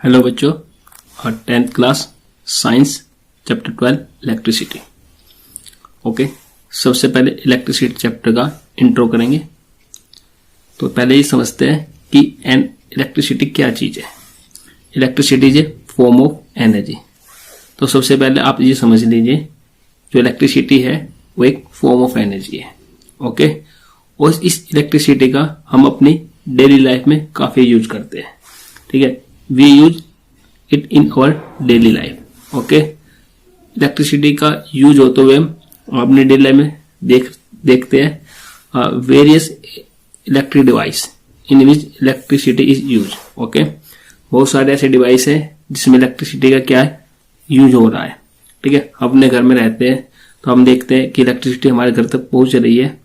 Hello बच्चों, और 10th class science chapter 12 electricity. Okay, सबसे पहले इलेक्ट्रिसिटी चैप्टर का इंट्रो करेंगे। तो पहले ये समझते हैं कि इलेक्ट्रिसिटी क्या चीज़ है। Electricity is a form of energy. तो सबसे पहले आप ये समझ लीजिए, जो इलेक्ट्रिसिटी है वो एक फॉर्म ऑफ एनर्जी है। ओके, और इस इलेक्ट्रिसिटी का हम अपनी डेली लाइफ में काफ़ी यूज करते हैं। ठीक है, we use it in our daily life. Okay, electricity का यूज होते हुए हम अपनी डेली लाइफ में देखते हैं various electric device in which electricity is use. Okay, बहुत सारे ऐसे डिवाइस है जिसमें इलेक्ट्रिसिटी का क्या है यूज हो रहा है। ठीक है, हम अपने घर में रहते हैं तो हम देखते हैं कि इलेक्ट्रिसिटी हमारे घर तक पहुंच रही है,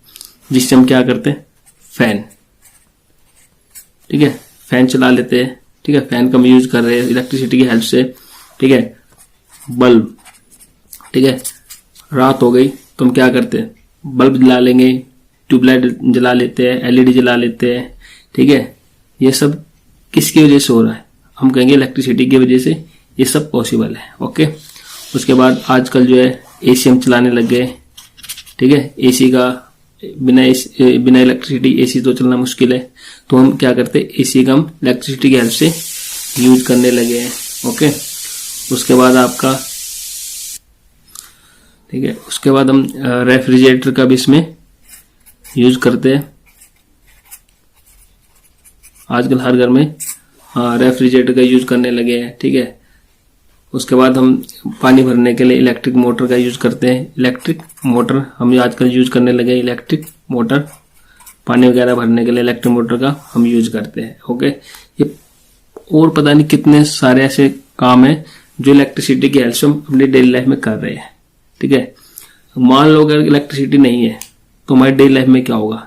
जिससे हम क्या करते हैं, फैन। ठीक है, फैन चला लेते हैं। ठीक है, फैन का हम यूज कर रहे हैं इलेक्ट्रिसिटी की हेल्प से। ठीक है, बल्ब। ठीक है, रात हो गई तो हम क्या करते हैं, बल्ब जला लेंगे, ट्यूबलाइट जला लेते हैं, एलईडी जला लेते हैं। ठीक है, ये सब किसकी वजह से हो रहा है, हम कहेंगे इलेक्ट्रिसिटी की वजह से ये सब पॉसिबल है। ओके, उसके बाद आजकल जो है एसी हम चलाने लग गए। ठीक है, एसी का बिना इलेक्ट्रिसिटी एसी तो चलना मुश्किल है, तो हम क्या करते हैं, एसी का हम इलेक्ट्रिसिटी की हेल्प से यूज करने लगे हैं। ओके, उसके बाद आपका, ठीक है, उसके बाद हम रेफ्रिजरेटर का भी इसमें यूज करते हैं। आजकल हर घर में रेफ्रिजरेटर का यूज करने लगे हैं। ठीक है, उसके बाद हम पानी भरने के लिए इलेक्ट्रिक मोटर का यूज करते हैं। इलेक्ट्रिक मोटर हम आजकल यूज करने लगे, इलेक्ट्रिक मोटर पानी वगैरह भरने के लिए इलेक्ट्रिक मोटर का हम यूज करते हैं। ओके, ये और पता नहीं कितने सारे ऐसे काम हैं जो इलेक्ट्रिसिटी की हेल्प से हम अपनी डेली लाइफ में कर रहे हैं। ठीक है, मान लो अगर इलेक्ट्रिसिटी नहीं है तो हमारी डेली लाइफ में क्या होगा,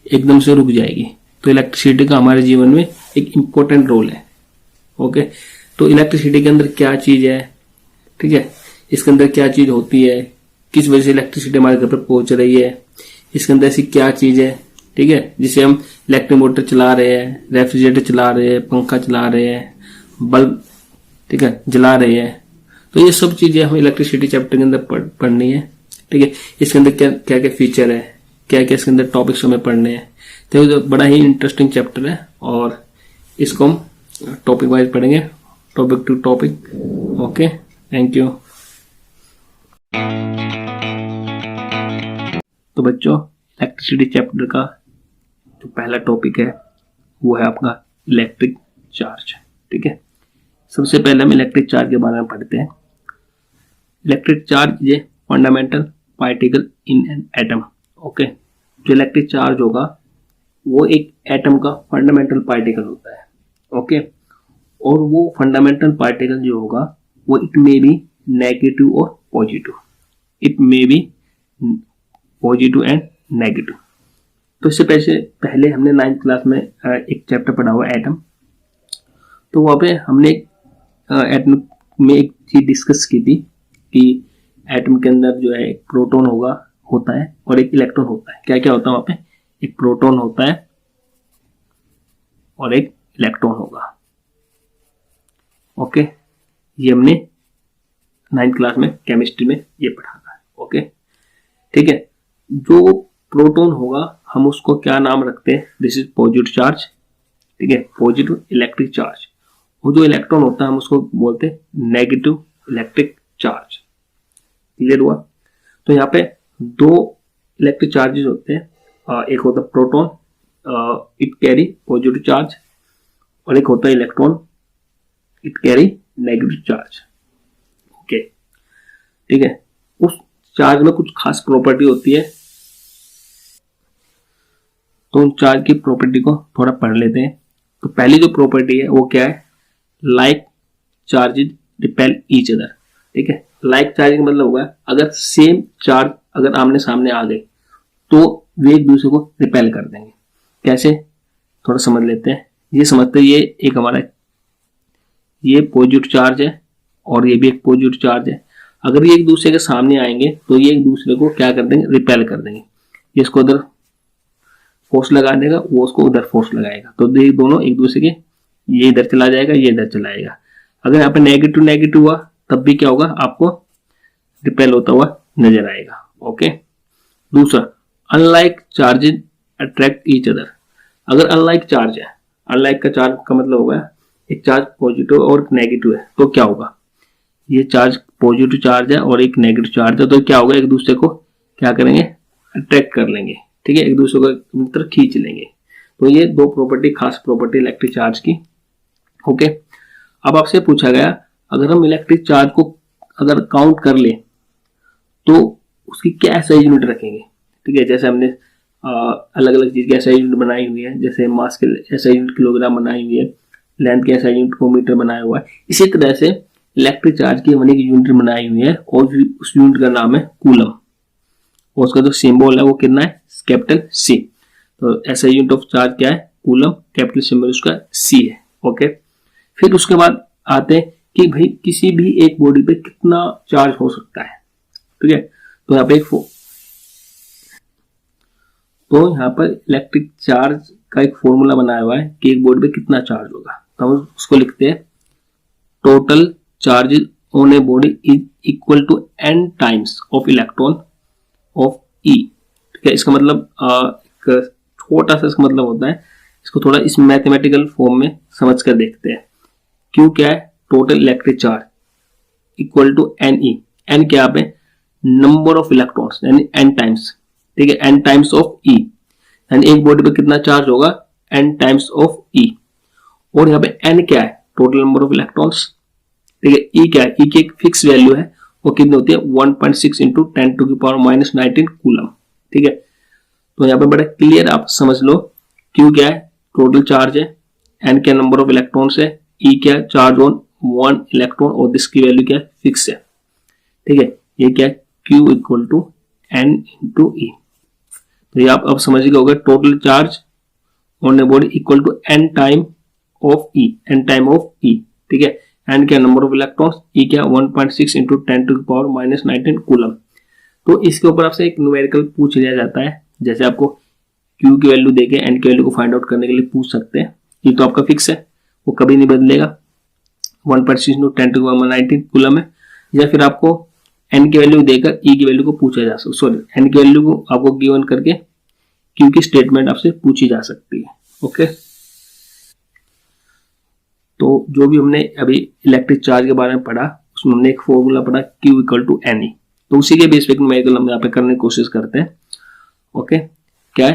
एकदम से रुक जाएगी। तो इलेक्ट्रिसिटी का हमारे जीवन में एक इम्पोर्टेंट रोल है। ओके, तो इलेक्ट्रिसिटी के अंदर क्या चीज है, ठीक है, इसके अंदर क्या चीज होती है, किस वजह से इलेक्ट्रिसिटी हमारे घर पर पहुंच रही है, इसके अंदर ऐसी क्या चीज है, ठीक है, जिसे हम इलेक्ट्रिक मोटर चला रहे हैं, रेफ्रिजरेटर चला रहे हैं, पंखा चला रहे हैं, बल्ब, ठीक है, जला रहे हैं। तो ये सब चीजें हमें इलेक्ट्रिसिटी चैप्टर के अंदर पढ़नी है। ठीक है, इसके अंदर क्या क्या क्या फीचर है, क्या क्या इसके अंदर टॉपिक्स हमें पढ़ने हैं। तो ये बड़ा ही इंटरेस्टिंग चैप्टर है और इसको हम टॉपिक वाइज पढ़ेंगे, topic to topic. Okay, thank you. तो बच्चों, इलेक्ट्रिसिटी चैप्टर का जो पहला टॉपिक है वो है आपका इलेक्ट्रिक चार्ज। ठीक है, सबसे पहले हम इलेक्ट्रिक चार्ज के बारे में पढ़ते हैं। Electric charge is a fundamental particle in an atom. Okay, जो इलेक्ट्रिक चार्ज होगा वो एक एटम का फंडामेंटल पार्टिकल होता है। ओके, और वो फंडामेंटल पार्टिकल जो होगा वो इट मे बी नेगेटिव और positive, it may be positive and negative. तो इससे पहले हमने 9th क्लास में एक चैप्टर पढ़ा हुआ एटम। तो वहाँ पे हमने एटम में एक चीज डिस्कस की थी कि एटम के अंदर जो है एक प्रोटॉन होता है और एक इलेक्ट्रॉन होता है। क्या क्या होता है वहाँ पे, एक प्रोटॉन होता है और एक इलेक्ट्रॉन होगा। ओके, ये हमने 9th क्लास में केमिस्ट्री में ये पढ़ा था। ओके, ठीक है, जो प्रोटॉन होगा हम उसको क्या नाम रखते हैं, दिस इज पॉजिटिव चार्ज। ठीक है, पॉजिटिव इलेक्ट्रिक चार्ज। और जो इलेक्ट्रॉन होता है हम उसको बोलते हैं नेगेटिव इलेक्ट्रिक चार्ज। क्लियर हुआ? तो यहाँ पे दो इलेक्ट्रिक चार्जेस होते हैं, एक होता है proton, it carry positive charge, और एक होता है electron, it carry negative charge. Okay, ठीक है, उस चार्ज में कुछ खास प्रॉपर्टी होती है, तो उन चार्ज की प्रॉपर्टी को थोड़ा पढ़ लेते हैं। तो पहली जो प्रॉपर्टी है वो क्या है, like charges repel each other. ठीक है, लाइक चार्ज का मतलब होगा अगर सेम चार्ज अगर आमने सामने आ गए तो वे एक दूसरे को रिपेल कर देंगे। कैसे, थोड़ा समझ लेते हैं। ये समझते हैं, ये एक हमारा ये पॉजिटिव चार्ज है और ये भी एक पॉजिटिव चार्ज है। अगर ये एक दूसरे के सामने आएंगे तो ये एक दूसरे को क्या कर देंगे, रिपेल कर देंगे। ये इसको उधर फोर्स लगा देगा, वो उसको उधर फोर्स लगाएगा, तो ये दोनों एक दूसरे के ये इधर चला जाएगा, ये इधर चला जाएगा। अगर यहाँ पे नेगेटिव नेगेटिव हुआ तब भी क्या होगा, आपको रिपेल होता हुआ नजर आएगा। ओके। दूसरा, unlike charges attract each other. अगर अनलाइक चार्ज है, अनलाइक का चार्ज का मतलब होगा एक चार्ज पॉजिटिव और नेगेटिव है, तो क्या होगा, ये चार्ज पॉजिटिव चार्ज है और एक नेगेटिव चार्ज है, तो क्या होगा, एक दूसरे को क्या करेंगे, अट्रैक्ट कर लेंगे। ठीक है, एक दूसरे को तरफ खींच लेंगे। तो ये दो प्रॉपर्टी, खास प्रॉपर्टी इलेक्ट्रिक चार्ज की। ओके। अब आपसे पूछा गया, अगर हम इलेक्ट्रिक चार्ज को अगर काउंट कर ले तो उसकी क्या एसआई यूनिट रखेंगे। ठीक है, जैसे हमने अलग अलग चीज की एसआई यूनिट बनाई हुई है, जैसे मास के एसआई यूनिट किलोग्राम बनाई हुई है, लेंथ के एसआई यूनिट को मीटर बनाया हुआ है, इसी तरह से इलेक्ट्रिक चार्ज की हमने एक यूनिट बनाई हुई है और उस यूनिट का नाम है कूलम, और उसका जो सिंबल है वो कितना है, कैपिटल सी। तो एसआई यूनिट ऑफ चार्ज क्या है, कूलम, कैपिटल सिंबल उसका सी है। ओके। फिर उसके बाद आते हैं कि भाई किसी भी एक बॉडी पे कितना चार्ज हो सकता है। ठीक है, तो यहाँ पर इलेक्ट्रिक चार्ज का एक फॉर्मूला बनाया हुआ है कि एक बॉडी पे कितना चार्ज होगा। तो हम उसको लिखते हैं, total charge on a body is equal to n times of electron of E। ठीक है, इसका मतलब एक छोटा सा इसका मतलब होता है, इसको थोड़ा इस मैथमेटिकल फॉर्म में समझ कर देखते हैं। Q क्या है, total electric charge equal to NE। N क्या पे, नंबर ऑफ इलेक्ट्रॉन्स यानी n टाइम्स। ठीक है, n टाइम्स ऑफ E, यानी एक बॉडी पे कितना चार्ज होगा, n टाइम्स ऑफ E। और यहाँ पे n क्या है, टोटल नंबर ऑफ इलेक्ट्रॉन्स। ठीक है, E क्या है, E की एक फिक्स वैल्यू है, वो कितनी होती है, 1.6 इंटू 10⁻⁻19 कूलम। ठीक है, तो यहाँ पे बड़ा क्लियर आप समझ लो, Q क्या है, टोटल चार्ज है, N क्या नंबर ऑफ इलेक्ट्रॉन्स है, E क्या है, चार्ज ऑन 1 इलेक्ट्रॉन, और दिसकी वैल्यू क्या है, फिक्स है। ठीक है, ये क्या है, Q equal to N into E। तो ये आप अब समझ गए होगा, total charge on a body equal to N time of E, N time of E। ठीक है, N क्या नंबर ऑफ इलेक्ट्रॉन्स, E क्या 1.6 इंटू 10⁻⁻19 कूलम। तो इसके ऊपर आपसे एक न्यूमेरिकल पूछ लिया जाता है, जैसे आपको Q की वैल्यू देके N की वैल्यू को फाइंड आउट करने के लिए पूछ सकते हैं। ये तो आपका फिक्स है, वो कभी नहीं बदलेगा, 1.6 इंटू 10⁻⁻19 कूलम है। या फिर आपको N की वैल्यू देकर E की वैल्यू को पूछा जा सकता, सॉरी N की वैल्यू को आपको गिवन करके Q की स्टेटमेंट आपसे पूछी जा सकती है। ओके, तो जो भी हमने अभी इलेक्ट्रिक चार्ज के बारे में पढ़ा, उसमें हमने एक फॉर्मूला पढ़ा Q इक्वल टू NE। तो उसी के बेस पे न्यूमेरिकल हम यहाँ पे करने की कोशिश करते हैं। ओके, क्या है,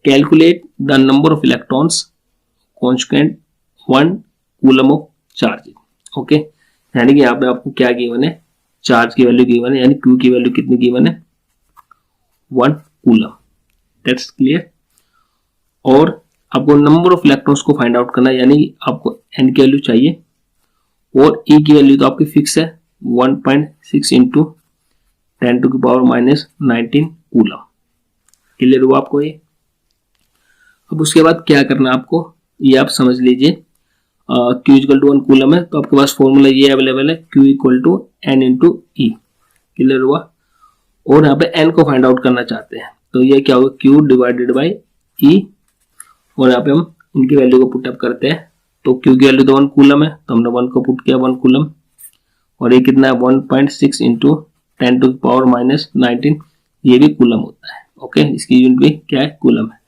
calculate the number of electrons constant 1 coulomb of charge. Okay, यानी कि यहाँ पे आपको क्या गिवन है, चार्ज की वैल्यू गिवन है, यानी Q की वैल्यू कितनी गिवन है, 1 कूलम। That's clear. और आपको नंबर ऑफ इलेक्ट्रॉन्स को फाइंड आउट करना है, यानी आपको N की वैल्यू चाहिए, और E की वैल्यू तो आपकी फिक्स है 1.6 इंटू 10⁻⁻19 कूलम। क्लियर हुआ आपको ये। अब उसके बाद क्या करना है आपको, ये आप समझ लीजिए, Q इक्वल टू 1 कूलम है, तो आपके पास फॉर्मूला ये अवेलेबल है, Q equal to N into E। Clear हुआ। और यहाँ पे N को फाइंड आउट करना चाहते हैं, तो ये क्या होगा, Q डिवाइडेड बाई E, और यहाँ पे हम इनकी वैल्यू को पुट अप करते हैं। तो Q की वैल्यू तो 1 कूलम है, तो हमने 1 को पुट किया 1 कूलम, और ये कितना है 1.6 इंटू 10⁻⁻19, ये भी कूलम होता है। ओके, इसकी यूनिट भी क्या है, कूलम है।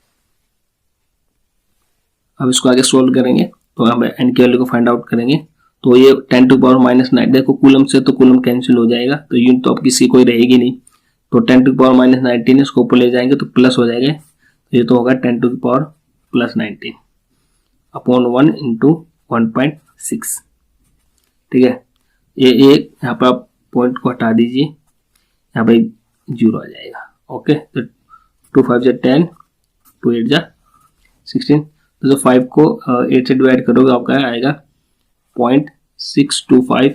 अब इसको आगे सोल्व करेंगे, तो हम N की वैल्यू को फाइंड आउट करेंगे। तो ये 10⁻⁻19, देखो कूलम से तो कूलम कैंसिल हो जाएगा, तो यूनिट तो अब किसी कोई रहेगी नहीं, तो 10⁻⁻19 इसको ऊपर ले जाएंगे तो प्लस हो जाएगा, ये तो होगा 10⁻+19 अपॉन 1 इंटू 1.6। ठीक है, ये एक यहाँ पर आप पॉइंट को हटा दीजिए, यहाँ पे 0 आ जाएगा। ओके, तो 2 5 जा 10, 2 8 जा 16, तो जो 5 को 8 से डिवाइड करोगे आपका आएगा 0.625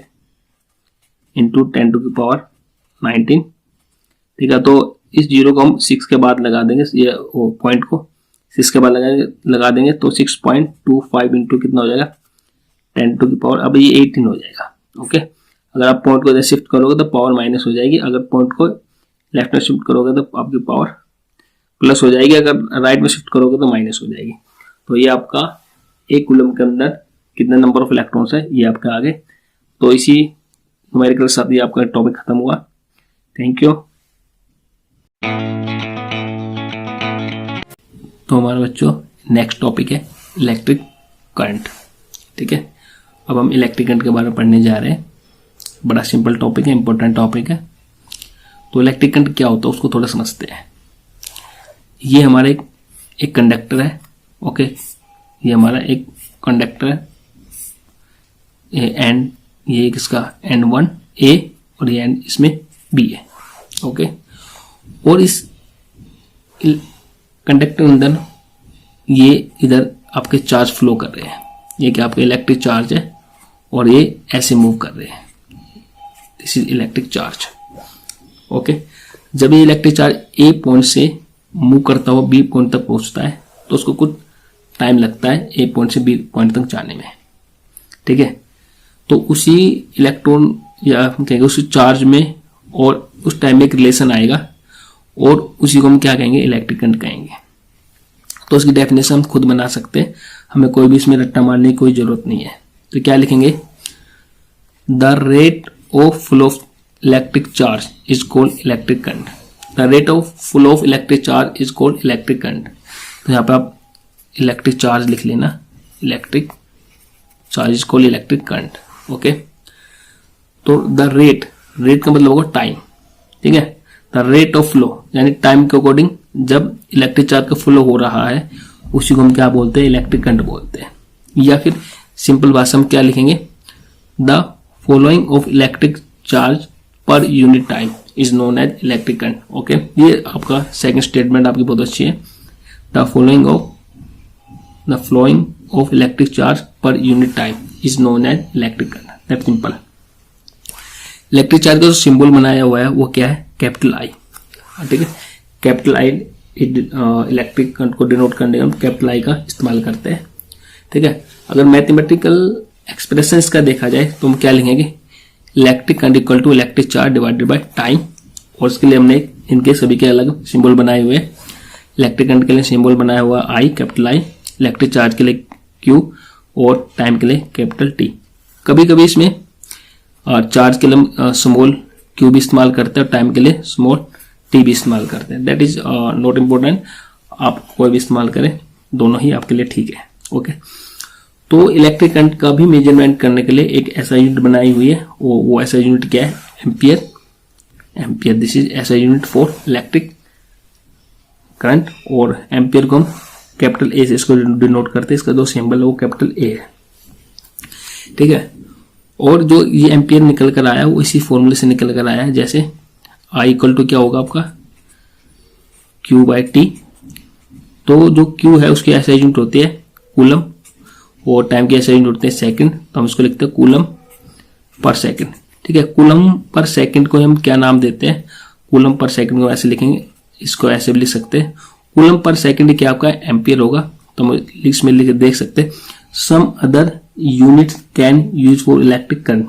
इंटू 10⁻19। ठीक है, तो इस 0 को हम 6 के बाद लगा देंगे, ये पॉइंट को 6 के बाद लगा देंगे, तो 6.25 इंटू कितना हो जाएगा, 10⁻, अब ये 18 हो जाएगा। ओके, अगर आप पॉइंट को इधर शिफ्ट करोगे तो पावर माइनस हो जाएगी, अगर पॉइंट को लेफ्ट में शिफ्ट करोगे तो आपकी पावर प्लस हो जाएगी, अगर राइट में शिफ्ट करोगे तो माइनस हो जाएगी। तो ये आपका 1 कूलम के अंदर कितने नंबर ऑफ इलेक्ट्रॉन्स है ये आपका आगे। तो इसी न्यूमेरिकल के साथ ये आपका टॉपिक खत्म हुआ। Thank you. तो हमारे बच्चों नेक्स्ट टॉपिक है इलेक्ट्रिक करंट। ठीक है, अब हम इलेक्ट्रिक करंट के बारे में पढ़ने जा रहे हैं। बड़ा सिंपल टॉपिक है, इंपॉर्टेंट टॉपिक है। तो इलेक्ट्रिक करंट क्या होता है उसको थोड़ा समझते हैं। ये हमारा एक कंडक्टर है। ओके, ये हमारा एक कंडक्टर है, एंड ये किसका N1 A और ये एंड इसमें B है। ओके, और इस कंडक्टर के अंदर ये इधर आपके चार्ज फ्लो कर रहे हैं। ये क्या आपका इलेक्ट्रिक चार्ज है और ये ऐसे मूव कर रहे हैं। This is electric charge. Okay, जब ये इलेक्ट्रिक चार्ज A पॉइंट से मूव करता हुआ B पॉइंट तक पहुंचता है तो उसको कुछ टाइम लगता है A पॉइंट से B पॉइंट तक जाने में। ठीक है, तो उसी इलेक्ट्रॉन या हम कहेंगे उसी चार्ज में और उस टाइम में एक रिलेशन आएगा और उसी को हम क्या कहेंगे, इलेक्ट्रिक करंट कहेंगे। तो उसकी डेफिनेशन हम खुद बना सकते हैं, हमें कोई भी इसमें रट्टा मारने की कोई जरूरत नहीं है। तो क्या लिखेंगे, the rate of flow of electric charge is called electric current. The rate of flow of electric charge is called electric current. तो यहाँ पे आप इलेक्ट्रिक चार्ज लिख लेना, electric charge is called electric current. Okay, तो the rate का मतलब होगा टाइम। ठीक है, द रेट ऑफ फ्लो यानी टाइम के अकॉर्डिंग जब इलेक्ट्रिक चार्ज का फ्लो हो रहा है उसी को हम क्या बोलते हैं, इलेक्ट्रिक करंट बोलते हैं। या फिर सिंपल भाषा में क्या लिखेंगे, the following of electric charge per unit time is known as electric current. Okay, ये आपका सेकंड स्टेटमेंट आपकी बहुत अच्छी है। The flowing of electric charge per unit time is known as electric current. That simple. Electric charge का जो symbol बनाया हुआ है वो क्या है, कैपिटल आई। ठीक है, कैपिटल आई इलेक्ट्रिक करंट को डिनोट करने हम कैपिटल आई का इस्तेमाल करते हैं। ठीक है, अगर मैथमेटिकल एक्सप्रेशन का देखा जाए तो हम क्या लिखेंगे, electric current equal to electric charge divided by time. और इसके लिए हमने इनके सभी के अलग सिंबल बनाए हुए हैं। इलेक्ट्रिक करंट के लिए सिंबल बनाया हुआ आई, कैपिटल आई, इलेक्ट्रिक चार्ज के लिए क्यू और टाइम के लिए कैपिटल टी। कभी कभी इसमें चार्ज के लिए स्मॉल क्यू भी इस्तेमाल करते हैं और टाइम के लिए स्मॉल टी भी इस्तेमाल करते हैं। दैट इज नॉट इम्पोर्टेंट, आप कोई भी इस्तेमाल करें, दोनों ही आपके लिए ठीक है। ओके, तो इलेक्ट्रिक करंट का भी मेजरमेंट करने के लिए एक ऐसा यूनिट बनाई हुई है। वो ऐसा यूनिट क्या है, एम्पियर। एम्पियर, दिस इज ऐसा यूनिट फॉर इलेक्ट्रिक करंट। और एम्पियर को हम कैपिटल ए से इसको डिनोट करते हैं। इसका जो सिंबल है वो कैपिटल ए है। ठीक है, और जो ये एम्पियर निकल कर आया वो इसी फॉर्मूले से निकल कर आया है। जैसे आई इक्वल टू क्या होगा आपका, क्यू बाई टी। तो जो क्यू है उसकी ऐसा यूनिट होती है कूलम और टाइम की ऐसा यूनिट होते हैं सेकंड। तो हम इसको लिखते हैं कूलम पर सेकंड। ठीक है, कूलम पर सेकंड को हम क्या नाम देते हैं, कूलम पर सेकंड को ऐसे लिखेंगे, इसको ऐसे भी लिख सकते हैं। कूलम पर सेकंड क्या आपका एम्पियर होगा। तो हम इसमें लिख देख सकते हैं, some other units can use for electric current.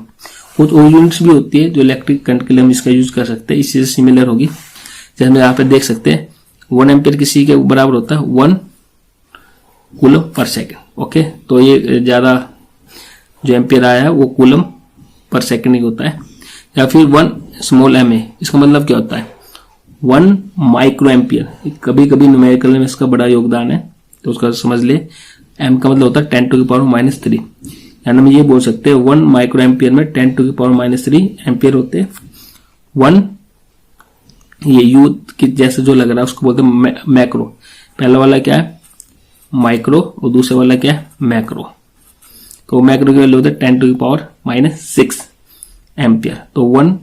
कुछ और यूनिट्स भी होती है जो इलेक्ट्रिक करंट के लिए हम इसका यूज कर सकते हैं। इससे सिमिलर होगी, जैसे हम यहाँ पे देख सकते हैं 1 एम्पियर किसी के बराबर होता है 1 कूलम पर सेकंड। ओके, तो ये ज्यादा जो एम्पियर आया है वो कूलम पर सेकंड ही होता है। या फिर 1 स्मॉल एम ए, इसका मतलब क्या होता है 1 माइक्रो एम्पियर। कभी कभी न्यूमेरिकल में इसका बड़ा योगदान है तो उसका समझ ले। एम का मतलब होता है 10 टू द पावर -3, यानी हम ये बोल सकते हैं 1 माइक्रो एम्पियर में 10 टू द पावर -3 एम्पियर होते हैं। 1 ये यू की जैसे जो लग रहा है उसको बोलते हैं मैक्रो। पहला वाला क्या है माइक्रो और दूसरा वाला क्या है मैक्रो। तो मैक्रो की वैल्यू होता है 10 टू द पावर -6 एम्पियर। तो 1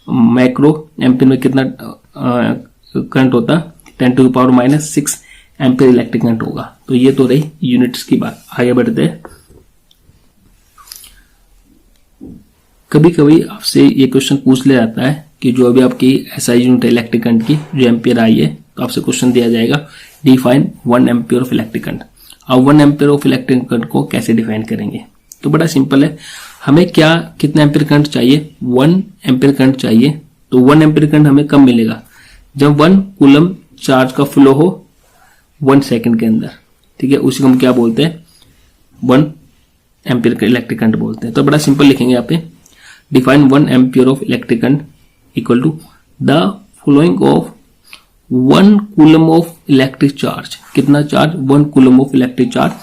मैक्रो एम्पियर में कितना करंट होता है 10 to the power -6 ampere electric current होगा। तो ये तो रही यूनिट्स की बात। आगे बढ़ते हैं। कभी कभी आपसे ये क्वेश्चन पूछ लिया जाता है कि जो अभी आपकी एसआई यूनिट है इलेक्ट्रिक करंट की जो एम्पियर आई है, तो आपसे क्वेश्चन दिया जाएगा define 1 ampere of electric current. अब 1 एम्पियर ऑफ इलेक्ट्रिक करंट को कैसे डिफाइन करेंगे, तो बड़ा सिंपल है। हमें क्या कितना एम्पियर करंट चाहिए, 1 एम्पियर करंट चाहिए। तो 1 एम्पियर करंट हमें कब मिलेगा, जब 1 कूलम चार्ज का फ्लो हो 1 सेकंड के अंदर। ठीक है, उसी को हम क्या बोलते हैं 1 एम्पियर का इलेक्ट्रिक करंट बोलते हैं। तो बड़ा सिंपल लिखेंगे यहाँ पे, define 1 ampere of electric current equal to the flowing of 1 coulomb of electric charge. कितना charge? 1 coulomb of electric charge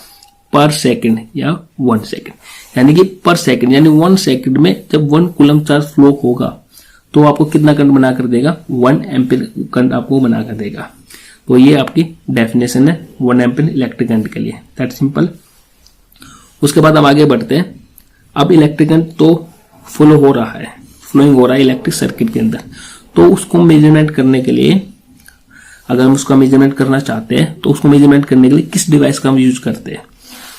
पर सेकंड या 1 सेकंड, यानी कि पर सेकंड, यानी 1 सेकंड में जब 1 कूलम चार्ज फ्लो होगा तो आपको कितना करंट बना कर देगा? 1 एम्पियर करंट आपको बना कर देगा। तो ये आपकी डेफिनेशन है 1 एम्पियर इलेक्ट्रिक करंट के लिए, दैट सिंपल। उसके बाद हम आगे बढ़ते हैं। अब इलेक्ट्रिक करंट तो फ्लो हो रहा है, फ्लोइंग हो रहा है इलेक्ट्रिक सर्किट के अंदर, तो उसको मेजरमेंट करने के लिए, अगर हम उसका मेजरमेंट करना चाहते हैं तो उसको मेजरमेंट करने के लिए किस डिवाइस का हम यूज करते हैं?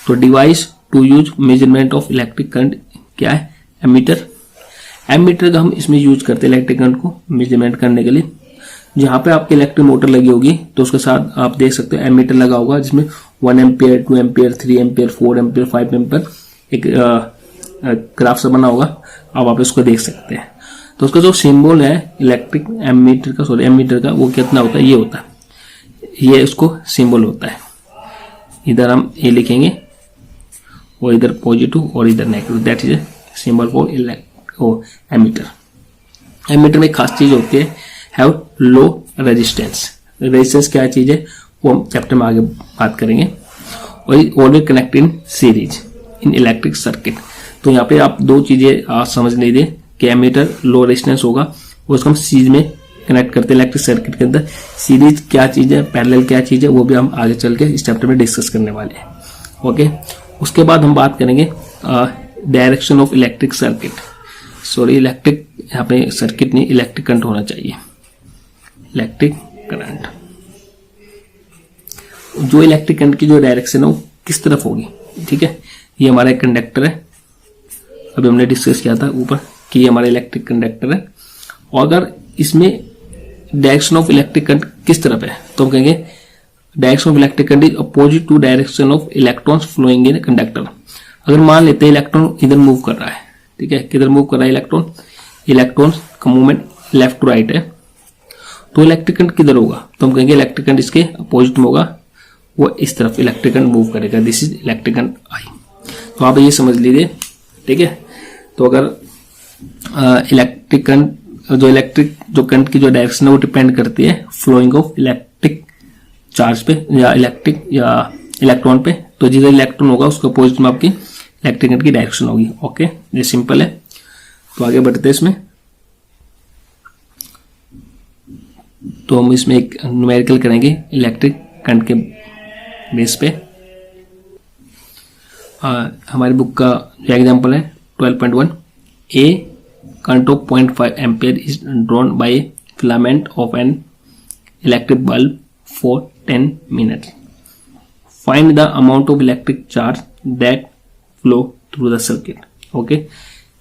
तो device to use measurement of electric current क्या है? एमीटर। एमीटर का हम इसमें यूज करते हैं इलेक्ट्रिक करंट को मेजरमेंट करने के लिए। जहां पे आपकी इलेक्ट्रिक मोटर लगी होगी तो उसके साथ आप देख सकते हो एमीटर लगा होगा, जिसमें 1 ampere, 2 ampere, 3 ampere, 4 ampere, 5 ampere एक ग्राफ से बना होगा, अब आप इसको देख सकते हैं। तो उसका जो सिंबल है इलेक्ट्रिक एमीटर का वो कितना होता है? ये होता है, ये उसको सिंबल होता है। इधर हम ए लिखेंगे और इधर पॉजिटिव और इधर negative, that is symbol for ammeter. Ammeter में खास चीज होती है, हैव लो रेजिस्टेंस। रेजिस्टेंस क्या चीज है वो हम चैप्टर में आगे बात करेंगे। और always connect in series in electric circuit. तो यहाँ पे आप दो चीजें आप समझ लीजिए कि एमीटर लो रेजिस्टेंस होगा और उसको हम सीरीज में कनेक्ट करते हैं इलेक्ट्रिक सर्किट के अंदर। सीरीज क्या चीज है, पैरेलल क्या चीज है, वो भी हम आगे चल के इस चैप्टर में डिस्कस करने वाले हैं। ओके, उसके बाद हम बात करेंगे direction of electric circuit. Sorry, electric यहाँ पे सर्किट नहीं, इलेक्ट्रिक करंट होना चाहिए। इलेक्ट्रिक करंट, जो इलेक्ट्रिक करंट की जो डायरेक्शन है वो किस तरफ होगी? ठीक है, ये हमारा एक कंडक्टर है, अभी हमने डिस्कस किया था ऊपर कि ये हमारा इलेक्ट्रिक कंडक्टर है। और अगर इसमें डायरेक्शन ऑफ इलेक्ट्रिक करंट किस तरफ है तो हम कहेंगे direction of electric current is opposite to direction of electrons flowing in conductor. अगर मान लेते हैं इलेक्ट्रॉन इधर मूव कर रहा है, ठीक है, किधर मूव कर रहा है इलेक्ट्रॉन? इलेक्ट्रॉन का मूवमेंट लेफ्ट टू राइट है, तो इलेक्ट्रिक करंट किधर होगा? तो हम कहेंगे इलेक्ट्रिक करंट इसके अपोजिट में होगा, वो इस तरफ इलेक्ट्रिक करंट मूव करेगा। This is electric current I. तो आप ये समझ लीजिए, ठीक है। तो अगर इलेक्ट्रिक करंट जो करंट की जो डायरेक्शन है वो डिपेंड करती है फ्लोइंग ऑफ इलेक्ट्रिक चार्ज पे या इलेक्ट्रॉन पे। तो जिधर इलेक्ट्रॉन होगा उसके अपोजिट में आपकी इलेक्ट्रिक करंट की डायरेक्शन होगी। ओके, ये सिंपल है। तो आगे बढ़ते हैं इसमें। तो हम इसमें एक न्यूमेरिकल करेंगे इलेक्ट्रिक करंट के बेस पे। हमारी बुक का एग्जांपल है 12.1। ए current of 0.5 ampere is drawn by a filament of an electric bulb for 10 minutes. Find the amount of electric charge that flow through the circuit. Okay,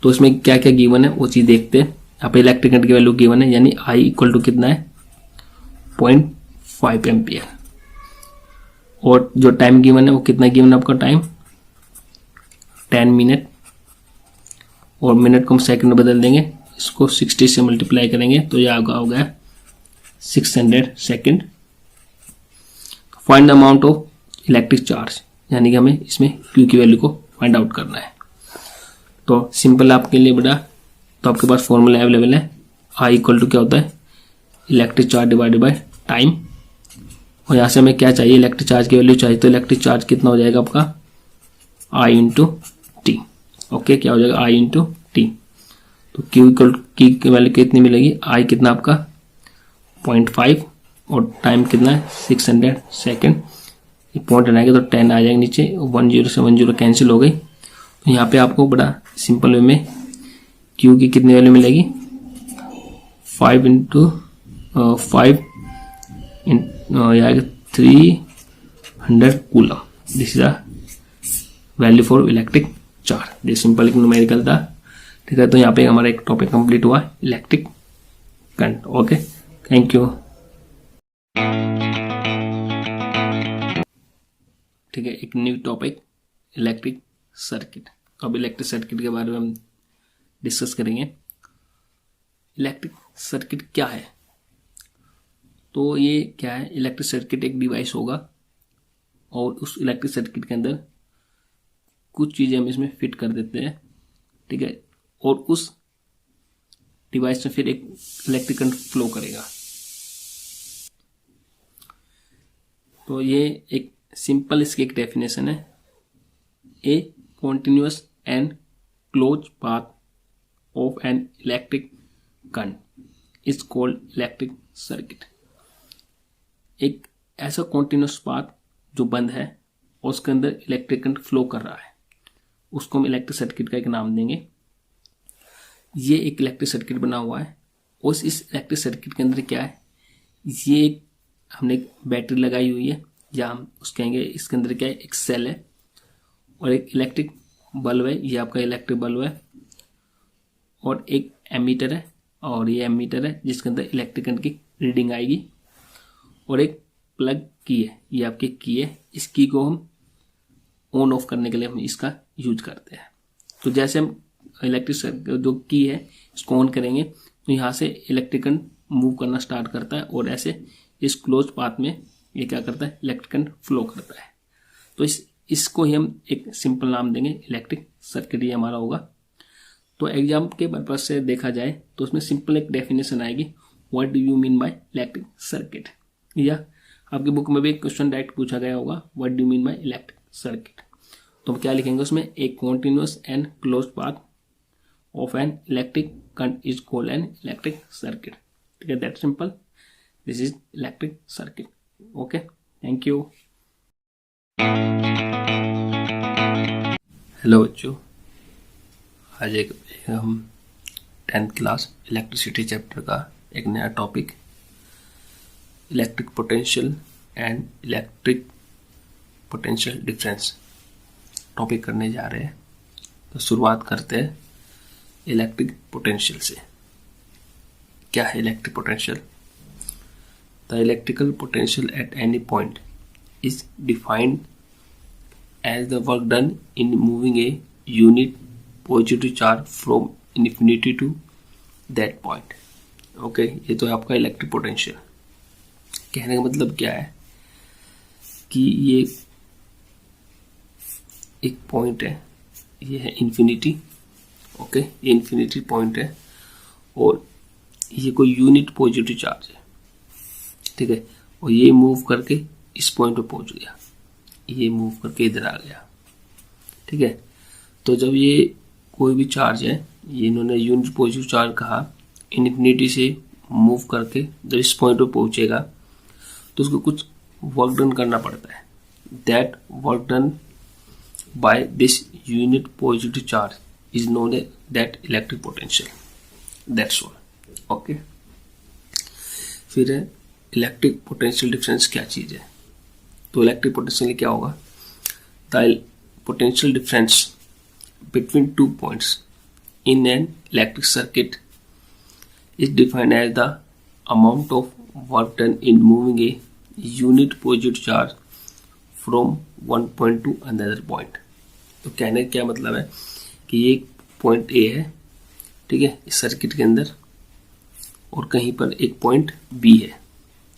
तो इसमें क्या क्या given है वो चीज देखते हैं। यहाँ पे इलेक्ट्रिक करंट की वैल्यू गिवन है, यानी I इक्वल टू कितना है? 0.5 एम्पियर। और जो टाइम गिवन है वो कितना गिवन है आपका टाइम? 10 मिनट। और मिनट को हम सेकंड में बदल देंगे, इसको 60 से मल्टीप्लाई करेंगे तो यह हो गया 600 second. Find the amount of electric charge, यानी कि हमें इसमें Q की वैल्यू को फाइंड आउट करना है। तो सिंपल आपके लिए बेटा, तो आपके पास फॉर्मूला अवेलेबल है। I इक्वल टू क्या होता है? Electric charge divided by time. और यहाँ से हमें क्या चाहिए? इलेक्ट्रिक चार्ज की वैल्यू चाहिए। तो इलेक्ट्रिक चार्ज कितना हो जाएगा आपका? I into T. ओके, क्या हो जाएगा? I into T. तो Q इक्वल की वैल्यू कितनी मिलेगी? I कितना आपका? 0.5 और टाइम कितना है? 600 सेकेंड। पॉइंट बनाएंगे तो 10 आ जाएंगे नीचे, 10 से 10 कैंसिल हो गई। तो यहाँ पे आपको बड़ा सिंपल वे में Q की कितनी वैल्यू मिलेगी? 5 into 5 300 coulomb. This is the value for electric charge. ये सिंपल एक न्यूमेरिकल था, ठीक है। तो यहाँ पे हमारा एक टॉपिक कंप्लीट हुआ, electric current. Okay, thank you. ठीक है, एक न्यू टॉपिक इलेक्ट्रिक सर्किट। तो अब इलेक्ट्रिक सर्किट के बारे में हम डिस्कस करेंगे। इलेक्ट्रिक सर्किट क्या है? तो ये क्या है? इलेक्ट्रिक सर्किट एक डिवाइस होगा और उस इलेक्ट्रिक सर्किट के अंदर कुछ चीज़ें हम इसमें फिट कर देते हैं, ठीक है, और उस डिवाइस में फिर एक इलेक्ट्रिक करंट फ्लो करेगा। तो ये एक सिंपल इसकी एक डेफिनेशन है, a continuous and close path of an electric current is called electric circuit. एक ऐसा कॉन्टिन्यूअस पाथ जो बंद है और उसके अंदर इलेक्ट्रिक करंट फ्लो कर रहा है, उसको हम इलेक्ट्रिक सर्किट का एक नाम देंगे। ये एक इलेक्ट्रिक सर्किट बना हुआ है और इस इलेक्ट्रिक सर्किट के अंदर क्या है, ये हमने एक बैटरी लगाई हुई है, या हम उसके कहेंगे इसके अंदर क्या है, एक सेल है और एक इलेक्ट्रिक बल्ब है, ये आपका इलेक्ट्रिक बल्ब है, और एक एमीटर है, और ये एमीटर है जिसके अंदर इलेक्ट्रिक करंट की रीडिंग आएगी, और एक प्लग की है, ये आपकी की है। इस की को हम ऑन ऑफ करने के लिए हम इसका यूज करते हैं। तो जैसे हम इलेक्ट्रिक जो की है इसको ऑन करेंगे तो यहाँ से इलेक्ट्रिक करंट मूव करना स्टार्ट करता है, और ऐसे इस क्लोज पाथ में ये क्या करता है, इलेक्ट्रिक करंट फ्लो करता है। तो इसको ही हम एक सिंपल नाम देंगे, इलेक्ट्रिक सर्किट, ये हमारा होगा। तो एग्जाम के पर्पज से देखा जाए तो उसमें सिंपल एक डेफिनेशन आएगी, what do you mean by electric circuit, या आपकी बुक में भी एक क्वेश्चन डायरेक्ट पूछा गया होगा, what do you mean by electric circuit. तो हम क्या लिखेंगे उसमें, a continuous and close path of an electric current is called an electric circuit. ठीक है, that simple, this is electric circuit. Okay, thank you. Hello बच्चों, आज एक हम 10th क्लास इलेक्ट्रिसिटी चैप्टर का एक नया topic electric potential and electric potential difference topic करने जा रहे हैं। तो शुरुआत करते हैं इलेक्ट्रिक पोटेंशियल से। क्या है electric potential? The electrical potential at any point is defined as the work done in moving a unit positive charge from infinity to that point. Okay, ये तो है आपका इलेक्ट्रिक पोटेंशियल। कहने का मतलब क्या है कि ये एक पॉइंट है, ये है इन्फिनिटी। ओके, ये इन्फिनिटी पॉइंट है और ये कोई यूनिट पॉजिटिव चार्ज है, ठीक है, और ये मूव करके इस पॉइंट पे पहुंच गया, ये मूव करके इधर आ गया, ठीक है। तो जब ये कोई भी चार्ज है, ये इन्होंने यूनिट पॉजिटिव चार्ज कहा, इन्फिनिटी से मूव करके जब इस पॉइंट पे पहुंचेगा तो उसको कुछ वर्क डन करना पड़ता है। That work done by this unit positive charge is known as that electric potential. That's all. Okay, फिर है इलेक्ट्रिक पोटेंशियल डिफरेंस क्या चीज है। तो इलेक्ट्रिक पोटेंशियल क्या होगा? The potential difference between two points in an electric circuit is defined as the amount of work done in moving a unit positive charge from one point to another point. तो कहने का क्या मतलब है कि ये पॉइंट ए है, ठीक है, इस सर्किट के अंदर, और कहीं पर एक पॉइंट बी है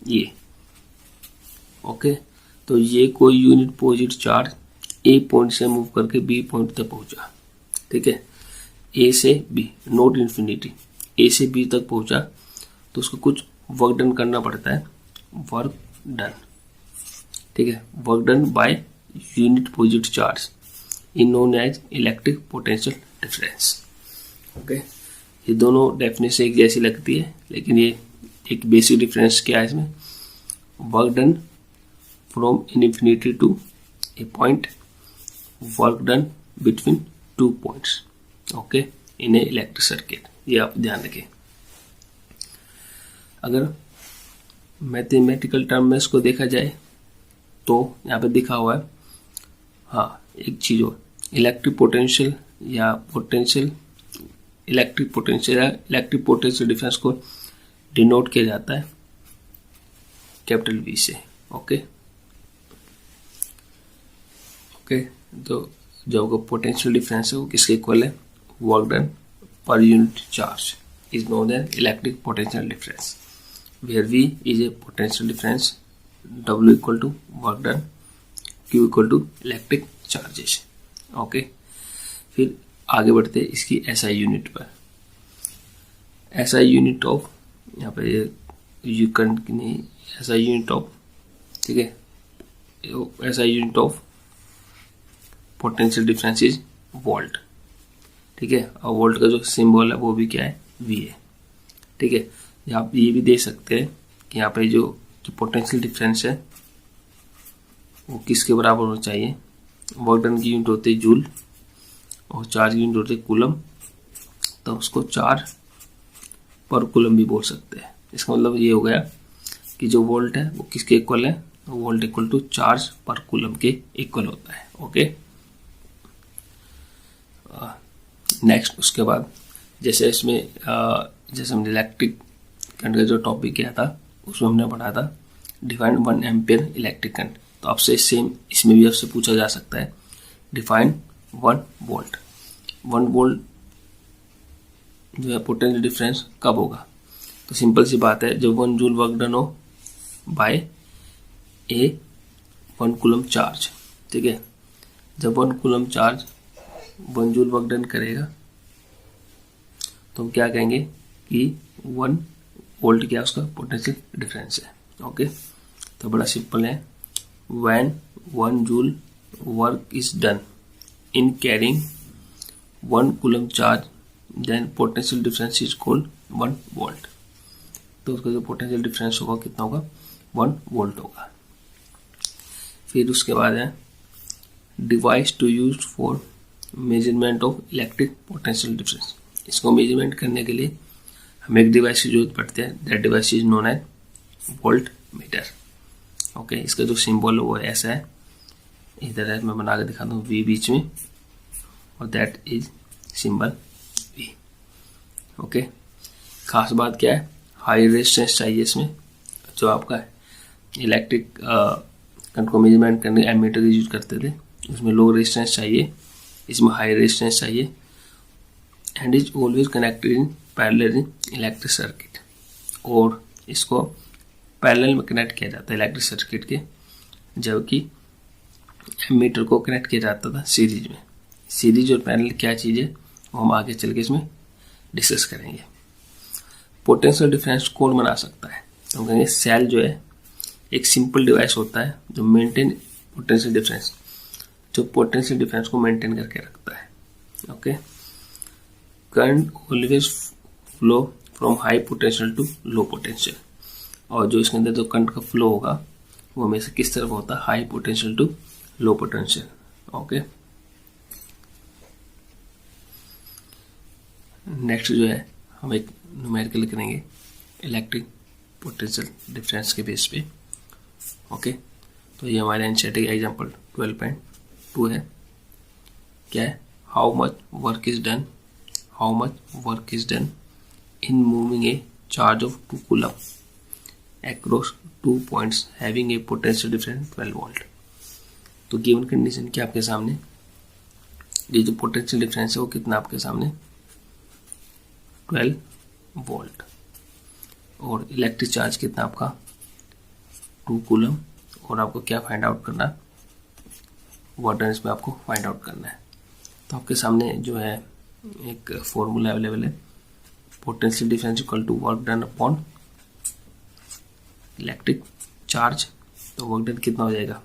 ये। ओके, तो ये कोई यूनिट पॉजिटिव चार्ज ए पॉइंट से मूव करके बी पॉइंट तक पहुंचा, ठीक है, ए से बी, नॉट इन्फिनिटी, ए से बी तक पहुंचा, तो उसको कुछ वर्क डन करना पड़ता है, वर्क डन, ठीक है, work done by unit positive charge in known as electric potential difference. Okay, ये दोनों डेफिनेशन एक जैसी लगती है, लेकिन ये एक बेसिक डिफरेंस क्या है इसमें, work done from infinity to a point, work done between two points, okay, in a electric circuit। ये आप ध्यान रखें। अगर मैथमेटिकल टर्म में इसको देखा जाए तो यहाँ पे दिखा हुआ है, हाँ, एक चीज और, इलेक्ट्रिक पोटेंशियल या पोटेंशियल, इलेक्ट्रिक पोटेंशियल या इलेक्ट्रिक पोटेंशियल डिफरेंस को डिनोट किया जाता है कैपिटल वी से। ओके, ओके, तो जो पोटेंशियल डिफरेंस है वो किसके इक्वल है, work done per unit charge is known as electric potential difference, where V is a potential difference, W equal to work done, Q equal to electric charges. Okay, फिर आगे बढ़ते हैं इसकी SI unit पर। SI unit of, यहाँ पे you नहीं, SI unit of, ठीक है, SI unit of potential difference is volt, ठीक है। और वोल्ट का जो सिंबल है वो भी क्या है, वी है, ठीक है। आप ये भी देख सकते हैं कि यहाँ पे जो पोटेंशियल डिफरेंस है वो किसके बराबर होना चाहिए। वर्क डन की यूनिट होती है जूल और चार्ज की यूनिट होती है कूलम, तो उसको चार्ज पर कूलम भी बोल सकते हैं। इसका मतलब ये हो गया कि जो वोल्ट है वो किसके इक्वल है, वोल्ट इक्वल टू चार्ज पर कूलम के इक्वल होता है। ओके, नेक्स्ट उसके बाद जैसे इसमें जैसे हमने इलेक्ट्रिक करंट का जो टॉपिक किया था उसमें हमने पढ़ा था डिफाइन 1 एम्पियर इलेक्ट्रिक करंट। तो आपसे सेम इसमें भी आपसे पूछा जा सकता है डिफाइन 1 वोल्ट। 1 वोल्ट जो है पोटेंशियल डिफरेंस कब होगा, तो सिंपल सी बात है, जब 1 जूल वर्क डन हो बाय ए 1 कूलम चार्ज, ठीक है। जब 1 coulomb charge 1 joule work done करेगा तो हम क्या कहेंगे कि 1 वोल्ट क्या उसका पोटेंशियल डिफरेंस है। ओके, तो बड़ा सिंपल है, when 1 joule work is done in carrying 1 coulomb charge then potential difference is called 1 volt. तो उसका जो पोटेंशियल डिफरेंस होगा कितना होगा, 1 वोल्ट होगा। फिर उसके बाद है device to use for measurement of electric potential difference. इसको मेजरमेंट करने के लिए हमें एक डिवाइस की जरूरत पड़ती है, that device is known as volt meter. Okay, इसका जो सिंबल है वो ऐसा है, इधर है, मैं बना के दिखाता हूँ वी बीच में, और that is symbol V. Okay, खास बात क्या है, हाई रेजिस्टेंस चाहिए इसमें। जो आपका इलेक्ट्रिक करंट को मेजरमेंट करने एमीटर यूज करते थे उसमें लो रेजिस्टेंस चाहिए, इसमें हाई रेजिस्टेंस चाहिए, and is always connected in parallel in electric circuit. और इसको पैरेलल में कनेक्ट किया जाता है इलेक्ट्रिक सर्किट के, जबकि एमीटर को कनेक्ट किया जाता था सीरीज में। सीरीज और पैरेलल क्या चीज़ है वो हम आगे चल के इसमें डिस्कस करेंगे। पोटेंशियल डिफरेंस कौन बना सकता है, तो हम कहेंगे सेल जो है एक सिंपल डिवाइस होता है जो मेंटेन पोटेंशियल डिफरेंस, जो पोटेंशियल डिफरेंस को मेंटेन करके रखता है। Okay, current always flow from high potential to low potential, और जो इसके अंदर जो करंट का फ्लो होगा वो हमेशा किस तरफ होता है, high potential to low potential. Okay, next जो है हम एक न्यूमेरिकल करेंगे इलेक्ट्रिक पोटेंशियल डिफरेंस के बेस पे। ओके, तो ये हमारे एनसीईआरटी एग्जांपल 12.2 है। क्या है, how much work is done in moving a charge of 2 coulomb across 2 points having a potential difference 12 volt. तो गिवन कंडीशन क्या आपके सामने, ये जो पोटेंशियल डिफरेंस है वो कितना आपके सामने 12 वोल्ट, और इलेक्ट्रिक चार्ज कितना आपका 2 कूलम, और आपको क्या फाइंड आउट करना है, वर्क डन इसमें आपको फाइंड आउट करना है। तो आपके सामने जो है एक फॉर्मूला अवेलेबल है, potential difference equal to work done upon electric charge. तो वर्क डन कितना हो जाएगा,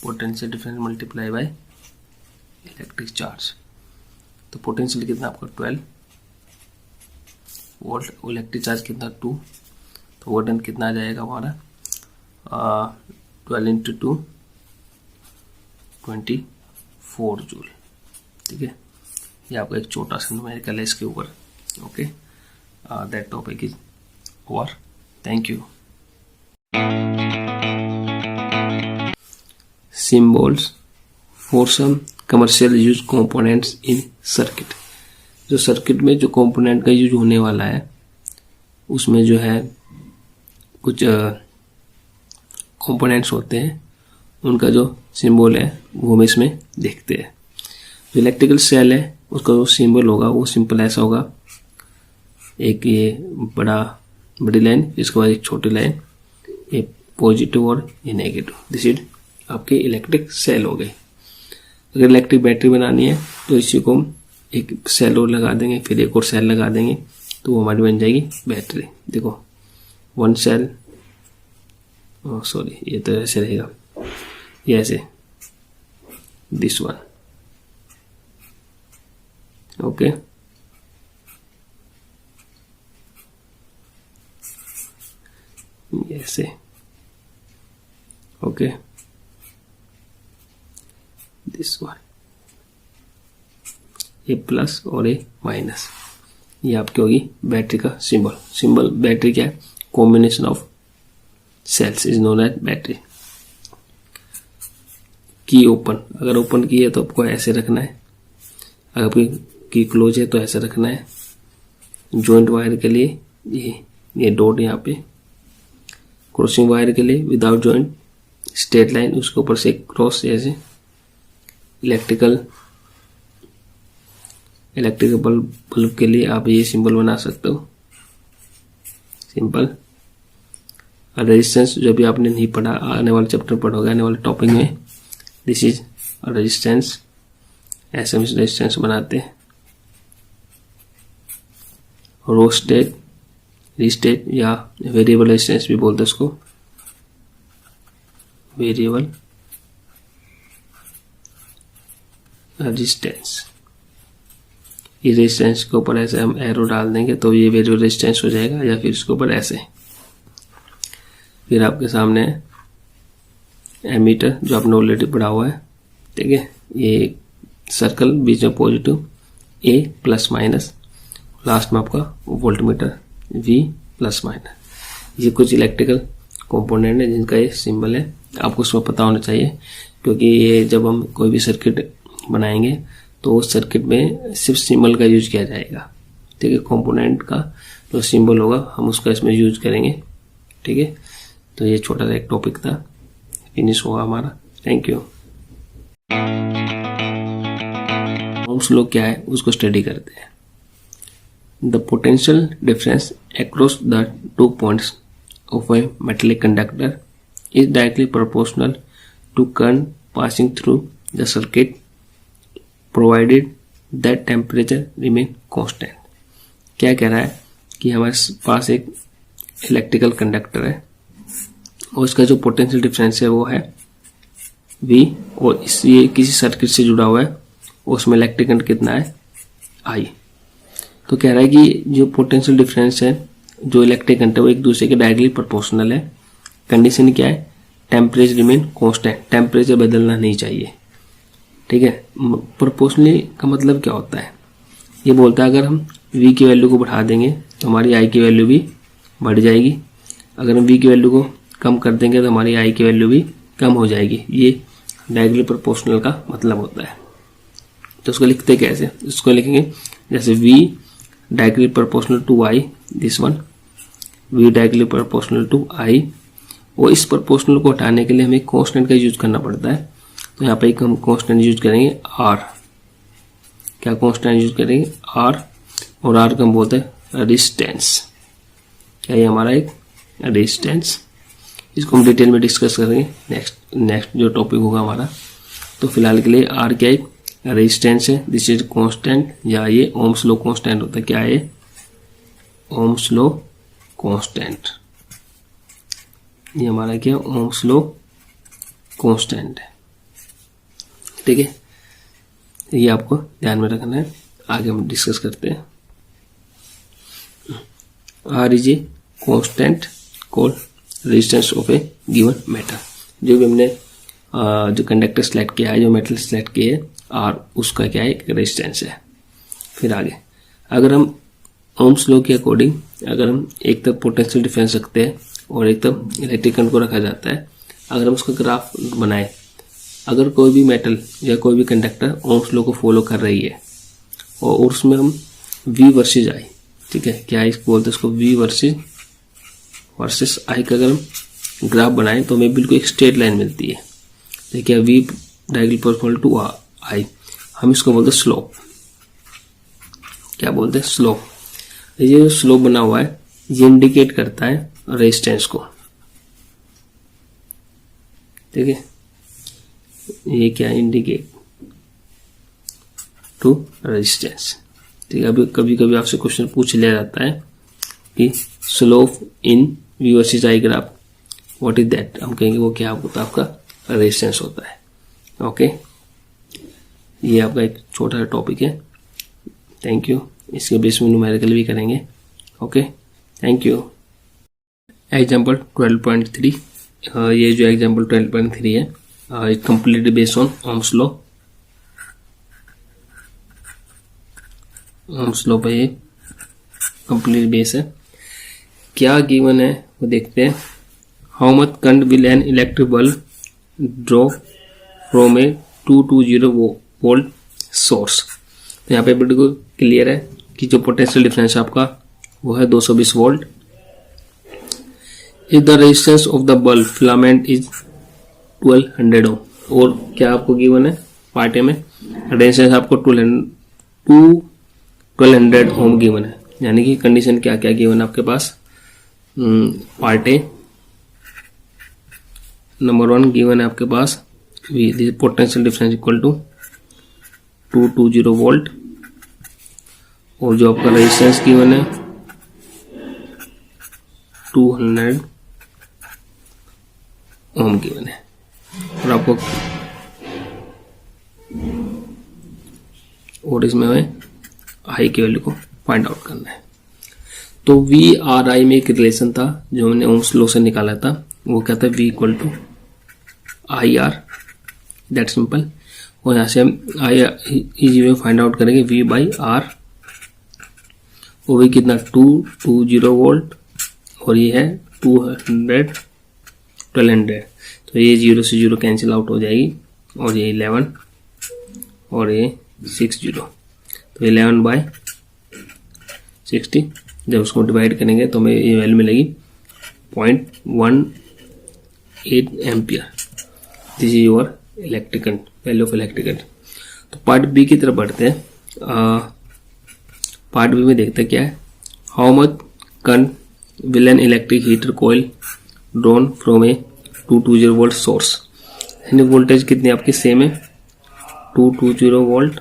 potential difference multiply by electric charge. तो पोटेंशियल कितना आपका 12 वोल्ट, इलेक्ट्रिक चार्ज कितना 2, तो वर्क डन कितना आ जाएगा हमारा 12 इंटू 2 24 जूल। ठीक है, ये आपका एक छोटा सा न्यूमेरिकल है इसके ऊपर। Okay, that topic is over. Thank you. Symbols for some commercial use components in circuit. जो सर्किट में जो कंपोनेंट का यूज होने वाला है उसमें जो है कुछ कंपोनेंट्स होते हैं, उनका जो सिंबल है वो हम इसमें देखते हैं। जो इलेक्ट्रिकल सेल है उसका जो सिंबल होगा वो सिंपल ऐसा होगा, एक ये बड़ी लाइन, इसके बाद एक छोटी लाइन, ये पॉजिटिव और ये नेगेटिव, दिस इज आपके इलेक्ट्रिक सेल हो गए। अगर इलेक्ट्रिक बैटरी बनानी है तो इसी को हम एक सेल और लगा देंगे, फिर एक और सेल लगा देंगे, तो वो हमारी बन जाएगी बैटरी। देखो 1 सेल, सॉरी ये तो ऐसे रहेगा, ये ऐसे, दिस वन, ओके। ऐसे, okay, this one, A plus और ए माइनस, ये आपकी होगी बैटरी का सिंबल। सिंबल बैटरी क्या है? Combination of cells is known as battery. Key open, अगर ओपन की है तो आपको ऐसे रखना है, अगर आपकी की क्लोज है तो ऐसे रखना है। जॉइंट वायर के लिए ये डॉट यहाँ पे, क्रॉसिंग वायर के लिए विदाउट जॉइंट स्ट्रेट लाइन, उसके ऊपर से क्रॉस ऐसे। इलेक्ट्रिकल बल्ब के लिए आप ये सिंबल बना सकते हो, सिंपल। रेजिस्टेंस जो भी आपने नहीं पढ़ा, आने वाले चैप्टर पढ़ोगे, आने वाले टॉपिक में, दिस इज रेजिस्टेंस, ऐसे हम रेजिस्टेंस बनाते हैं। रो स्टेट, रिस्टेट या वेरिएबल रेजिस्टेंस भी बोलते हैं उसको, वेरिएबल रेजिस्टेंस। ये रेजिस्टेंस के ऊपर ऐसे हम एरो डाल देंगे तो ये वेरिएबल रेजिस्टेंस हो जाएगा, या फिर इसके ऊपर ऐसे। फिर आपके सामने एमीटर जो आपने ऑलरेडी पढ़ा हुआ है, ठीक है। ये सर्कल, बीच में पॉजिटिव, ए प्लस माइनस, लास्ट में आपका वोल्टमीटर वी प्लस माइनस। ये कुछ इलेक्ट्रिकल कंपोनेंट है जिनका ये सिंबल है, आपको उसमें पता होना चाहिए, क्योंकि ये जब हम कोई भी सर्किट बनाएंगे तो उस सर्किट में सिर्फ सिंबल का यूज किया जाएगा, ठीक है। कंपोनेंट का जो सिंबल होगा हम उसका इसमें यूज करेंगे, ठीक है। तो ये छोटा सा एक टॉपिक था, फिनिश हुआ हमारा। Thank you. ओम्स लॉ क्या है उसको स्टडी करते हैं। The potential difference across the 2 points of a metallic conductor is directly proportional to current passing through the circuit provided that temperature remain constant। क्या कह रहा है कि हमारे पास एक इलेक्ट्रिकल कंडक्टर है और उसका जो पोटेंशियल डिफरेंस है वो है V, और ये किसी सर्किट से जुड़ा हुआ है, उसमें इलेक्ट्रिक करंट कितना है I। तो कह रहा है कि जो पोटेंशियल डिफरेंस है, जो इलेक्ट्रिक करंट है, वो एक दूसरे के डायरेक्टली प्रोपोर्शनल है। कंडीशन क्या है? टेम्परेचर रिमेन कांस्टेंट, टेम्परेचर बदलना नहीं चाहिए, ठीक है। प्रोपोर्शनली का मतलब क्या होता है? ये बोलता है अगर हम V की वैल्यू को बढ़ा देंगे तो हमारी I की वैल्यू भी बढ़ जाएगी, अगर हम V की वैल्यू को कम कर देंगे तो हमारी I की वैल्यू भी कम हो जाएगी। ये डायरेक्टली प्रोपोर्शनल का मतलब होता है। तो उसको लिखते कैसे? उसको लिखेंगे जैसे V directly proportional to I, this one, V directly proportional to I। और इस प्रोपोर्शनल को हटाने के लिए हमें कांस्टेंट का यूज करना पड़ता है, तो यहाँ पे एक हम कांस्टेंट यूज करेंगे R। क्या कांस्टेंट यूज करेंगे? R, और R को हम बोलते हैं रेजिस्टेंस। क्या ये हमारा एक रेजिस्टेंस? इसको हम डिटेल में डिस्कस करेंगे नेक्स्ट जो टॉपिक होगा हमारा। तो फिलहाल के लिए R क्या एक रेजिस्टेंस है, दिस इज कांस्टेंट, या ये ओम्स लॉ कांस्टेंट होता है। क्या है? Ohm's law constant. ये हमारा क्या? ओम्स लॉ कांस्टेंट है, ठीक है। ये आपको ध्यान में रखना है, आगे हम डिस्कस करते हैं। R is a constant called resistance of a given metal. जो भी हमने जो कंडक्टर सेलेक्ट किया है, जो मेटल सेलेक्ट किया है, R उसका क्या है? एक रेजिस्टेंस है। फिर आगे अगर हम ओम्स लॉ के अकॉर्डिंग अगर हम एक तरफ पोटेंशियल डिफरेंस रखते हैं और एक तरफ इलेक्ट्रिक करंट को रखा जाता है, अगर हम उसका ग्राफ बनाए, अगर कोई भी मेटल या कोई भी कंडक्टर ओम्स लॉ को फॉलो कर रही है और उसमें हम V वर्सेस I, ठीक है, क्या इसको बोलते हैं? उसको V वर्सेस I का अगर हम ग्राफ बनाएं तो हमें बिल्कुल एक स्ट्रेट लाइन मिलती है। देखिए V directly proportional to I, हम इसको बोलते हैं स्लोप। क्या बोलते हैं? स्लोप। ये जो स्लोप बना हुआ है ये इंडिकेट करता है रेजिस्टेंस को, ठीक है। ये क्या इंडिकेट टू रेजिस्टेंस। ठीक है, अभी कभी कभी आपसे क्वेश्चन पूछ लिया जाता है कि slope in V versus I graph what is that, हम कहेंगे वो क्या होता है, आपका रेजिस्टेंस होता है। ओके, ये आपका एक छोटा सा टॉपिक है। Thank you. इसके बेस में न्यूमेरिकल भी करेंगे। Okay, thank you. एग्जाम्पल 12.3, ये जो एग्जाम्पल 12.3 है it completely based on Ohm's law. Ohm's law पे ये कंप्लीट बेस है। क्या गिवन है वो देखते हैं। How much current will an electric bulb draw from a 220 volt source. तो यहाँ पे बिल्कुल क्लियर है कि जो पोटेंशियल डिफरेंस आपका वो है 220 volt. If the resistance of the bulb filament is 1200 ओम, और क्या आपको गिवन है पार्ट ए में रेजिस्टेंस आपको 1200 ओम गिवन है। यानी कि कंडीशन क्या क्या गिवन है आपके पास। पार्ट ए नंबर 1 गिवन है आपके पास V potential difference equal to 220 volt, और जो आपका रेजिस्टेंस गिवन है 200 ओम गिवन है। और आपको और इसमें हमें आई की वैल्यू को फाइंड आउट करना है। तो वी आर आई में एक रिलेशन था जो हमने ओम्स लॉ से निकाला था, वो क्या था, V equal to I R, that simple. और यहाँ से हम आई इजी में फाइंड आउट करेंगे वी बाई आर, वो भी कितना 220 वोल्ट, और ये है 1200, तो ये 0 से 0 कैंसिल आउट हो जाएगी, और ये 11 और ये 60, तो 11 बाई 60। जब उसको डिवाइड करेंगे तो हमें ये वैल्यू मिलेगी 0.18 ampere. This is your electric current, value of electric current. तो पार्ट बी की तरफ बढ़ते हैं। पार्ट बी में देखते हैं क्या है। How much current will an electric heater coil drawn from a 220 volt source. यानी वोल्टेज कितनी आपकी सेम है 220 volt.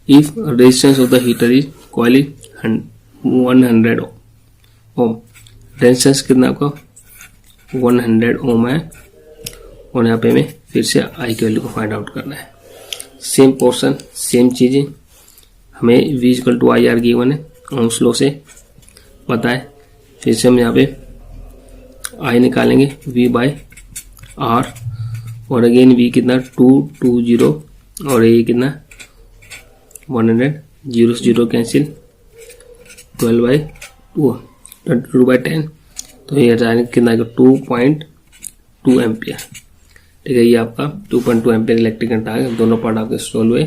If resistance of the heater is coil is 100 ohm, resistance कितना आपका 100 ओम है, और यहाँ पे हमें फिर से आई की वैल्यू को फाइंड आउट करना है। सेम पोर्शन सेम चीजें, हमें V equal to I R given है ओम्स लॉ से पता है। फिर से हम यहाँ पे आई निकालेंगे V बाई आर, और अगेन V कितना 220, और ये कितना 100, 0 से 0 कैंसिल, 12/10, तो ये जाएगा कितना 2.2 एम्पियर। ठीक है, ये आपका 2.2 एम्पियर इलेक्ट्रिक करंट आ गया। दोनों पार्ट आपके सॉल्व हुए।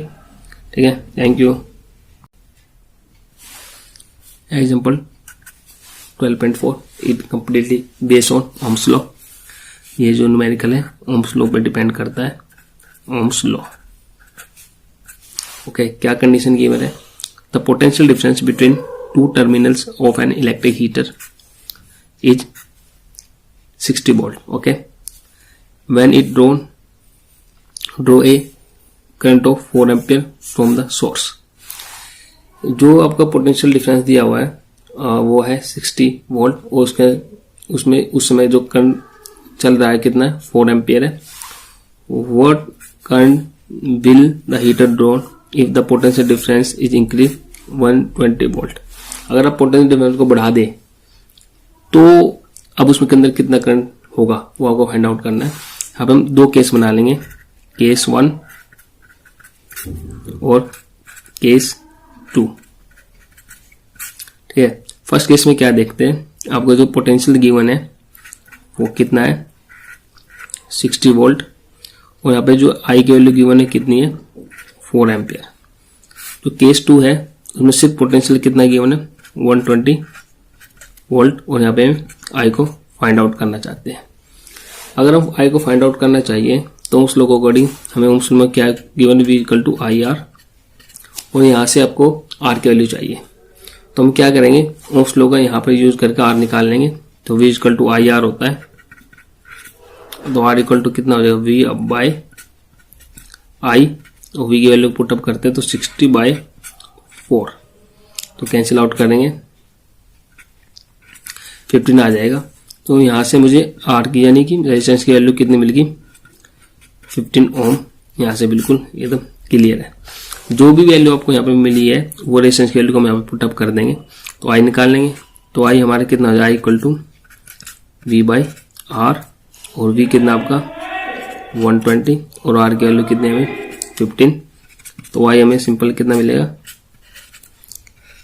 ठीक है, thank you. Example 12.4 it completely based on Ohm's law. ये जो न्यूमेरिकल है ओम्स लॉ पे डिपेंड करता है। ओम्स लॉ, ओके, क्या कंडीशन गिवन है। The potential difference between two terminals of an electric heater is 60 volt. Okay, when it draw a current of 4 ampere from the source। जो आपका potential difference दिया हुआ है वो है 60 वोल्ट, और उसमें उस समय जो करंट चल रहा है कितना 4 एम्पियर है। What current will the heater draw if the potential difference is increase 120 volt. अगर आप पोटेंशियल डिफरेंस को बढ़ा दे तो अब उसमें के अंदर कितना करंट होगा वो आपको फाइंड आउट करना है। अब हम दो केस बना लेंगे, केस 1 और केस 2। ठीक है, फर्स्ट केस में क्या देखते हैं, आपको जो पोटेंशियल गिवन है वो कितना है 60 वोल्ट, और यहाँ पे जो आई की वैल्यू गिवन है कितनी है 4 एम्पियर। जो केस 2 है उसमें सिर्फ पोटेंशियल कितना गिवन है 120 वोल्ट, और यहाँ पे हम आई को फाइंड आउट करना चाहते हैं। अगर हम आई को फाइंड आउट करना चाहिए तो उस लोग अकॉर्डिंग हमें उस में क्या given V equal to I R, और यहाँ से आपको आर की वैल्यू चाहिए। तो हम क्या करेंगे, उस लोग का यहाँ पर यूज करके आर निकाल लेंगे। तो V equal to I R होता है, तो आर इक्वल टू कितना हो जाएगा V बाय आई, और V की वैल्यू पुटअप करते हैं तो 60/4, तो कैंसिल आउट करेंगे 15 आ जाएगा। तो यहाँ से मुझे R की यानी कि रेजिस्टेंस की वैल्यू कितनी मिलेगी, 15 ओम। यहाँ से बिल्कुल एकदम क्लियर है। जो भी वैल्यू आपको यहाँ पे मिली है वो रेजिस्टेंस की वैल्यू को हम यहाँ पे पुटअप कर देंगे। तो I निकाल लेंगे, तो I हमारे कितना हो जाएगा, इक्वल टू V/R, और V कितना आपका 120 और R की वैल्यू कितनी हमें 15। तो Y हमें सिंपल कितना मिलेगा,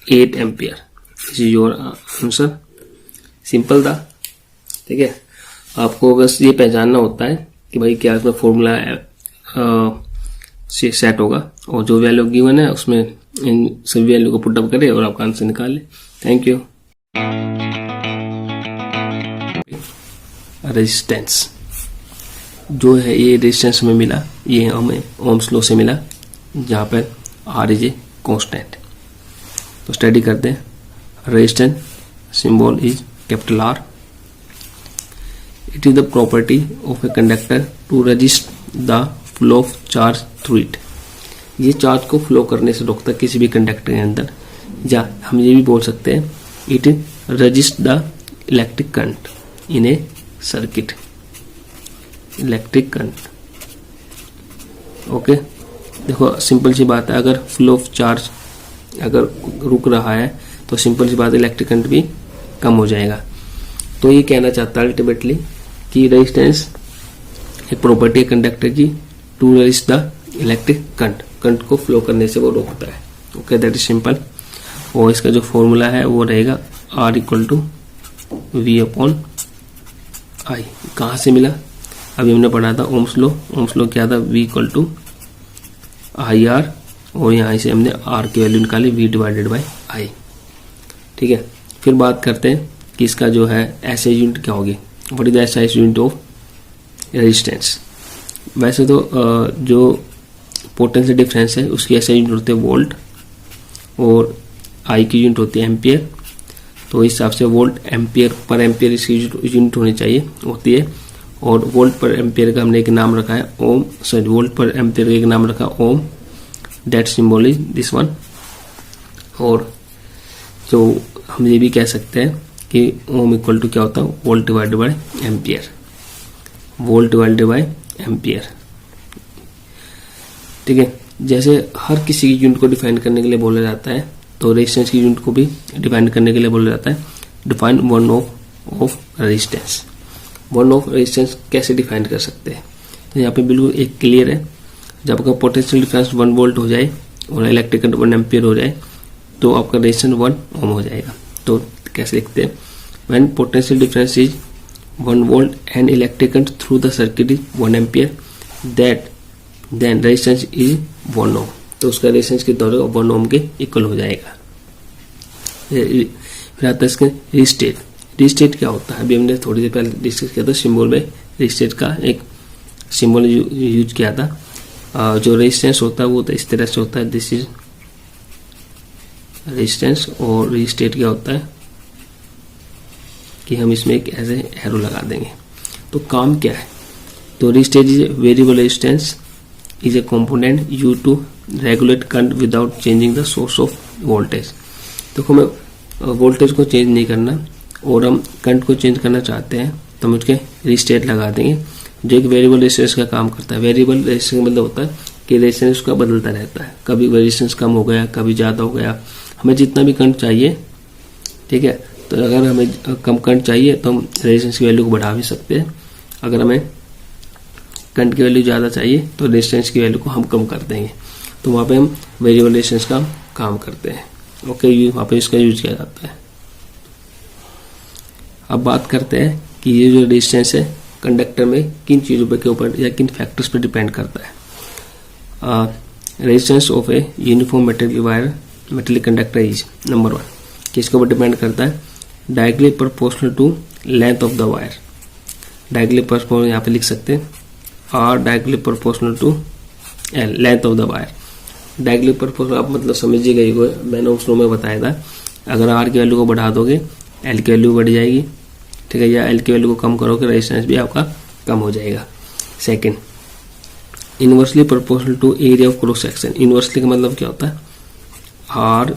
8 ampere. This is your answer. Simple था, ठीक है। आपको बस ये पहचानना होता है कि भाई क्या इसमें फॉर्मूला से सेट होगा, और जो वैल्यू गिवन है उसमें इन सभी वैल्यू को पुटअप करें और आपका आंसर निकाल ले। Thank you. रेजिस्टेंस जो है, ये रेजिस्टेंस हमें मिला, ये हमें ओम्स लॉ से मिला, जहाँ पर R इज ए कॉन्स्टेंट। तो स्टडी करते हैं। Resistance symbol is capital R। It is the property of a conductor to resist the flow of charge through it। ये चार्ज को फ्लो करने से रोकता है किसी भी कंडक्टर के अंदर, या हम ये भी बोल सकते हैं it resist the electric current in a circuit। Electric current, okay. देखो सिंपल सी बात है, अगर फ्लो ऑफ चार्ज अगर रुक रहा है तो सिंपल सी बात है इलेक्ट्रिक करंट भी कम हो जाएगा। तो ये कहना चाहता है अल्टीमेटली कि रेजिस्टेंस एक प्रॉपर्टी है कंडक्टर की to resist the electric current को फ्लो करने से वो रोकता है। Okay, that is simple. और इसका जो फॉर्मूला है वो रहेगा R इक्वल टू V/I। कहाँ से मिला, अभी हमने पढ़ा था ओम्स लॉ। ओम्स लॉ क्या था, V इक्वल टू IR, और यहाँ से हमने R की वैल्यू निकाली V/I। ठीक है, फिर बात करते हैं कि इसका जो है SI यूनिट क्या होगी। What is the SI unit of resistance. वैसे तो जो पोटेंशियल डिफरेंस है उसकी SI यूनिट होती है वोल्ट, और I की यूनिट होती है एम्पियर। तो इस हिसाब से वोल्ट एम्पियर पर एम्पियर इसकी यूनिट होनी चाहिए होती है। और वोल्ट पर एम्पियर का हमने एक नाम रखा है ओम, सॉरी वोल्ट पर एम्पियर का एक नाम रखा ohm, that symbol is this one. और जो हम ये भी कह सकते हैं कि ओम इक्वल टू क्या होता है, volt divided by ampere, volt divided by ampere. ठीक है, जैसे हर किसी की यूनिट को डिफाइन करने के लिए बोला जाता है, तो रेजिस्टेंस की यूनिट को भी डिफाइन करने के लिए बोला जाता है define one of resistance. One of resistance कैसे डिफाइन कर सकते हैं, तो यहाँ पे बिल्कुल एक क्लियर है। जब आपका पोटेंशियल डिफरेंस 1 वोल्ट हो जाए और इलेक्ट्रिक करंट 1 एम्पियर हो जाए तो आपका रेजिस्टेंस 1 ओम हो जाएगा। तो कैसे लिखते हैं, when potential difference is 1 volt and electric current through the circuit is 1 ampere, that then resistance is 1 ohm. तो उसका रेजिस्टेंस कितना होगा, 1 ओम के इक्वल हो जाएगा। फिर आता है इसके रिस्टेट। रिस्टेट क्या होता है, अभी हमने थोड़ी देर पहले डिस्कस किया था, सिंबल में रिस्टेट का एक सिंबल यूज किया था। जो रेजिस्टेंस होता है वो तो इस तरह से होता है, दिस इज रेजिस्टेंस। और रिस्टेट क्या होता है कि हम इसमें एक ऐसे एरो लगा देंगे। तो काम क्या है, तो rheostat is variable resistance is a component use to regulate current without changing the source of voltage. देखो हमें वोल्टेज को चेंज नहीं करना और हम करंट को चेंज करना चाहते हैं, तो हम उसके रिस्टेट लगा देंगे, जो एक वेरिएबल रेजिस्टेंस का काम करता है। वेरिएबल रेजिस्टेंस का मतलब होता है कि रेजिस्टेंस उसका बदलता रहता है, कभी रेजिस्टेंस कम हो गया, कभी ज़्यादा हो गया। हमें जितना भी करंट चाहिए, ठीक है, तो अगर हमें कम करंट चाहिए तो हम रेजिस्टेंस की वैल्यू को बढ़ा भी सकते हैं। अगर हमें करंट की वैल्यू ज़्यादा चाहिए तो रेजिस्टेंस की वैल्यू को हम कम कर देंगे। तो वहाँ पे हम वेरिएबल रेजिस्टेंस का काम करते हैं। ओके, वहाँ पे इसका यूज किया जाता है। अब बात करते हैं कि ये जो रेजिस्टेंस है कंडक्टर में किन चीज़ों के ऊपर या किन फैक्टर्स पर डिपेंड करता है। Resistance of a uniform metallic conductor is number 1, किसके ऊपर डिपेंड करता है, directly proportional to length of the wire. Directly proportional यहाँ पे लिख सकते हैं, R directly proportional to L length of the wire. Directly proportional आप मतलब समझिएगा, ये मैंने उस लो में बताया था, अगर आर की वैल्यू को बढ़ा दोगे एल की वैल्यू बढ़ जाएगी, ठीक है, या एल की वैल्यू को कम करोगे रेजिस्टेंस भी आपका कम हो जाएगा। Second, inversely proportional to area of cross section. Inversely का मतलब क्या होता है, R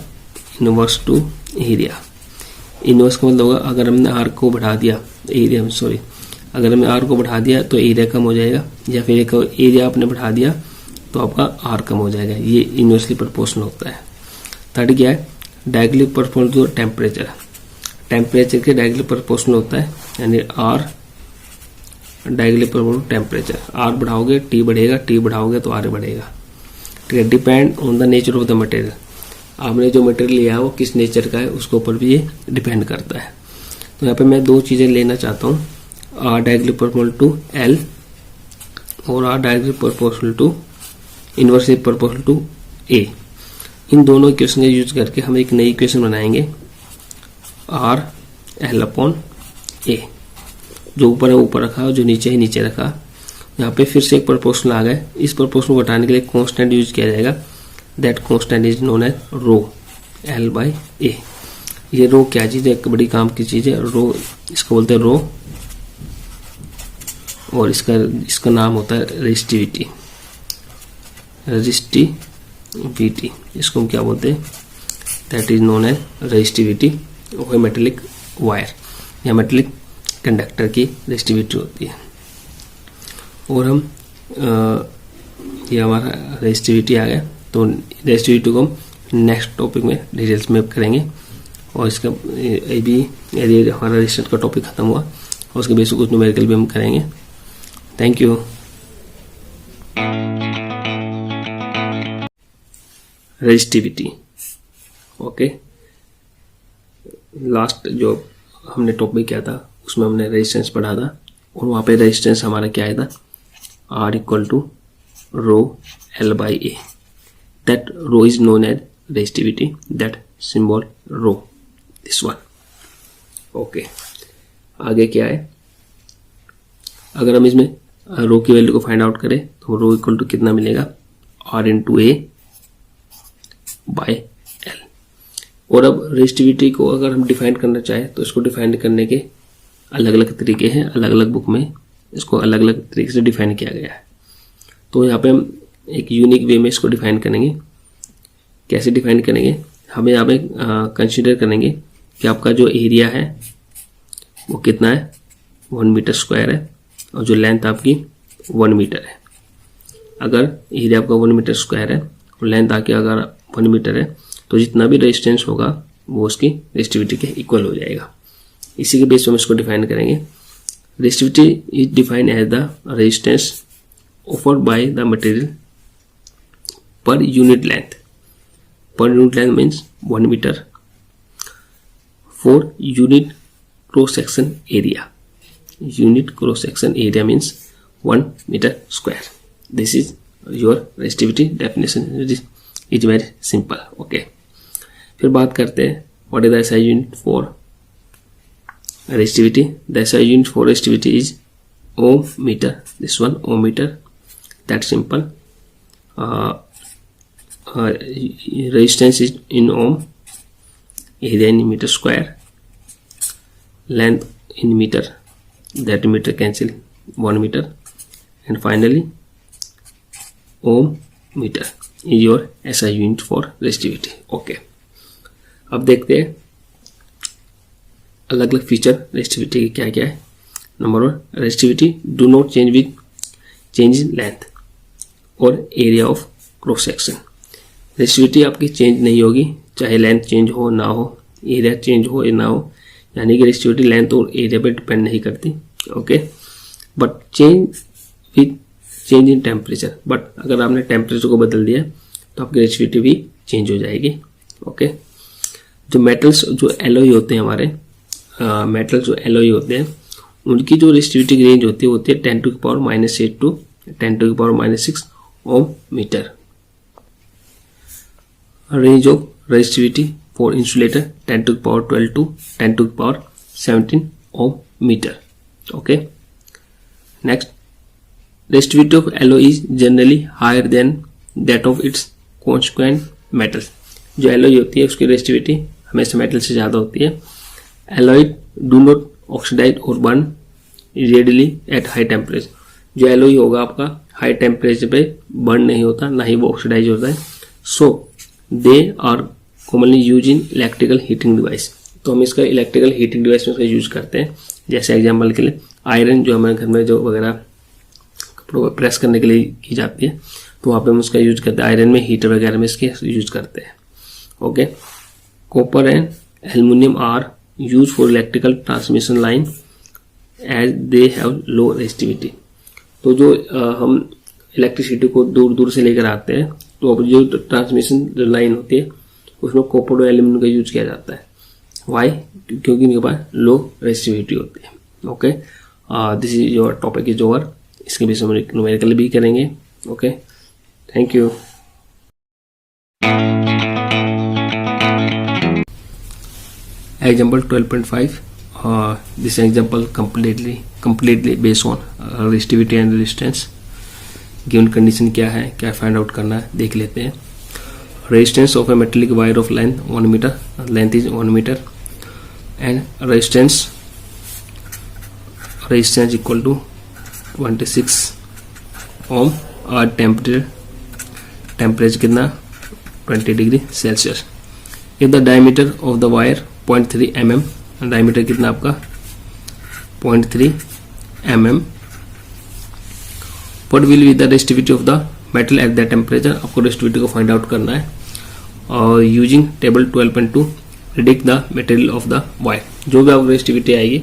inverse to area. Inverse का मतलब होगा अगर हमने आर को बढ़ा दिया, एरिया सॉरी, अगर हमने आर को बढ़ा दिया तो एरिया कम हो जाएगा, या फिर एक एरिया आपने बढ़ा दिया तो आपका आर कम हो जाएगा। ये इनवर्सली प्रोपोर्शनल होता है। थर्ड क्या है, directly proportional to temperature. Temperature के डायरेक्टली प्रोपोर्शनल होता है, यानी R directly proportional temperature. R बढ़ाओगे टी बढ़ेगा, टी बढ़ाओगे तो आर बढ़ेगा। ठीक है। Depend on the nature of the material. आपने जो मटेरियल लिया है वो किस नेचर का है उसके ऊपर भी ये डिपेंड करता है। तो यहाँ पे मैं दो चीजें लेना चाहता हूँ, R directly proportional to L और R directly proportional to inversely proportional to A. इन दोनों इक्वेशन का यूज करके हम एक नई इक्वेशन बनाएंगे, आर एल अपॉन ए। जो ऊपर है ऊपर रखा, जो नीचे है नीचे रखा। यहाँ पे फिर से एक प्रोपोर्शनल आ गया। इस प्रोपोर्शनल को हटाने के लिए कांस्टेंट यूज किया जाएगा, that constant is known as rho, L by A. ये रो क्या चीज है, एक बड़ी काम की चीज है। रो इसको बोलते हैं रो, और इसका नाम होता है रेजिस्टिविटी। रेजिस्टिविटी इसको हम क्या बोलते हैं, that is known as resistivity of a metallic wire या मेटेलिक कंडक्टर की रेजिस्टिविटी होती है। और हम ये हमारा रेजिस्टिविटी आ गया। तो रेजिस्टिविटी को हम नेक्स्ट टॉपिक में डिटेल्स में करेंगे, और इसका ये भी यदि हमारा रेजिस्टेंस का टॉपिक खत्म हुआ और उसके बेसिक कुछ न्यूमेरिकल भी हम करेंगे। Thank you. Resistivity, okay. Last जो हमने टॉपिक किया था उसमें हमने रेजिस्टेंस पढ़ा था, और वहाँ पे रेजिस्टेंस हमारा क्या आया था, R equal to rho L by A. That rho is known as resistivity, that symbol rho, this one, okay. आगे क्या है, अगर हम इसमें रो की वैल्यू को फाइंड आउट करें तो रो इक्वल टू कितना मिलेगा, R into A by L. और अब रेजिस्टिविटी को अगर हम डिफाइन करना चाहें तो इसको डिफाइन करने के अलग अलग तरीके हैं, अलग अलग बुक में इसको अलग अलग तरीके से डिफाइन किया गया है। तो यहाँ पे हम एक यूनिक वे में इसको डिफाइन करेंगे। कैसे डिफाइन करेंगे, हमें यहाँ पे कंसिडर करेंगे कि आपका जो एरिया है वो कितना है, 1 मीटर स्क्वायर है, और जो लेंथ आपकी 1 मीटर है। अगर एरिया आपका 1 मीटर स्क्वायर है और लेंथ आके अगर 1 मीटर है तो जितना भी रेजिस्टेंस होगा वो उसकी रेजिस्टिविटी के इक्वल हो जाएगा। इसी के बेस पर हम इसको डिफाइन करेंगे। Resistivity is defined as the resistance offered by the material per unit length. Per unit length means 1 metre for unit cross section area. Unit cross section area means 1 meter square. This is your resistivity definition. It is very simple. Okay. फिर बात करते हैं what is the SI unit for resistivity. The SI unit for resistivity is ohm meter. This one ohm meter. That's simple. Resistance is in ohm. Area in meter square. Length in meter. That meter cancel 1 meter, and finally ohm meter is your SI unit for resistivity. Okay. अब देखते हैं अलग अलग feature resistivity के क्या क्या है। Number 1, resistivity do not change with change in length और area of cross section. Resistivity आपकी चेंज नहीं होगी, चाहे लेंथ चेंज हो ना हो, एरिया चेंज हो या ना हो, यानी कि रेजिस्टिविटी लेंथ और एरिया पे डिपेंड नहीं करती। Okay, but change with change in temperature. But अगर आपने टेम्परेचर को बदल दिया तो आपकी रेजिस्टिविटी भी चेंज हो जाएगी। ओके, जो मेटल्स जो एलॉय होते हैं हमारे मेटल्स जो एलॉय होते हैं उनकी जो रेजिस्टिविटी की रेंज होती है 10 to the power -8 to 10 to the power -6 ohm metre. Range of resistivity for insulator 10 to the power 12 to 10 to the power 17 ohm meter. Okay. Next, resistivity of alloy is generally higher than that of its consequent metals. जो alloy होती है उसकी resistivity हमेशा metal से ज़्यादा होती है। Alloy do not oxidize or burn readily at high temperature. जो alloy होगा आपका हाई टेम्परेचर पे बर्न नहीं होता, ना ही वो ऑक्सीडाइज होता है। So they are commonly use in electrical heating device. तो हम इसका इलेक्ट्रिकल हीटिंग डिवाइस में इसका यूज करते हैं। जैसे एग्जाम्पल के लिए आयरन जो हमारे घर में जो वगैरह कपड़ों को प्रेस करने के लिए की जाती है, तो वहाँ पे हम उसका यूज करते हैं। आयरन में, हीटर वगैरह में इसके यूज करते हैं। Okay, copper and aluminium are use for electrical transmission line as they have low resistivity. तो जो हम इलेक्ट्रिसिटी को दूर दूर से लेकर आते हैं, तो अब जो ट्रांसमिशन लाइन होती है उसमें कॉपर और एल्यूमिनियम का यूज किया जाता है। वाई? क्योंकि इनके पास लो रेजिस्टिविटी होती है। Okay, this is your topic is over. इसके विषय में न्यूमेरिकल भी करेंगे। Okay, thank you. Example 12.5. This example completely based on resistivity and resistance. Given condition क्या है, क्या फाइंड आउट करना है, देख लेते हैं। Resistance of a metallic wire of length 1 meter, length is 1 meter, and resistance equal to 26 ohm और temperature कितना 20 degree Celsius. If the diameter of the wire 0.3 mm, diameter कितना आपका 0.3 mm, what will be the resistivity of the metal at that temperature? आपको resistivity को find out करना है। और using table 12.2 predict the material of the wire। जो भी आपको resistivity आएगी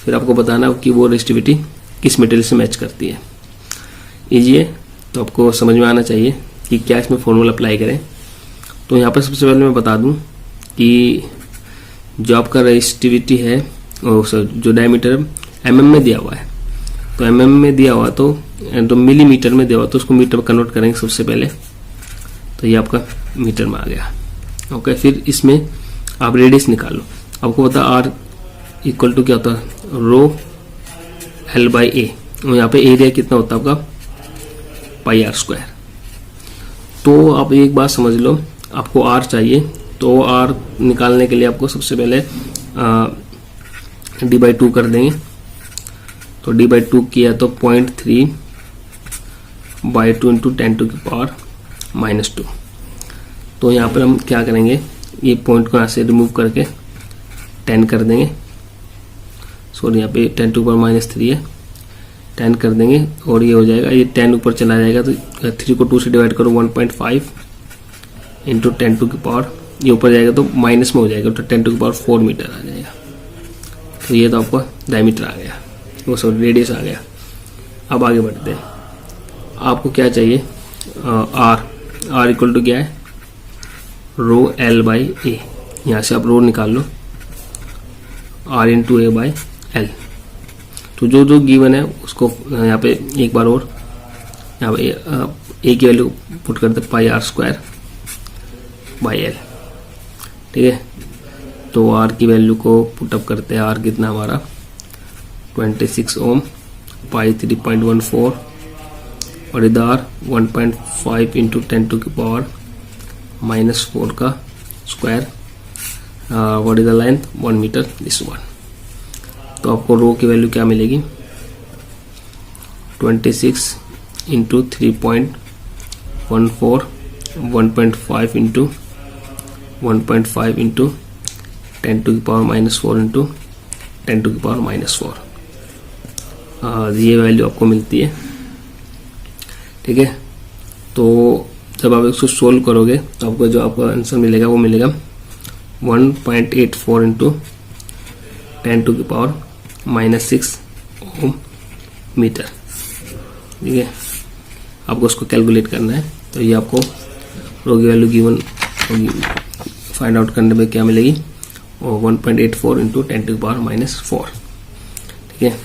फिर आपको बताना है कि वो resistivity किस मटेरियल से मैच करती है। इजी है, तो आपको समझ में आना चाहिए कि क्या इसमें फॉर्मूला अप्लाई करें। तो यहाँ पर सबसे पहले मैं बता दूं कि जो आपका रेजिस्टिविटी है जो डायमीटर mm में दिया हुआ है, तो mm में दिया हुआ तो मिलीमीटर में दिया हुआ तो उसको मीटर में कन्वर्ट करेंगे सबसे पहले। तो ये आपका मीटर में आ गया। ओके, फिर इसमें आप रेडियस निकालो। आपको पता R इक्वल टू क्या होता है, रो L/A। और यहाँ पे एरिया कितना होता है आपका πr²। तो आप एक बात समझ लो, आपको R चाहिए तो R निकालने के लिए आपको सबसे पहले d/2 कर देंगे। तो d/2 किया तो 0.3/2 इंटू 10⁻⁻²। तो यहाँ पर हम क्या करेंगे, ये पॉइंट को यहाँ से रिमूव करके 10 कर देंगे। सॉरी, यहाँ पे 10⁻³ है, 10 कर देंगे और ये हो जाएगा, ये 10 ऊपर चला जाएगा तो 3 को 2 से डिवाइड करो 1.5 इंटू 10⁻, ये ऊपर जाएगा तो माइनस में हो जाएगा तो 10⁻4 मीटर आ जाएगा। तो ये तो आपका डायमीटर आ गया, वो सॉरी रेडियस आ गया। अब आगे बढ़ते हैं। आपको क्या चाहिए, R इक्वल टू क्या है, रो L/A। यहाँ से आप रो निकाल लो, R इंटू A/L। तो जो जो गिवन है उसको यहाँ पे एक बार और यहाँ पे A की वैल्यू पुट करते πr²/L। ठीक है, तो R की वैल्यू को पुटअप करते हैं। R कितना हमारा 26 ओम, पाई 3.14 और इधर 1.5 इंटू 10⁻⁻⁴ का square. What is the length 1 metre, this one. तो आपको रो की वैल्यू क्या मिलेगी, 26 इंटू 3.14, 1.5 इंटू 1.5 इंटू 10⁻⁻⁴ इंटू 10⁻⁻⁴। ये वैल्यू आपको मिलती है। ठीक है, तो जब आप इसको सोल्व करोगे तो आपको जो आपका आंसर मिलेगा वो मिलेगा 1.84 इंटू 10⁻⁻⁶ ओम मीटर। ठीक है, आपको उसको कैलकुलेट करना है। तो ये आपको रो की वैल्यू गिवन फाइंड आउट करने में क्या मिलेगी, और 1.84 इंटू 10⁻⁻⁴। ठीक है,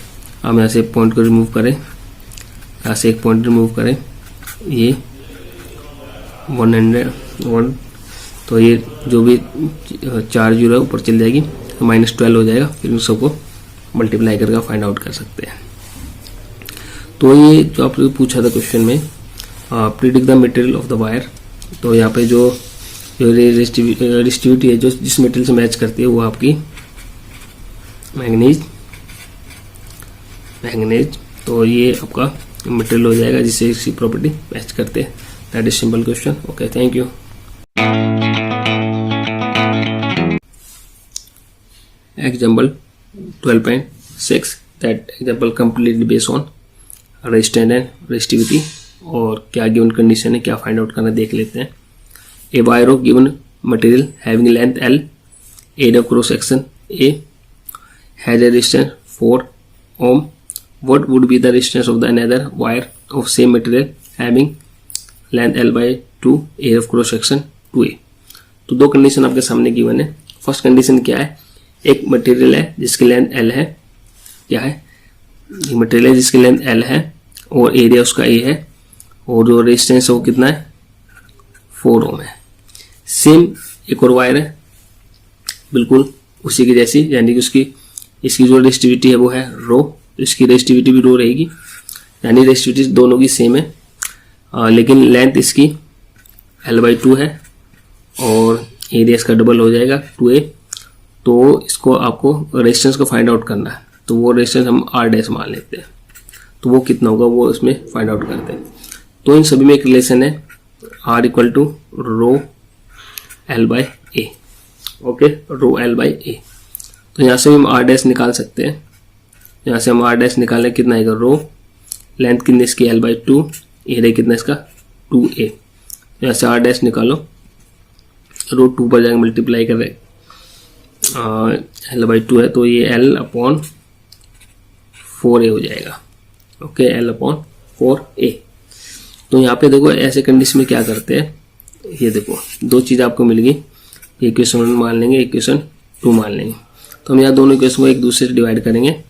हम यहाँ से पॉइंट को रिमूव करें, यहाँ से एक पॉइंट रिमूव करें, ये 101। तो ये जो भी 4 जीरो है ऊपर चल जाएगी तो -12 हो जाएगा। फिर उन सबको मल्टीप्लाई करके फाइंड आउट कर सकते हैं। तो ये जो आपने पूछा था क्वेश्चन में, predict the material of the wire. तो यहाँ पे जो रेजिस्टिविटी है जो जिस मटेरियल से मैच करती है वो आपकी मैंगनीज। तो ये आपका मटेरियल हो जाएगा जिससे इसकी प्रॉपर्टी मैच करते हैं। That is simple question. Okay, thank you. Example 12.6 that example completely based on resistance and resistivity। और क्या गिवन कंडीशन है, क्या फाइंड आउट करना देख लेते हैं। A wire of given material having length L, area cross section A, has a resistance 4 ohm, what would be the resistance of the another wire of same material having length L by 2, area of cross section 2A। तो दो condition आपके सामने given है। First condition क्या है, एक material है जिसकी लेंथ L है, क्या है, एक मटेरियल है जिसकी लेंथ L है और एरिया उसका A है और जो रेजिस्टेंस है वो कितना है 4 ओम है। सेम एक और वायर है बिल्कुल उसी की जैसी, यानी कि उसकी इसकी जो रेजिस्टिविटी है वो है रो, इसकी रेजिस्टिविटी भी रो रहेगी, यानी रेजिस्टिविटी दोनों की सेम है, लेकिन लेंथ इसकी L/2 है और एरिया इसका डबल हो जाएगा 2A। तो इसको आपको रेजिस्टेंस को फाइंड आउट करना है, तो वो रेजिस्टेंस हम R' मान लेते हैं, तो वो कितना होगा वो इसमें फाइंड आउट करते हैं। तो इन सभी में एक रिलेशन है R = रो L/A। ओके, रो L/A। तो यहाँ से हम R' निकाल सकते हैं, यहाँ से हम R' निकालें, कितना आएगा रो, लेंथ कितनी इसकी L/2, एरिया कितना इसका 2A। यहाँ से R' निकालो, रो 2 पर जाकर मल्टीप्लाई कर रहे, L/2 है तो ये L/4A हो जाएगा। Okay, L/4A। तो यहाँ पे देखो ऐसे कंडीशन में क्या करते हैं, ये देखो दो चीज़ आपको मिल गई, इक्वेशन 1 मान लेंगे, इक्वेशन 2 मान लेंगे। तो हम यहाँ दोनों इक्वेशन को एक दूसरे से डिवाइड करेंगे,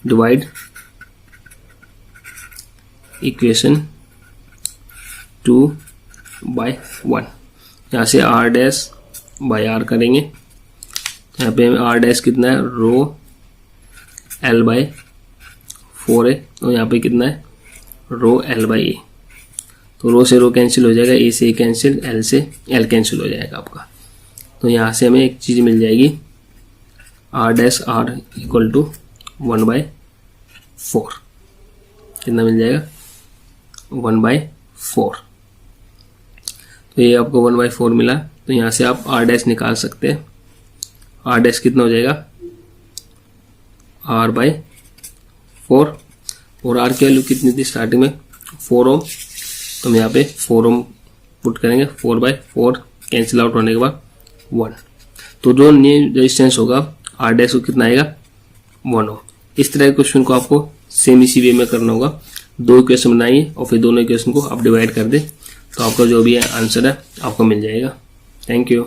डिवाइड इक्वेशन 2/1। यहाँ से R'/R करेंगे, यहाँ पे R' कितना है रो L/4 है और यहाँ पे कितना है रो L/A। तो रो से रो कैंसिल हो जाएगा, A से A कैंसिल, L से L कैंसिल हो जाएगा आपका। तो यहाँ से हमें एक चीज़ मिल जाएगी R' = 1/4। कितना मिल जाएगा 1/4। तो ये आपको 1/4 मिला। तो यहाँ से आप R' निकाल सकते हैं, R' कितना हो जाएगा R/4 और R की वैल्यू कितनी थी स्टार्टिंग में 4 ओम। तो हम यहाँ पे 4 ओम पुट करेंगे, 4/4 कैंसिल आउट होने के बाद 1। तो जो न्यू रेजिस्टेंस होगा R' को कितना आएगा 1 ओम। इस तरह के क्वेश्चन को आपको सेम इसी वे में करना होगा। दो इक्वेशन बनाइए और फिर दोनों इक्वेशन को आप डिवाइड कर दें, तो आपका जो भी आंसर है आपको मिल जाएगा। Thank you.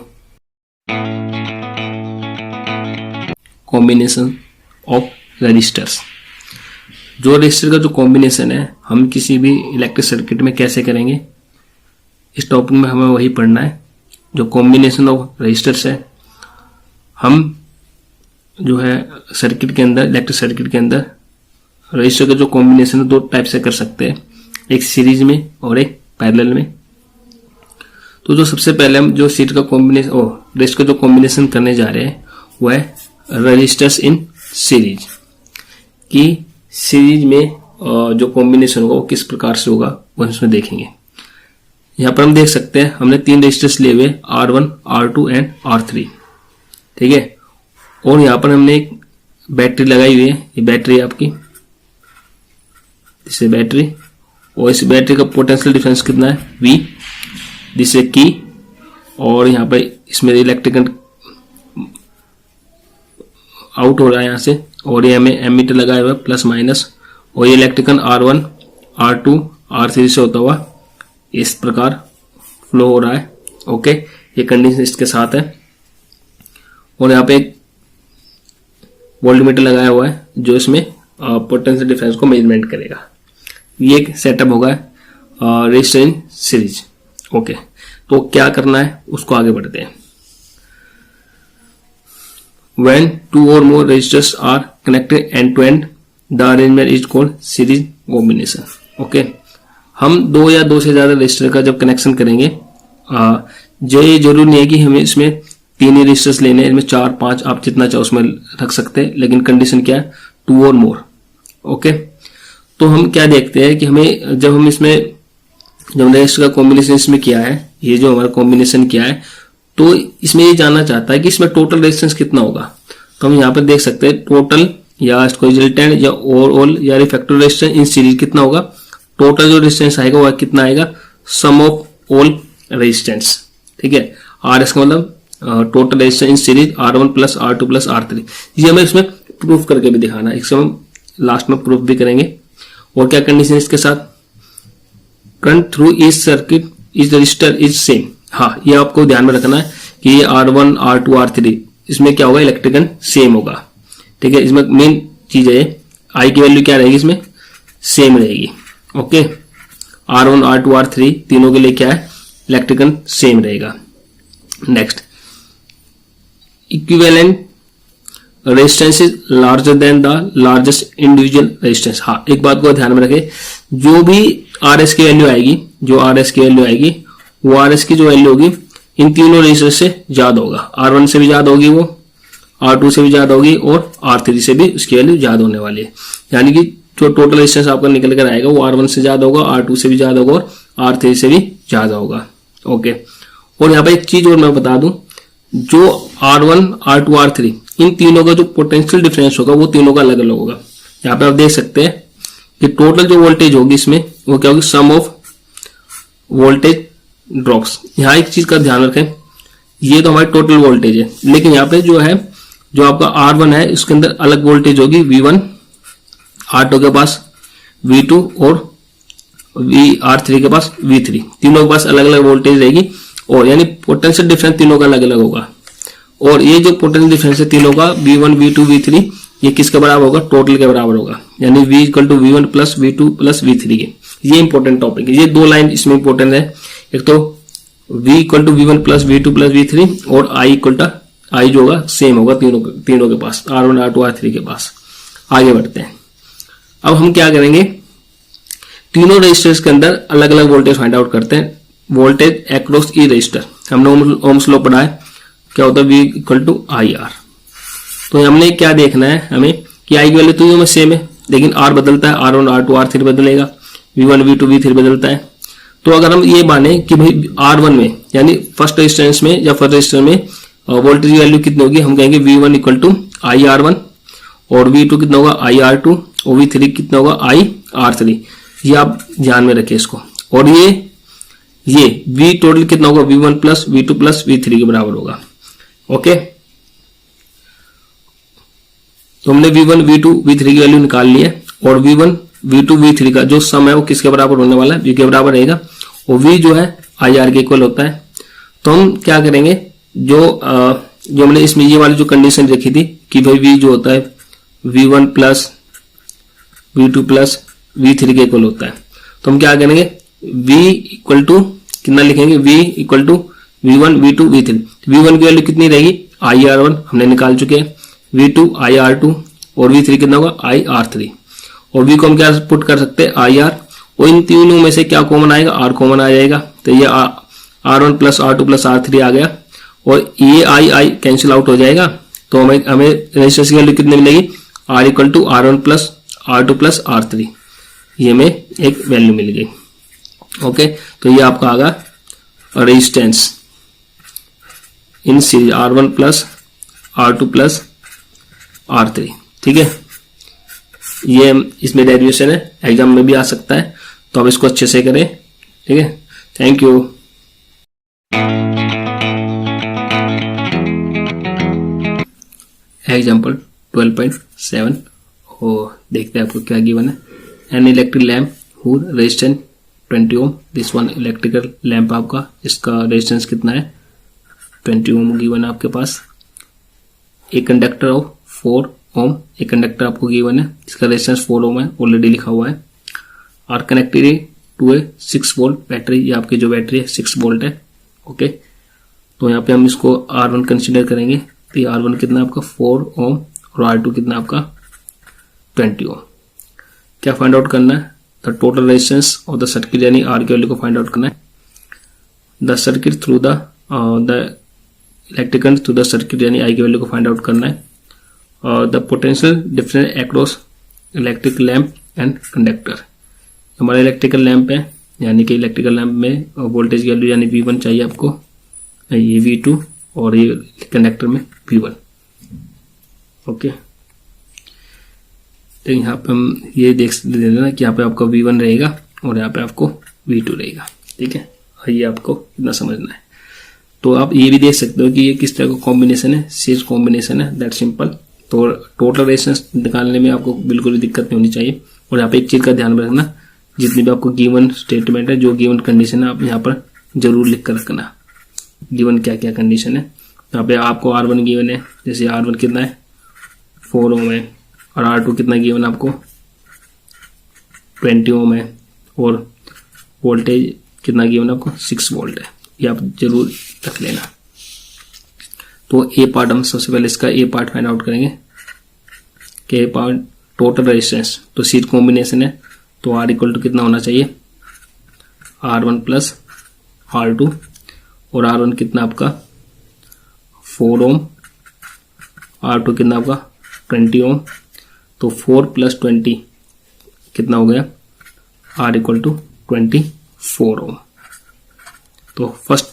Combination of resistors. जो रजिस्टर का जो कॉम्बिनेशन है हम किसी भी इलेक्ट्रिक सर्किट में कैसे करेंगे, इस टॉपिक में हमें वही पढ़ना है। जो कॉम्बिनेशन ऑफ रजिस्टर्स है, हम जो है सर्किट के अंदर, इलेक्ट्रिक सर्किट के अंदर रजिस्टर का जो कॉम्बिनेशन है दो टाइप से कर सकते हैं, एक सीरीज में और एक पैरेलल में। तो जो सबसे पहले हम जो सीरीज का कॉम्बिनेशन और रजिस्टर का जो कॉम्बिनेशन करने जा रहे हैं वह है रजिस्टर्स इन सीरीज। कि सीरीज में जो कॉम्बिनेशन होगा वो किस प्रकार से होगा वो इसमें देखेंगे। यहाँ पर हम देख सकते हैं हमने 3 रजिस्टर्स लिए हुए R1, R2 एंड R3, ठीक है। और यहाँ पर हमने एक बैटरी लगाई हुई है, ये बैटरी है आपकी, इससे बैटरी, और इस बैटरी का पोटेंशियल डिफरेंस कितना है V, जिससे की, और यहाँ पर इसमें इलेक्ट्रिक आउट हो रहा है यहाँ से, और ये हमें एमीटर लगाया हुआ है प्लस माइनस, और ये इलेक्ट्रिकल R1, R2, R3 से होता हुआ इस प्रकार फ्लो हो रहा है। ओके, ये कंडीशन इसके साथ है। और यहाँ पे एक वोल्टमीटर लगाया हुआ है जो इसमें पोटेंशियल डिफरेंस को मेजरमेंट करेगा। ये एक सेटअप होगा रजिस्टर इन सीरीज। ओके, तो क्या करना है उसको आगे बढ़ते हैं। When 2 or more resistors are connected end to end, the arrangement is called series combination. Okay, हम 2 या 2 से ज्यादा रजिस्टर का जब कनेक्शन करेंगे, जो ये जरूरी नहीं है कि हमें इसमें 3 ही रजिस्टर्स लेने हैं, इसमें 4, 5 आप जितना चाहो उसमें रख सकते हैं, लेकिन कंडीशन क्या है 2 और मोर। ओके, तो हम क्या देखते हैं कि हमें जब हम इसमें जब रेजिस्टर का कॉम्बिनेशन इसमें किया है, ये जो हमारा कॉम्बिनेशन किया है, तो इसमें ये जानना चाहता है कि इसमें टोटल रेजिस्टेंस कितना होगा। तो हम यहाँ पर देख सकते हैं टोटल या कोई रिजल्टेंट या ओवरऑल या रिफ्रैक्टिव रेजिस्टेंस इन सीरीज कितना होगा। टोटल जो रेजिस्टेंस आएगा वह कितना आएगा, सम ऑफ ऑल रेजिस्टेंस, ठीक है। आर एस का मतलब total resistance in series R1 plus R2 plus R3। ये हमें इसमें प्रूफ करके भी दिखाना है, इसको हम लास्ट में प्रूफ भी करेंगे। और क्या कंडीशन इसके साथ, current through is circuit is register is same. हाँ, ये आपको ध्यान में रखना है कि ये R1 R2 R3 इसमें क्या होगा, इलेक्ट्रिक करंट सेम होगा, ठीक है। इसमें मेन चीज है आई की वैल्यू क्या रहेगी, इसमें सेम रहेगी, ओके। R1 R2 R3 तीनों के लिए क्या है, इलेक्ट्रिक करंट सेम रहेगा। Next, equivalent resistance is larger than the largest individual resistance. हाँ, एक बात को ध्यान में रखें, जो भी RS की वैल्यू आएगी, जो RS की वैल्यू आएगी, वो RS की जो वैल्यू होगी इन तीनों रेजिस्टेंस से ज्यादा होगा। R1 से भी ज्यादा होगी, वो R2 से भी ज्यादा होगी, और R3 से भी उसकी वैल्यू ज्यादा होने वाली है। यानी कि जो टोटल रेजिस्टेंस आपका निकल कर आएगा वो R1 से ज्यादा होगा, R2 से भी ज्यादा होगा, और R3 से भी ज्यादा होगा, ओके। और यहाँ पे एक चीज और मैं बता दूं, जो R1 R2 R3 इन तीनों का जो पोटेंशियल डिफरेंस होगा वो तीनों का अलग अलग होगा। यहाँ पे आप देख सकते हैं कि टोटल जो वोल्टेज होगी इसमें वो क्या होगी, सम ऑफ वोल्टेज ड्रॉप्स। यहाँ एक चीज का ध्यान रखें, ये तो हमारी टोटल वोल्टेज है, लेकिन यहाँ पे जो है, जो आपका R1 है उसके अंदर अलग वोल्टेज होगी V1, R2 के पास V2 और R3 के पास V3, तीनों के पास अलग अलग वोल्टेज रहेगी। और यानी पोटेंशियल डिफरेंस तीनों का अलग अलग होगा। और ये जो पोटेंशियल डिफरेंस है तीनों का V1 V2 V3 ये किसके बराबर होगा, टोटल के बराबर होगा, यानी V equal to V1 plus V2 plus V3 के। ये इंपॉर्टेंट टॉपिक है, ये दो लाइन इसमें इंपॉर्टेंट है। एक तो V equal to V1 plus V2 plus V3 और I इक्वल टू I जो होगा सेम होगा तीनों के पास, R1 R2 R3 के पास। आगे बढ़ते हैं। अब हम क्या करेंगे, तीनों रजिस्टर्स के अंदर अलग अलग वोल्टेज फाइंड आउट करते हैं। वोल्टेज अक्रॉस ई रजिस्टर हमने ओम्स लॉ पढ़ा है, क्या होता है V इक्वल टू IR। तो हमने क्या देखना है हमें कि I की वैल्यू तो में सेम है, लेकिन R बदलता है, R1 R2 R3 बदलेगा, V1 V2 V3 बदलता है। तो अगर हम ये माने कि भाई R1 में यानी फर्स्ट रेजिस्टेंस में या फर्स्ट रजिस्टर में वोल्टेज की वैल्यू कितनी होगी, हम कहेंगे V1 इक्वल टू IR1 और V2 कितना होगा IR2 और V3 कितना होगा IR3। ये आप ध्यान में रखें इसको। और ये V टोटल कितना होगा, V1 plus V2 plus V3 के बराबर होगा, ओके। तो हमने V1 V2 V3 की वैल्यू निकाल ली है, और V1 V2 V3 का जो सम है वो किसके बराबर होने वाला है, V के बराबर रहेगा, और V जो है IR के इक्वल होता है। तो हम क्या करेंगे, जो हमने इसमें ये वाली जो कंडीशन रखी थी कि भाई V जो होता है V1 plus V2 plus V3 के इक्वल होता है, तो हम क्या करेंगे, V इक्वल टू कितना लिखेंगे, V equal to V1 V2 V3। V1 की वैल्यू कितनी रहेगी, IR1 हमने निकाल चुके हैं, V2 IR2 और V3 कितना होगा IR3। और V को हम क्या पुट कर सकते हैं IR, और इन तीनों में से क्या कॉमन आएगा, R कॉमन आ जाएगा, तो ये R1 plus R2 plus R3 आ गया, और ये I कैंसिल आउट हो जाएगा। तो हमें रेजिस्टेंस की वैल्यू कितनी मिलेगी, R equal to R1 plus R2 plus R3, ये हमें एक वैल्यू मिल गई, ओके। तो ये आपका आगा resistance in series R1 plus R2 plus R3, ठीक है। ये इसमें डेरिवेशन है, एग्जाम में भी आ सकता है, तो आप इसको अच्छे से करें, ठीक है। Thank you. एग्जाम्पल 12.7 और देखते हैं आपको क्या गिवन है। An electric lamp hood resistance 20 ohm, this one electrical lamp आपका, इसका रेजिस्टेंस कितना है 20 ओम गिवन है आपके पास। एक कंडक्टर ऑफ 4 ओम, एक कंडक्टर आपको गिवन है, इसका रेजिस्टेंस 4 ओम है, ऑलरेडी लिखा हुआ है। R connected to a 6 volt battery, ये आपकी जो बैटरी है 6 वोल्ट है, ओके। तो यहाँ पे हम इसको R1 कंसिडर करेंगे, तो ये R1 कितना आपका 4 ओम और R2 कितना आपका 20 ओम। क्या फाइंड आउट करना है, the total resistance of the circuit, यानी R की वैल्यू को फाइंड आउट करना है। The circuit through the electric current through the circuit, यानी I की वैल्यू को फाइंड आउट करना है। The potential difference across electric lamp and conductor. हमारा इलेक्ट्रिकल लैंप है, यानी कि इलेक्ट्रिकल लैंप में वोल्टेज की वैल्यू यानी V1 चाहिए आपको, ये V2 और ये कंडक्टर में V1। ओके, तो यहाँ पे हम ये देख देना कि यहाँ पे आपका V1 रहेगा और यहाँ पे आपको V2 रहेगा। ठीक है, ये आपको इतना समझना है। तो आप ये भी देख सकते हो कि ये किस तरह का कॉम्बिनेशन है, सीरीज कॉम्बिनेशन है, दैट सिंपल। तो टोटल रेजिस्टेंस निकालने में आपको बिल्कुल भी दिक्कत नहीं होनी चाहिए। और यहाँ पे एक चीज का ध्यान रखना, जितनी भी आपको गिवन स्टेटमेंट है, जो गिवन कंडीशन है, आप यहाँ पर जरूर लिख कर रखना गिवन क्या क्या कंडीशन है। यहाँ पे आपको R1 गिवन है, जैसे R1 कितना है 4 ओम है, और R2 कितना गिवन आपको 20 ओम है, और वोल्टेज कितना गिवन आपको 6 वोल्ट है। ये आप जरूर रख लेना। तो ए पार्ट हम सबसे पहले इसका ए पार्ट फाइंड आउट करेंगे कि ए पार्ट टोटल रेजिस्टेंस, तो सीरीज कॉम्बिनेशन है, तो R इक्वल टू कितना होना चाहिए R1 प्लस R2, और R1 कितना आपका 4 ओम, R2 कितना आपका 20 ओम, तो 4 प्लस 20 कितना हो गया R इक्वल टू 24 ओम। तो फर्स्ट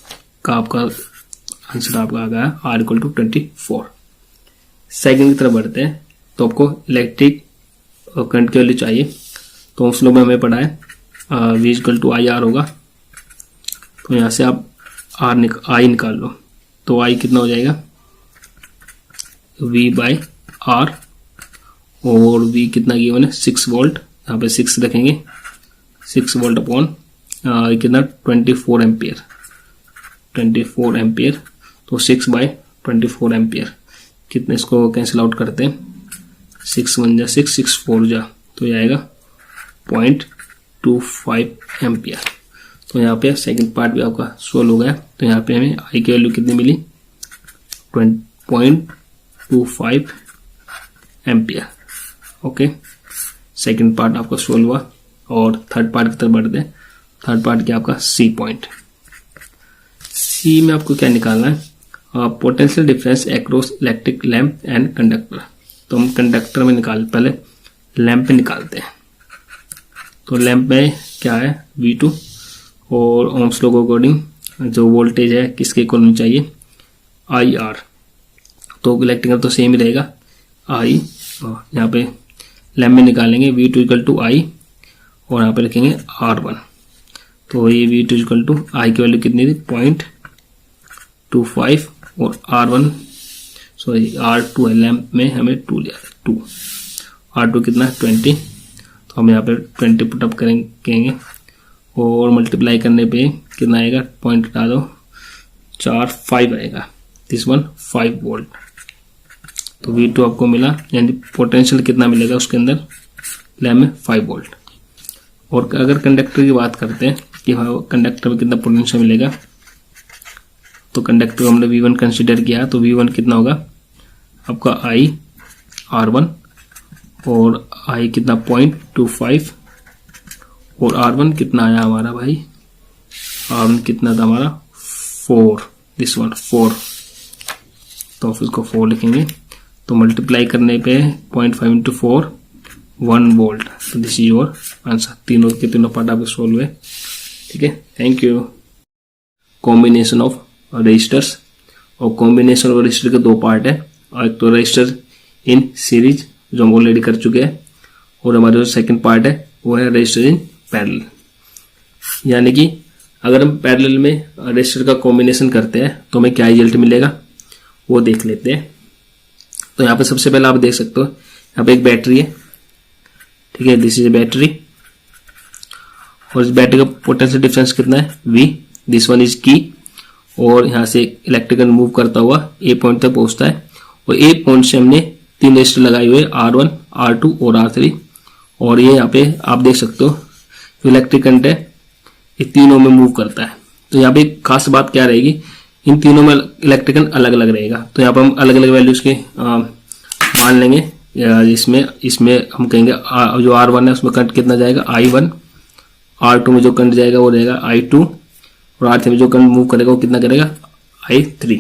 का आपका आंसर आपका आ गया R इक्वल टू 24। सेकंड की तरफ बढ़ते हैं। तो आपको इलेक्ट्रिक करंट की वैल्यू चाहिए, तो उस लोग में हमें पढ़ा है V इक्वल टू IR होगा। तो यहाँ से आप I निकाल लो, तो I कितना हो जाएगा V बाई R, और V कितना गिवन है 6 वोल्ट, यहाँ पे 6 रखेंगे, 6 वोल्ट अपॉन कितना 24 एम्पियर, 24 एम्पियर। तो 6 बाई 24 एम्पियर कितने, इसको कैंसिल आउट करते हैं, 6 1 जा 6, 6 4 जा, तो ये आएगा 0.25 एम्पियर। तो यहाँ पे सेकंड पार्ट भी आपका सोल्व हो गया। तो यहाँ पे हमें I की वैल्यू कितनी मिली 0.25 एम्पियर। ओके, सेकंड पार्ट आपका सोल्व हुआ। और थर्ड पार्ट की तरफ बढ़ते हैं। थर्ड पार्ट क्या आपका C पॉइंट। C में आपको क्या निकालना है, potential difference across electric lamp and conductor. तो हम कंडक्टर में पहले लैंप पे निकालते हैं। तो लैंप में क्या है V2, और ओम्स लॉ के अकॉर्डिंग जो वोल्टेज है किसके इक्वल होनी चाहिए IR। तो इलेक्ट्रिकल तो सेम ही रहेगा I, यहाँ पे लैंप में निकालेंगे V2 इक्वल टू I, और यहाँ पे रखेंगे R1। तो ये V2 इक्वल टू I की वैल्यू कितनी थी 0.25, और R1 सॉरी R2 है, लैंप में हमें 2 लिया 2, R2 कितना है 20। तो हम यहाँ पे 20 पुटअप करेंगे, और मल्टीप्लाई करने पे कितना आएगा, पॉइंट हटा दो 4 5 आएगा, दिस वन 5 वोल्ट। तो V2 आपको मिला, यानी पोटेंशियल कितना मिलेगा उसके अंदर लैंप में 5 वोल्ट। और अगर कंडक्टर की बात करते हैं कि कंडक्टर में कितना पोटेंशियल मिलेगा, तो कंडक्टर को हमने V1 कंसीडर किया, तो V1 कितना होगा आपका I R1, और I कितना 0.25, और R1 कितना आया हमारा भाई, R1 कितना था हमारा 4, दिस वन 4। तो फिर इसको 4 लिखेंगे, तो मल्टीप्लाई करने पे 0.5 इंटू 4 1 वोल्ट। तो दिस इज योर आंसर। तीनों के तीनों पार्ट आपके सोल्व हुए। ठीक है, thank you. Combination of resistors, और कॉम्बिनेशन ऑफ रजिस्टर के 2 पार्ट है, और एक तो रजिस्टर इन सीरीज जो हम ऑलरेडी कर चुके हैं, और हमारा जो सेकंड पार्ट है वो है रजिस्टर इन पैरेलल। यानी कि अगर हम पैरेलल में रजिस्टर का कॉम्बिनेशन करते हैं तो हमें क्या रिजल्ट मिलेगा वो देख लेते हैं। तो यहाँ पे सबसे पहले आप देख सकते हो, यहाँ पे एक बैटरी है, ठीक है, दिस इज ए बैटरी, और इस बैटरी का पोटेंशियल डिफरेंस कितना है V, दिस वन इज की, और यहाँ से इलेक्ट्रिकल मूव करता हुआ ए पॉइंट तक पहुंचता है, और ए पॉइंट से हमने 3 रजिस्टर लगाए हुए R1 R2 और R3, और ये यहाँ पे आप देख सकते हो इलेक्ट्रिक करंट है ये तीनों में मूव करता है। तो यहाँ पे एक खास बात क्या रहेगी, इन तीनों में इलेक्ट्रिकल अलग अलग रहेगा। तो यहाँ पर हम अलग अलग वैल्यूज के मान लेंगे। इसमें हम कहेंगे जो R1 है उसमें करंट कितना जाएगा I1, R2 में जो करंट जाएगा वो रहेगा I2, और R3 में जो करंट मूव करेगा वो कितना करेगा I3।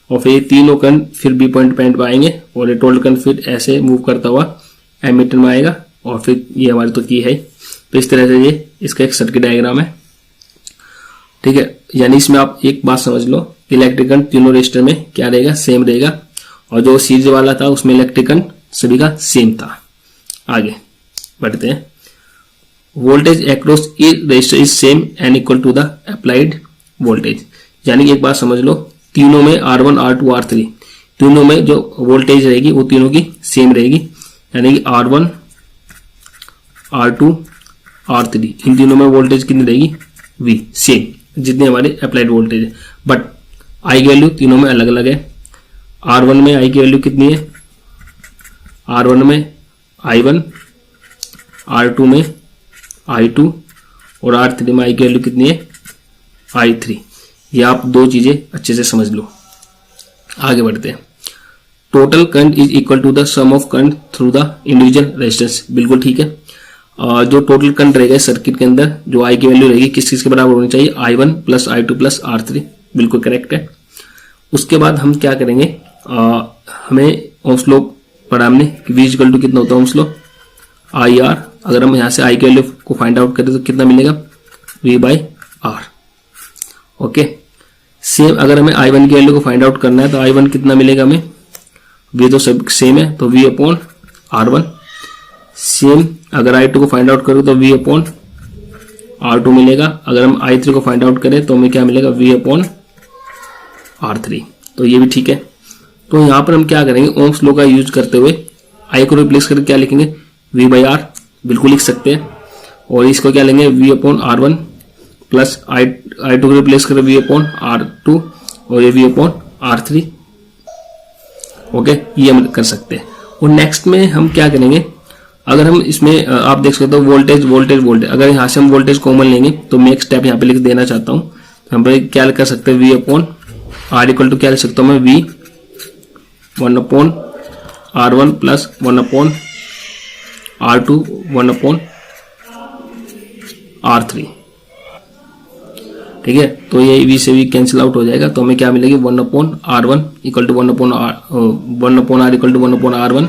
और फिर तीनों करंट फिर B पॉइंट पे आएंगे, और ये टोटल करंट फिर ऐसे मूव करता हुआ एमीटर में आएगा और फिर ये हमारी तो की है। तो इस तरह से ये इसका एक सर्किट डायग्राम है, ठीक है। यानी इसमें आप एक बात समझ लो, इलेक्ट्रिक करंट तीनों रेजिस्टर में क्या रहेगा, सेम रहेगा, और जो सीरीज वाला था उसमें इलेक्ट्रिक करंट सभी का सेम था। आगे बढ़ते हैं। Voltage across each resistor is same and equal to the applied voltage. यानी एक बात समझ लो, तीनों में R1 R2 R3 तीनों में जो वोल्टेज रहेगी वो तीनों की सेम रहेगी। यानी कि R1 R2 R3 इन तीनों में वोल्टेज कितनी रहेगी, V सेम जितने हमारे अप्लाइड वोल्टेज है। बट I की वैल्यू तीनों में अलग अलग है। R1 में I की वैल्यू कितनी है, R1 में I1, R2 में I2 और R3 में I की वैल्यू कितनी है, I3। ये आप दो चीजें अच्छे से समझ लो। आगे बढ़ते हैं। Total current is equal to the sum of current through the individual resistance. बिल्कुल ठीक है। जो टोटल करंट रहेगा सर्किट के अंदर, जो I की वैल्यू रहेगी किस चीज के बराबर होनी चाहिए, I1 plus I2 plus R3। बिल्कुल करेक्ट है। उसके बाद हम क्या करेंगे, हमें ओम्स लॉ पढ़ा हमने कि V इक्वल टू कितना होता है ओम्स लॉ, IR। अगर हम यहाँ से I की वैल्यू को फाइंड आउट करें तो कितना मिलेगा, V by R। Okay. Same अगर हमें I1 की वैल्यू को फाइंड आउट करना है तो I1 कितना मिलेगा हमें, V तो सब सेम है तो V अपॉन R1। सेम अगर I2 को फाइंड आउट करें तो V अपॉन R2 मिलेगा। अगर हम I3 को फाइंड आउट करें तो हमें क्या मिलेगा, V अपॉन R3। तो ये भी ठीक है। तो यहाँ पर हम क्या करेंगे, ओम्स लॉ का यूज करते हुए I को रिप्लेस करके क्या लिखेंगे, V बाई R। बिल्कुल लिख सकते हैं। और इसको क्या लेंगे, V upon R1 plus I2 को रिप्लेस करें V अपॉन R2 और ये V अपॉन R3। ओके, ये हम कर सकते हैं। और नेक्स्ट में हम क्या करेंगे, अगर हम इसमें आप देख सकते हो वोल्टेज वोल्टेज वोल्टेज, अगर यहाँ से हम वोल्टेज कॉमन लेंगे तो मैं एक स्टेप यहाँ पे लिख देना चाहता हूँ। तो हम क्या कर सकते हैं, V upon R equal to क्या लिख सकता हूँ मैं, V 1 upon R1 plus 1 upon R2 1 upon R3। ठीक है। तो ये V से V कैंसिल आउट हो जाएगा। तो हमें क्या मिलेगी, 1 upon R1 equal to 1 upon R equal to 1 upon R1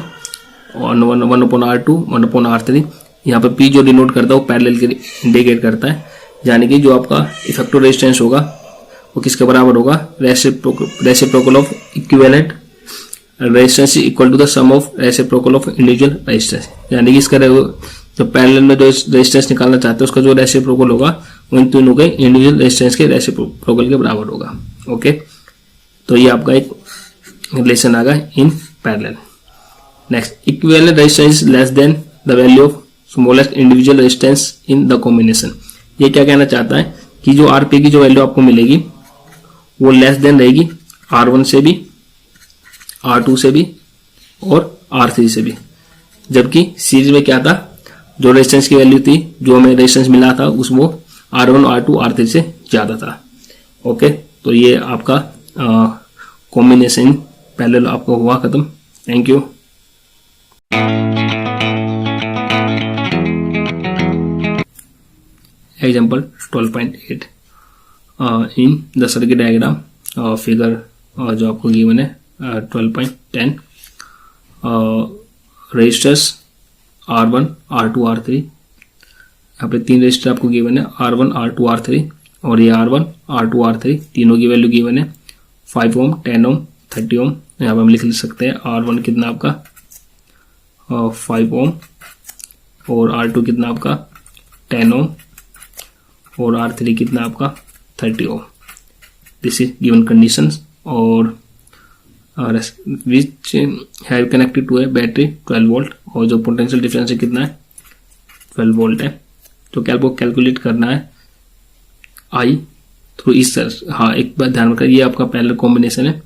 और 1 अपॉन R2 1 अपॉन R3। यहाँ पे P जो डिनोट करता है वो पैरेलल के इंडिकेट करता है। यानी कि जो आपका इफेक्टिव रेजिस्टेंस होगा वो किसके बराबर होगा, reciprocal of equivalent resistance equal to the sum of reciprocal of individual resistance. यानी कि इसका जो पैरेलल में जो रेजिस्टेंस निकालना चाहते हैं उसका जो रेसिप्रोकल होगा वो इन तीनों के इंडिविजुअल रेजिस्टेंस के रेसिप्रोकल के बराबर होगा। ओके, तो ये आपका एक रिलेशन आ गया in parallel. Next, equivalent resistance less than the value of smallest individual resistance in the combination. ये क्या कहना चाहता है कि जो आरपी की जो वैल्यू आपको मिलेगी वो लेस देन रहेगी R1 से भी, R2 से भी और R3 से भी। जबकि सीरीज में क्या था, जो रेजिस्टेंस की वैल्यू थी, जो हमें रेजिस्टेंस मिला था उसमें R1 R2 R3 से ज्यादा था। ओके, तो ये आपका कॉम्बिनेशन पैरेलल आपको हुआ खत्म। Thank you. Example 12.8 in the circuit diagram figure जो आपको गिवन है 12.10 रेजिस्टर्स R1 R2 R3। यहाँ पे तीन रेजिस्टर आपको गिवन है, R1 R2 R3 और ये R1 R2 R3 तीनों की वैल्यू गिवन है 5 ओम 10 ओम 30 ओम। यहाँ पे हम लिख सकते हैं R1 कितना आपका 5 ओम और R2 कितना आपका 10 ओम और R3 कितना आपका 30 ohm. This is given conditions और which have connected to a battery 12 volt और जो पोटेंशियल डिफरेंस है कितना है 12 वोल्ट है। तो क्या आपको कैलकुलेट करना है आई थ्रू इस हाँ एक बात ध्यान रखिए, ये आपका पैरेलल कॉम्बिनेशन है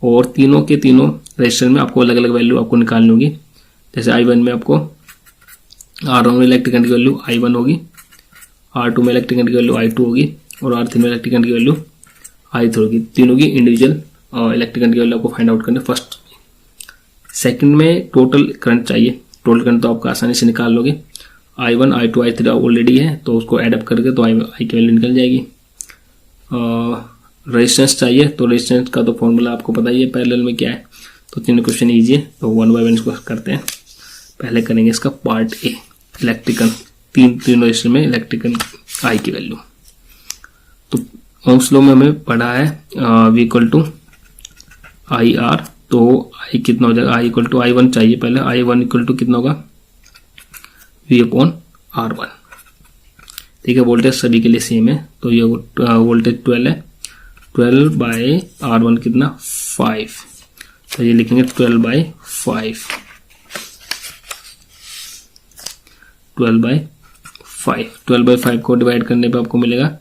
और तीनों के तीनों रजिस्टर में आपको अलग अलग वैल्यू आपको निकालनी होगी। जैसे I1 में आपको R1 में इलेक्ट्रिक करंट की वैल्यू I1 होगी, R2 में इलेक्ट्रिक करंट की वैल्यू I2 होगी और R3 में इलेक्ट्रिक करंट की वैल्यू I3 होगी। तीनों की इंडिविजुअल इलेक्ट्रिक करंट की वैल्यू आपको फाइंड आउट करना है फर्स्ट। सेकंड में टोटल करंट चाहिए। टोटल करंट तो आपका आसानी से निकाल लोगे, I1 I2 I3 ऑलरेडी है तो उसको एडअप करके तो I की वैल्यू निकल जाएगी। रेजिस्टेंस चाहिए तो रेजिस्टेंस का तो फॉर्मूला आपको पता ही है पैरेलल में क्या है। तो तीनों क्वेश्चन ईजी है तो 1 बाय 1 इसको करते हैं। पहले करेंगे इसका पार्ट ए। इलेक्ट्रिकल तीनों रेजिस्टर में इलेक्ट्रिकल आई की वैल्यू। तो ओम्स लॉ में हमें पढ़ा है V equal to I R, तो आई कितना हो जाएगा, I equal to I one चाहिए पहले, आई वन इक्वल टू कितना होगा V अपॉन आर वन। ठीक है, वोल्टेज सभी के लिए सेम है, तो ये वोल्टेज 12 है, 12 बाई आर वन कितना 5, तो ये लिखेंगे 12 बाई 5, 12 बाई 5, 12 बाई 5 को डिवाइड करने पे आपको मिलेगा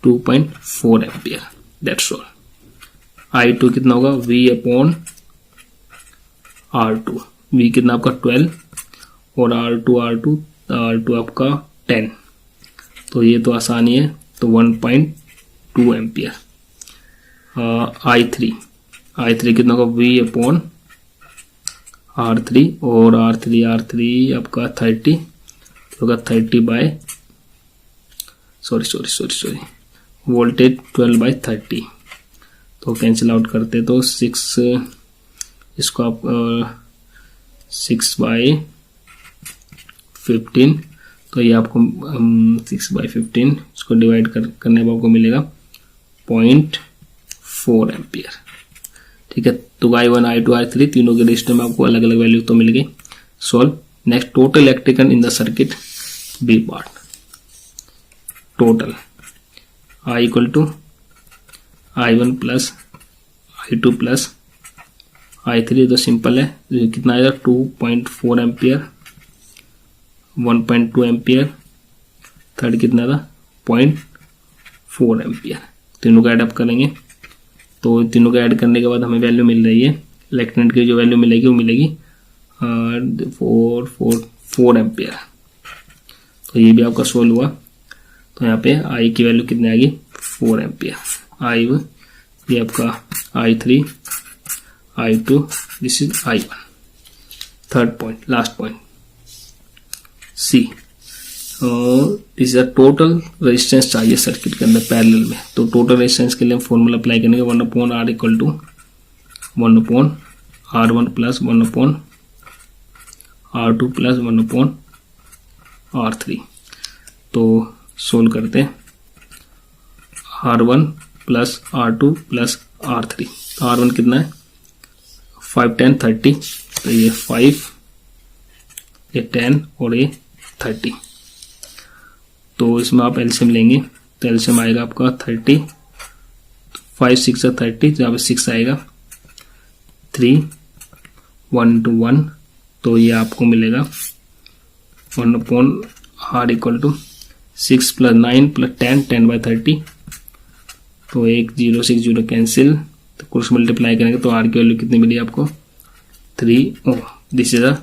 2.4 एम्पियर, दैट्स ऑल। I2 कितना होगा V अपॉन R2, V कितना आपका 12 और R2 आपका 10, तो ये तो आसानी है, तो 1.2 एम्पियर। I3 कितना होगा V अपॉन R3 और R3 आपका 30 होगा 30 बाय सॉरी वोल्टेज 12 बाई 30, तो कैंसिल आउट करते तो 6, इसको आप 6 बाई 15, तो ये आपको 6 बाई 15 इसको डिवाइड करने पर आपको मिलेगा 0.4 एम्पियर। ठीक है, तो I1 I2 I3 तीनों के रजिस्टर में आपको अलग अलग वैल्यू तो मिल गई। Solve. Next, total electrical in the circuit B part. Total I equal to I1 plus I2 plus I3, तो सिंपल है, तो कितना आएगा 2.4 एम्पियर, 1.2 एम्पियर, थर्ड कितना था 0.4 एम्पियर। तीनों का एडअप करेंगे, तो तीनों का ऐड करने के बाद हमें वैल्यू मिल रही है, इलेक्ट्रॉन की जो वैल्यू मिलेगी वो मिलेगी 4 एम्पियर। तो ये भी आपका सोल्व हुआ, तो यहाँ पे I की वैल्यू कितनी आएगी 4 एम्पियर। ये आपका I3 I2, this is I1। Third point, last point C, this is a total resistance चाहिए सर्किट के अंदर पैरेलल में। तो टोटल रेजिस्टेंस के लिए हम फॉर्मूला अप्लाई करेंगे 1/R equal to 1/R1 plus 1/R2 plus 1/R3। तो सोल्व करते हैं, R1 plus R2 plus R3, R1 कितना है 5 10 30, तो ये 5, ये 10 और ये 30, तो इसमें आप एलसीएम लेंगे, तो एलसीएम आएगा आपका 30, 5 6 30, जहाँ पे 6 आएगा, 3 1 to 1, तो ये आपको मिलेगा 1/R equal to 6 plus 9 plus 10 by 30, तो 1 0 6 0 कैंसिल, तो क्रॉस मल्टीप्लाई करेंगे तो R की वैल्यू कितनी मिली आपको 3 ohm. This is a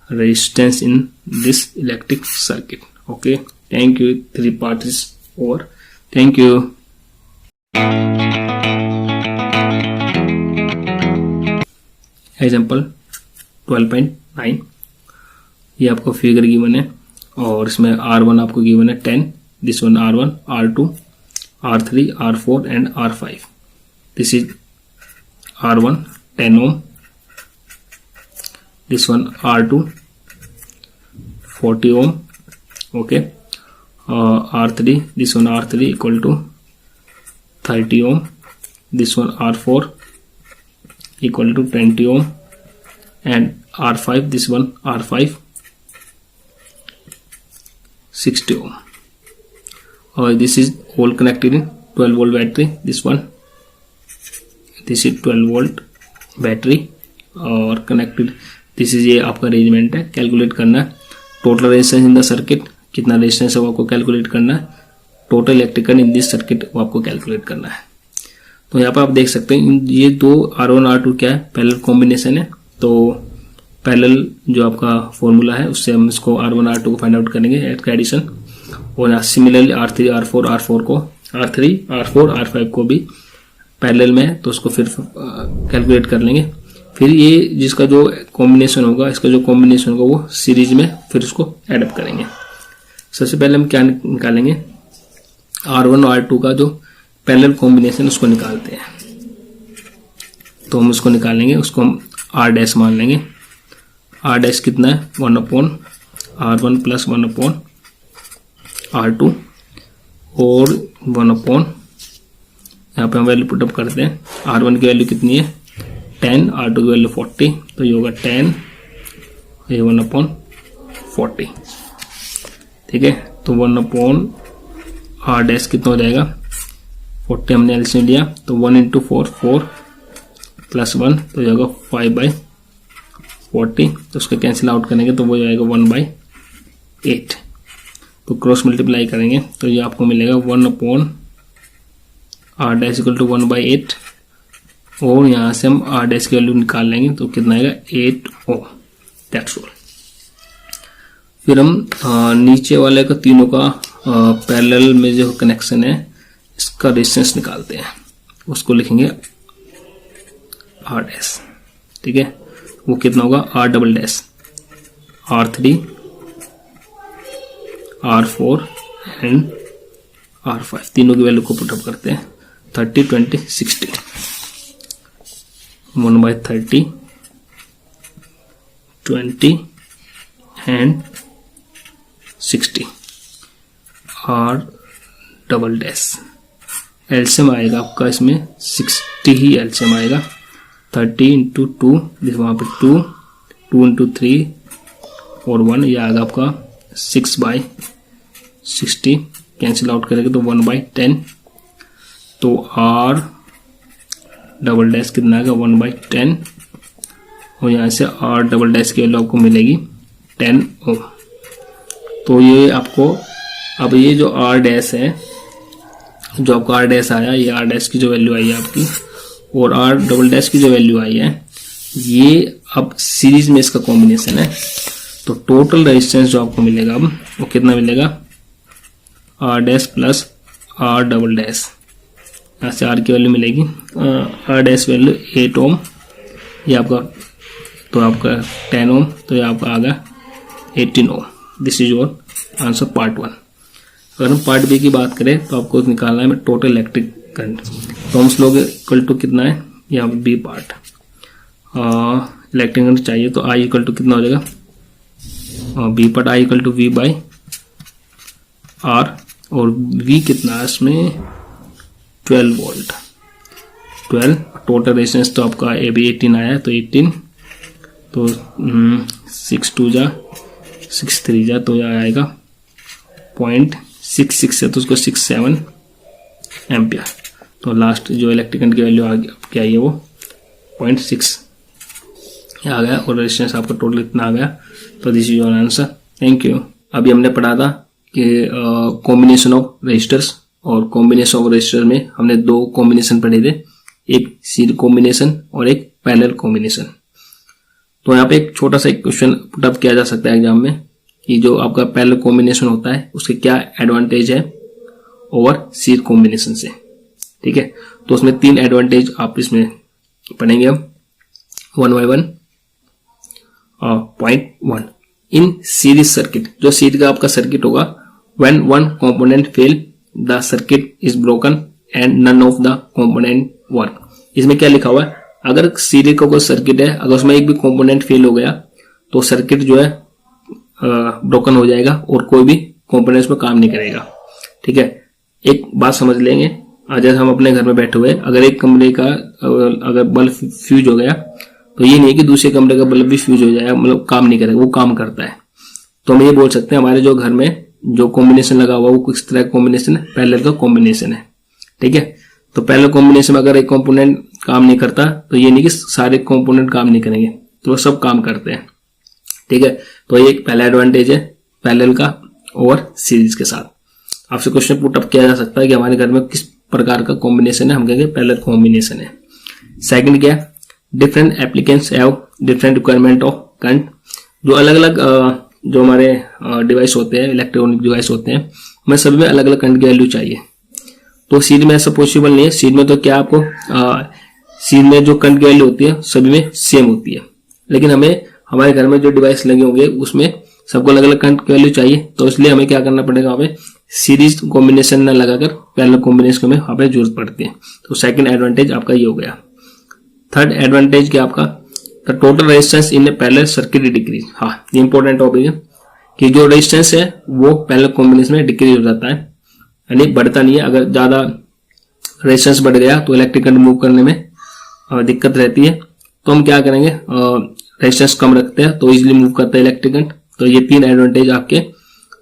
resistance in this electric circuit. Okay, thank you. 3 part is over, thank you. Example 12.9, ये आपको फिगर गिवन है और इसमें R1 आपको गिवन है 10, this one R1, R2, R3, R4 and R5। This is R1 10 ohm, this one R2 40 ohm, okay, R3, this one R3 equal to 30 ohm, this one R4 equal to 20 ohm, and R5, this one R5 60 ohm. This is all connected in 12 volt battery, this one, this is 12 volt battery और connected, this is ये आपका arrangement है। Calculate करना है total resistance in the circuit, कितना resistance है वो आपको कैलकुलेट करना है। Total electrical in this circuit वो आपको कैलकुलेट करना है। तो यहाँ पर आप देख सकते हैं ये दो R1 R2 क्या है, पैरेलल कॉम्बिनेशन है। तो पैरेलल जो आपका फॉर्मूला है उससे हम इसको R1 R2 को फाइंड आउट करेंगे एट का एडिशन, और सिमिलरली R3 R4 को R3 R4 R5 को भी पैरेलल में है तो उसको फिर कैलकुलेट कर लेंगे। फिर ये जिसका जो कॉम्बिनेशन होगा, इसका जो कॉम्बिनेशन होगा वो सीरीज में फिर उसको एड अप करेंगे। सबसे पहले हम क्या निकालेंगे, R1 और R2 का जो पैरेलल कॉम्बिनेशन उसको निकालते हैं। तो हम उसको निकालेंगे, उसको हम R डैश मान लेंगे। R डैश कितना है 1/R R1 प्लस 1/R2 और 1/, यहाँ पे हम वैल्यू पुटअप करते हैं। R1 की वैल्यू कितनी है 10, R2 की वैल्यू 40, तो ये होगा 10, ये 1/40। ठीक है, तो 1/R डैश कितना हो जाएगा 40, हमने एलसीएम लिया तो 1 × 4 4 प्लस 1 तो ये होगा 5/40, तो उसको कैंसिल आउट करेंगे तो वो जाएगा 1/8। तो क्रॉस मल्टीप्लाई करेंगे तो ये आपको मिलेगा 1/R डैश इक्वल टू 1/8, और यहाँ से हम R डैश की वैल्यू निकाल लेंगे तो कितना आएगा 8 Ω। That's all. फिर हम नीचे वाले का तीनों का पैरेलल में जो कनेक्शन है इसका रेजिस्टेंस निकालते हैं, उसको लिखेंगे R डैश। ठीक है, वो कितना होगा R double dash, R3 R4 and R5, तीनों की वैल्यू को पुटअप करते हैं 30 20 60, 1/30 20 and 60 R double dash. LCM आएगा आपका इसमें 60 ही एलसीएम आएगा, 30 × 2 वहाँ पे 2 × 3 और 1, ये आएगा आपका 6/60, कैंसिल आउट करेंगे तो 1/10, तो R डबल डैश कितना आएगा 1/10, और यहाँ से R डबल डैश की वैल्यू आपको मिलेगी 10 Ω। तो ये आपको अब ये जो R डैश है, जो आपका R डैश आया, ये R डैश की जो वैल्यू आई है आपकी और R डबल डैश की जो वैल्यू आई है, ये अब सीरीज में इसका कॉम्बिनेशन है। तो टोटल रेजिस्टेंस जो आपको मिलेगा अब वो कितना मिलेगा R dash plus R double dash, यहाँ से R की वैल्यू मिलेगी R डैश वैल्यू 8 Ω, ये आपका तो आपका 10 Ω, तो ये आपका आ गया 18 Ω। This is your answer part 1। अगर हम पार्ट बी की बात करें तो आपको निकालना है टोटल इलेक्ट्रिक करंट। तो हम लोग इक्वल टू कितना है यहाँ पे बी पार्ट, इलेक्ट्रिक करंट चाहिए तो I इक्वल टू कितना हो जाएगा B part I equal to V/R, और V कितना है इसमें 12 वोल्ट, 12। टोटल रेजिस्टेंस तो आपका ए बी 18 आया है, तो 18 तो 6 2 जा 6 3 जा तो यह आएगा 0.66 है, तो उसको 67 एम्पियर। तो लास्ट जो इलेक्ट्रिक करंट की वैल्यू क्या आई है वो 0.6 आ गया, और रेजिस्टेंस आपका टोटल इतना आ गया। तो this is your answer. Thank you. अभी हमने पढ़ा था कि कॉम्बिनेशन ऑफ रजिस्टर्स, और कॉम्बिनेशन ऑफ रजिस्टर में हमने दो कॉम्बिनेशन पढ़े थे, एक सीरीज कॉम्बिनेशन और एक पैरेलल कॉम्बिनेशन। तो यहाँ पे एक छोटा सा क्वेश्चन पुटअप किया जा सकता है एग्जाम में कि जो आपका पैरेलल कॉम्बिनेशन होता है उसके क्या एडवांटेज है ओवर सीरीज कॉम्बिनेशन से। ठीक है, तो उसमें 3 एडवांटेज आप इसमें पढ़ेंगे हम 1 by 1। Point 1, in series circuit, जो सीरीज का आपका सर्किट होगा, when one component fail the circuit is broken and none of the component work. इसमें क्या लिखा हुआ है, अगर सीरीज का कोई सर्किट है, अगर उसमें एक भी कंपोनेंट फेल हो गया तो सर्किट जो है ब्रोकन हो जाएगा और कोई भी कंपोनेंट्स में काम नहीं करेगा। ठीक है, एक बात समझ लेंगे, जैसे हम अपने घर में बैठे हुए, अगर एक कमरे का अगर बल्ब फ्यूज हो गया तो ये नहीं है कि दूसरे कमरे का बल्ब भी फ्यूज हो जाएगा, मतलब काम नहीं करेगा, वो काम करता है। तो हम ये बोल सकते हैं हमारे जो घर में जो कॉम्बिनेशन लगा हुआ वो किस तरह का कॉम्बिनेशन है, पैरेलल का कॉम्बिनेशन है। ठीक है, तो पैरेलल कॉम्बिनेशन में अगर एक कंपोनेंट काम नहीं करता तो ये नहीं कि सारे कंपोनेंट काम नहीं करेंगे, तो वो सब काम करते हैं। ठीक है, तो ये एक पहला एडवांटेज है पैरेलल का और सीरीज के साथ। आपसे क्वेश्चन पुट अप किया जा सकता है कि हमारे घर में किस प्रकार का कॉम्बिनेशन है, हम कहेंगे पैरेलल कॉम्बिनेशन है। सेकंड क्या है, different applicants have different requirement of current. जो अलग अलग जो हमारे डिवाइस होते हैं, इलेक्ट्रॉनिक डिवाइस होते हैं, हमें सभी में अलग अलग करंट की वैल्यू चाहिए। तो सीरीज में ऐसा पॉसिबल नहीं है। सीरीज में तो क्या आपको सीरीज में जो करंट की वैल्यू होती है सभी में सेम होती है, लेकिन हमें हमारे घर में जो डिवाइस लगे होंगे उसमें सबको अलग अलग करंट की वैल्यू चाहिए। तो इसलिए हमें क्या करना पड़ेगा, हमें सीरीज कॉम्बिनेशन न लगाकर पैरेलल कॉम्बिनेशन में हमें जरूरत पड़ती है। तो सेकंड एडवांटेज आपका ये हो गया। थर्ड एडवांटेज क्या आपका, the total resistance in A parallel circuit decrease. हाँ, ये इंपॉर्टेंट टॉपिक है। कि जो रेजिस्टेंस है वो पैरेलल कॉम्बिनेशन में डिक्रीज हो जाता है, यानी बढ़ता नहीं है। अगर ज्यादा रेजिस्टेंस बढ़ गया तो इलेक्ट्रिक करंट मूव करने में दिक्कत रहती है, तो हम क्या करेंगे, रेजिस्टेंस कम रखते हैं तो इजीली मूव करता है इलेक्ट्रिक करंट। तो ये 3 एडवांटेज आपके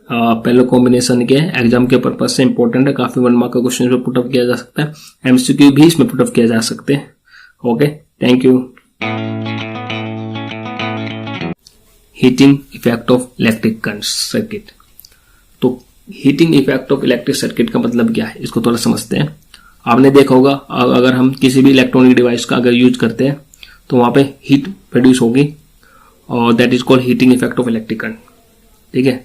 पैरेलल कॉम्बिनेशन के एग्जाम के पर्पज से इंपॉर्टेंट है। काफी 1 मार्क का क्वेश्चन इसमें पुटअप किया जा सकता है, एमसीक्यू भी इसमें पुटअप किया जा सकते हैं। Okay, thank you. Heating effect of electric current circuit. तो heating effect of electric circuit का मतलब क्या है, इसको थोड़ा समझते हैं। आपने देखा होगा अगर हम किसी भी इलेक्ट्रॉनिक डिवाइस का अगर यूज करते हैं तो वहां पे हीट प्रोड्यूस होगी और that is called heating effect of electric current. ठीक है,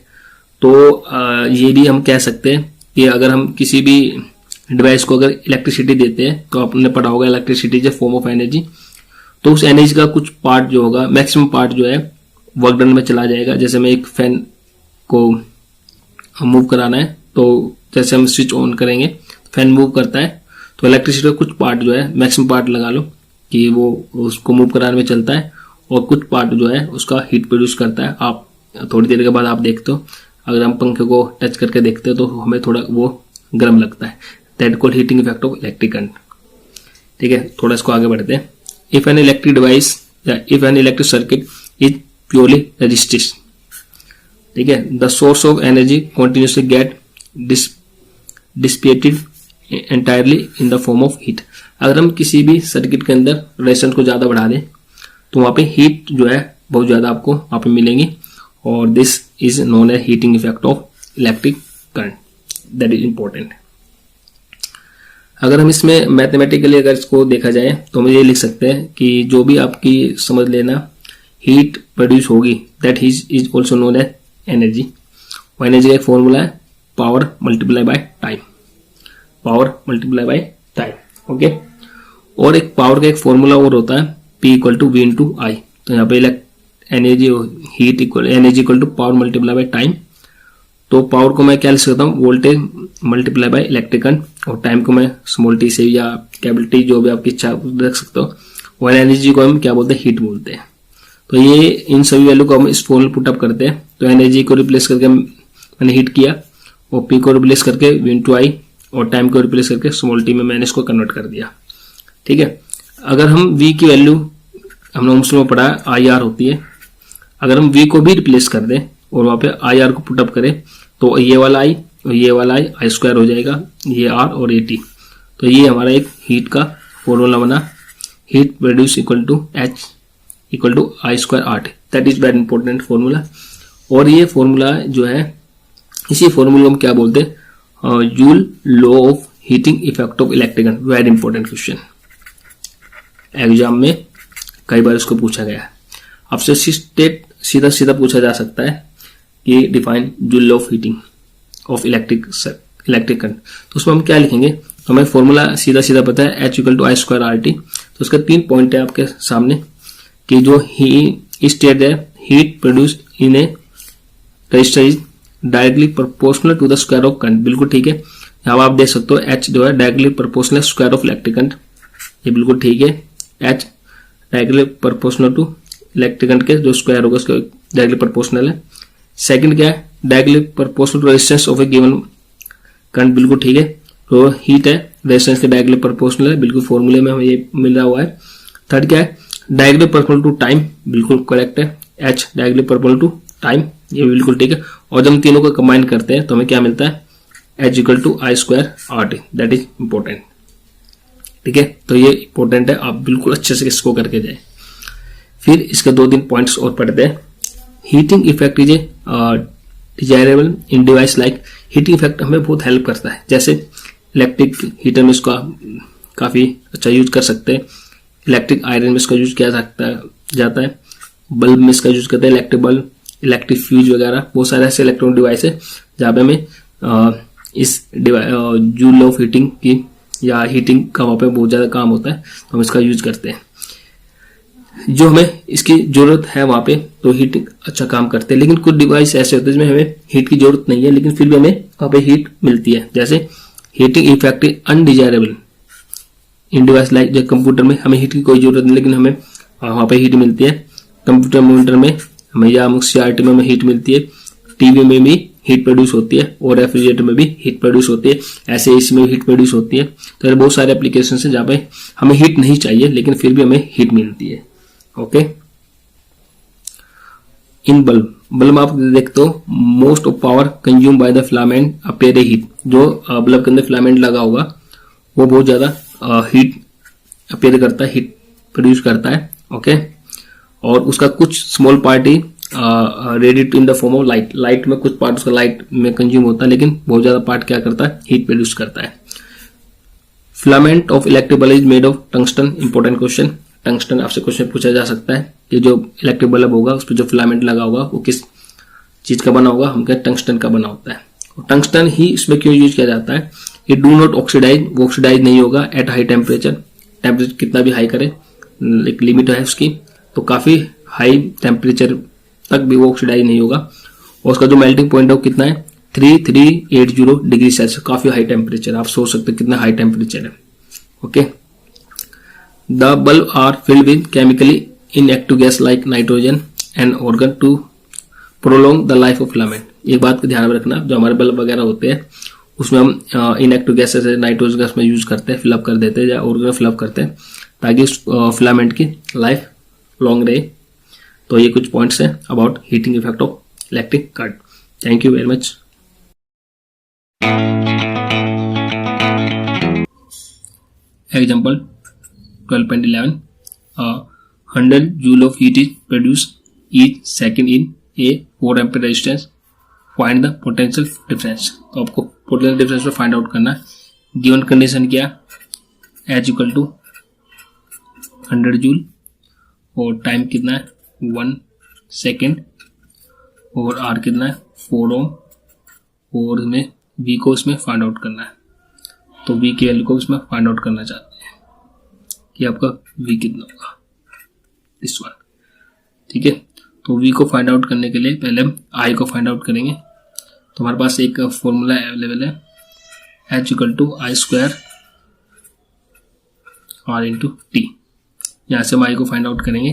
तो ये भी हम कह सकते हैं कि अगर हम किसी भी डिवाइस को अगर इलेक्ट्रिसिटी देते हैं, तो आपने पढ़ा होगा electricity is a form of energy, तो उस एनर्जी का कुछ पार्ट जो होगा, मैक्सिमम पार्ट जो है वर्क डन में चला जाएगा। जैसे मैं एक फैन को मूव कराना है, तो जैसे हम स्विच ऑन करेंगे फैन मूव करता है, तो इलेक्ट्रिसिटी का कुछ पार्ट जो है, मैक्सिमम पार्ट लगा लो कि वो उसको मूव कराने में चलता है, और कुछ पार्ट जो है उसका हीट प्रोड्यूस करता है। आप थोड़ी देर के बाद आप देखते हो, अगर हम पंखे को टच करके देखते हो तो हमें थोड़ा वो गर्म लगता है। That called heating effect of electric current. ठीक है, थोड़ा इसको आगे बढ़ते हैं। इफ एन इलेक्ट्रिक डिवाइस या if an electric circuit is purely resistive, ठीक है, the source of energy continuously get dissipated entirely in the form of heat. अगर हम किसी भी सर्किट के अंदर रेजिस्टेंस को ज्यादा बढ़ा दें तो वहां पे हीट जो है बहुत ज्यादा आपको वहां पे मिलेंगी, और this is known as heating effect of electric current. That is important. अगर हम इसमें मैथमेटिकली अगर इसको देखा जाए तो हम ये लिख सकते हैं कि जो भी आपकी समझ लेना हीट प्रोड्यूस होगी that is also known as energy. और एनर्जी का एक फॉर्मूला है power multiply by time, power multiply by time. Okay, और एक पावर का एक फॉर्मूला और होता है P equal to V into I. तो यहाँ पे energy heat equal energy equal to power multiply by time. तो पावर को मैं क्या लिख सकता हूँ, voltage multiply by electric current, और टाइम को मैं स्मॉल टी से या कैपिटल टी जो भी आपकी इच्छा रख सकते हो, और एनर्जी को हम क्या बोलते हैं, हीट बोलते हैं। तो ये इन सभी वैल्यू को हम इस फॉर्मूले पुटअप करते हैं। तो एनर्जी को रिप्लेस करके मैंने हीट किया, और P को रिप्लेस करके वी इंटू आई, और टाइम को रिप्लेस करके स्मॉल टी में मैंने इसको कन्वर्ट कर दिया। ठीक है, अगर हम V की वैल्यू हमने ओम्स में पढ़ा IR होती है, अगर हम V को भी रिप्लेस कर दें और वहां पे IR को पुटअप करें तो ये वाला I और ये वाला I स्क्वायर हो जाएगा, ये R और ये T। तो ये हमारा एक हीट का फॉर्मूला बना, heat produce equal to H equal to I square RT। That is very important formula. और ये फॉर्मूला जो है, इसी फॉर्मूला को हम क्या बोलते हैं, joule law of heating effect of electric current. Very important question, exam में कई बार इसको पूछा गया है। आपसे सीधा सीधा पूछा जा सकता है कि define joule law of heating of electric current. तो उसमें हम क्या लिखेंगे, तो हमें फॉर्मूला सीधा सीधा पता है H equal to I square RT। तो उसका 3 पॉइंट है आपके सामने कि जो स्टेट है heat produce in a resistor is directly proportional to the square of current. बिल्कुल ठीक है, यहाँ आप देख सकते हो H जो है directly proportional square of electric current, ये बिल्कुल ठीक है। H directly proportional to electric current के जो स्क्वायर होगा उसका डायरेक्टली प्रोपोर्शनल है। सेकंड क्या है, directly proportional to resistance of a given current, बिल्कुल ठीक है। तो हीट है रेजिस्टेंस के डायरेक्टली प्रोपोर्शनल है, बिल्कुल फॉर्मूले में हमें ये मिल रहा हुआ है। थर्ड क्या है, डायरेक्टली प्रोपोर्शनल टू टाइम, बिल्कुल करेक्ट है। H directly proportional to time, ये बिल्कुल ठीक है। और जब हम तीनों को कंबाइन करते हैं तो हमें क्या मिलता है, H equal to I square RT। That is important. ठीक है, तो ये इंपॉर्टेंट है, आप बिल्कुल अच्छे से इसको करके जाए। फिर इसके 2-3 पॉइंट्स और पढ़ते हैं। Heating effect is a desirable in device like, heating effect हमें बहुत हेल्प करता है। जैसे इलेक्ट्रिक हीटर में इसका काफी अच्छा यूज कर सकते हैं, इलेक्ट्रिक आयरन में इसका यूज किया जाता है, बल्ब में इसका यूज करते हैं, इलेक्ट्रिक बल्ब, इलेक्ट्रिक फ्यूज वगैरह, बहुत सारे ऐसे इलेक्ट्रॉनिक डिवाइस है जहाँ पे हमें इस जूल ऑफ हीटिंग की या हीटिंग का वहां पे बहुत ज्यादा काम होता है, तो हम इसका यूज करते हैं। जो हमें इसकी जरूरत है वहां पे तो हीटिंग अच्छा काम करते हैं। लेकिन कुछ डिवाइस ऐसे होते हैं जिसमें हमें हीट की जरूरत नहीं है, लेकिन फिर भी हमें वहां पे हीट मिलती है। जैसे heating effect is undesirable in device like, जो कंप्यूटर में हमें हीट की कोई जरूरत नहीं, लेकिन हमें वहां पे हीट मिलती है। कंप्यूटर मॉनिटर में हमें या CRT में हमें हीट मिलती है, टीवी में भी हीट प्रोड्यूस होती है और रेफ्रिजरेटर में भी हीट प्रोड्यूस होती है, ऐसे एसी में भी हीट प्रोड्यूस होती है। तो बहुत सारे एप्लीकेशन है जहाँ पे हमें हीट नहीं चाहिए लेकिन फिर भी हमें हीट मिलती है। ओके, इन बल्ब आप देखते हो most of power consume by the filament appear heat. जो बल्ब के अंदर फिलामेंट लगा होगा वो बहुत ज्यादा हीट अपेयर करता है, हीट प्रोड्यूस करता है। ओके, और उसका कुछ small part he radiate in the form of light. Light में कुछ पार्ट उसका लाइट में कंज्यूम होता है लेकिन बहुत ज्यादा पार्ट क्या करता है, हीट प्रोड्यूस करता है। Filament of electric bulb is made of tungsten. Important question, tungsten आपसे क्वेश्चन पूछा जा सकता है कि जो इलेक्ट्रिक बल्ब होगा उस पर जो फिलामेंट लगा होगा वो किस चीज का बना होगा, हम कहते हैं टंगस्टन का बना होता है। और टंगस्टन ही इसमें क्यों यूज किया जाता है, इट डू नॉट ऑक्सीडाइज, वो ऑक्सीडाइज नहीं होगा एट हाई टेम्परेचर। टेम्परेचर कितना भी हाई करे, एक लिमिट है उसकी, तो काफी हाई टेम्परेचर तक भी वो ऑक्सीडाइज नहीं होगा। और उसका जो मेल्टिंग पॉइंट है वो कितना है, 3380 डिग्री सेल्सियस, काफी हाई टेम्परेचर। आप सोच सकते हैं कितना हाई टेम्परेचर है। Okay, the bulb are filled with chemically inactive gas like nitrogen and argon to prolong the life of filament. एक बात का ध्यान में रखना, जो हमारे बल्ब वगैरह होते हैं उसमें हम इनएक्टिव गैसेस नाइट्रोजन गैस में यूज करते हैं, फिलअप कर देते हैं या ऑर्गन फिलअप करते हैं ताकि फिलामेंट की लाइफ लॉन्ग रहे। तो ये कुछ पॉइंट्स हैं about heating effect of electric current. Thank you very much. Example 12.11 100 joule of heat is produce each second in A 4 ampere resistance, find the potential difference. तो आपको पोटेंशियल डिफरेंस को find out करना है। Given condition क्या, H equal to 100 joule और time कितना है 1 second और आर कितना है 4 ओम और इसमें वी को इसमें फाइंड आउट करना है। तो वी की वैल्यू को इसमें फाइंड आउट करना चाहते हैं कि आपका वी कितना होगा, दिस वन। ठीक है, तो वी को फाइंड आउट करने के लिए पहले हम आई को फाइंड आउट करेंगे। तो हमारे पास एक फॉर्मूला अवेलेबल है, H equal to I square R into T. यहाँ से हम आई को फाइंड आउट करेंगे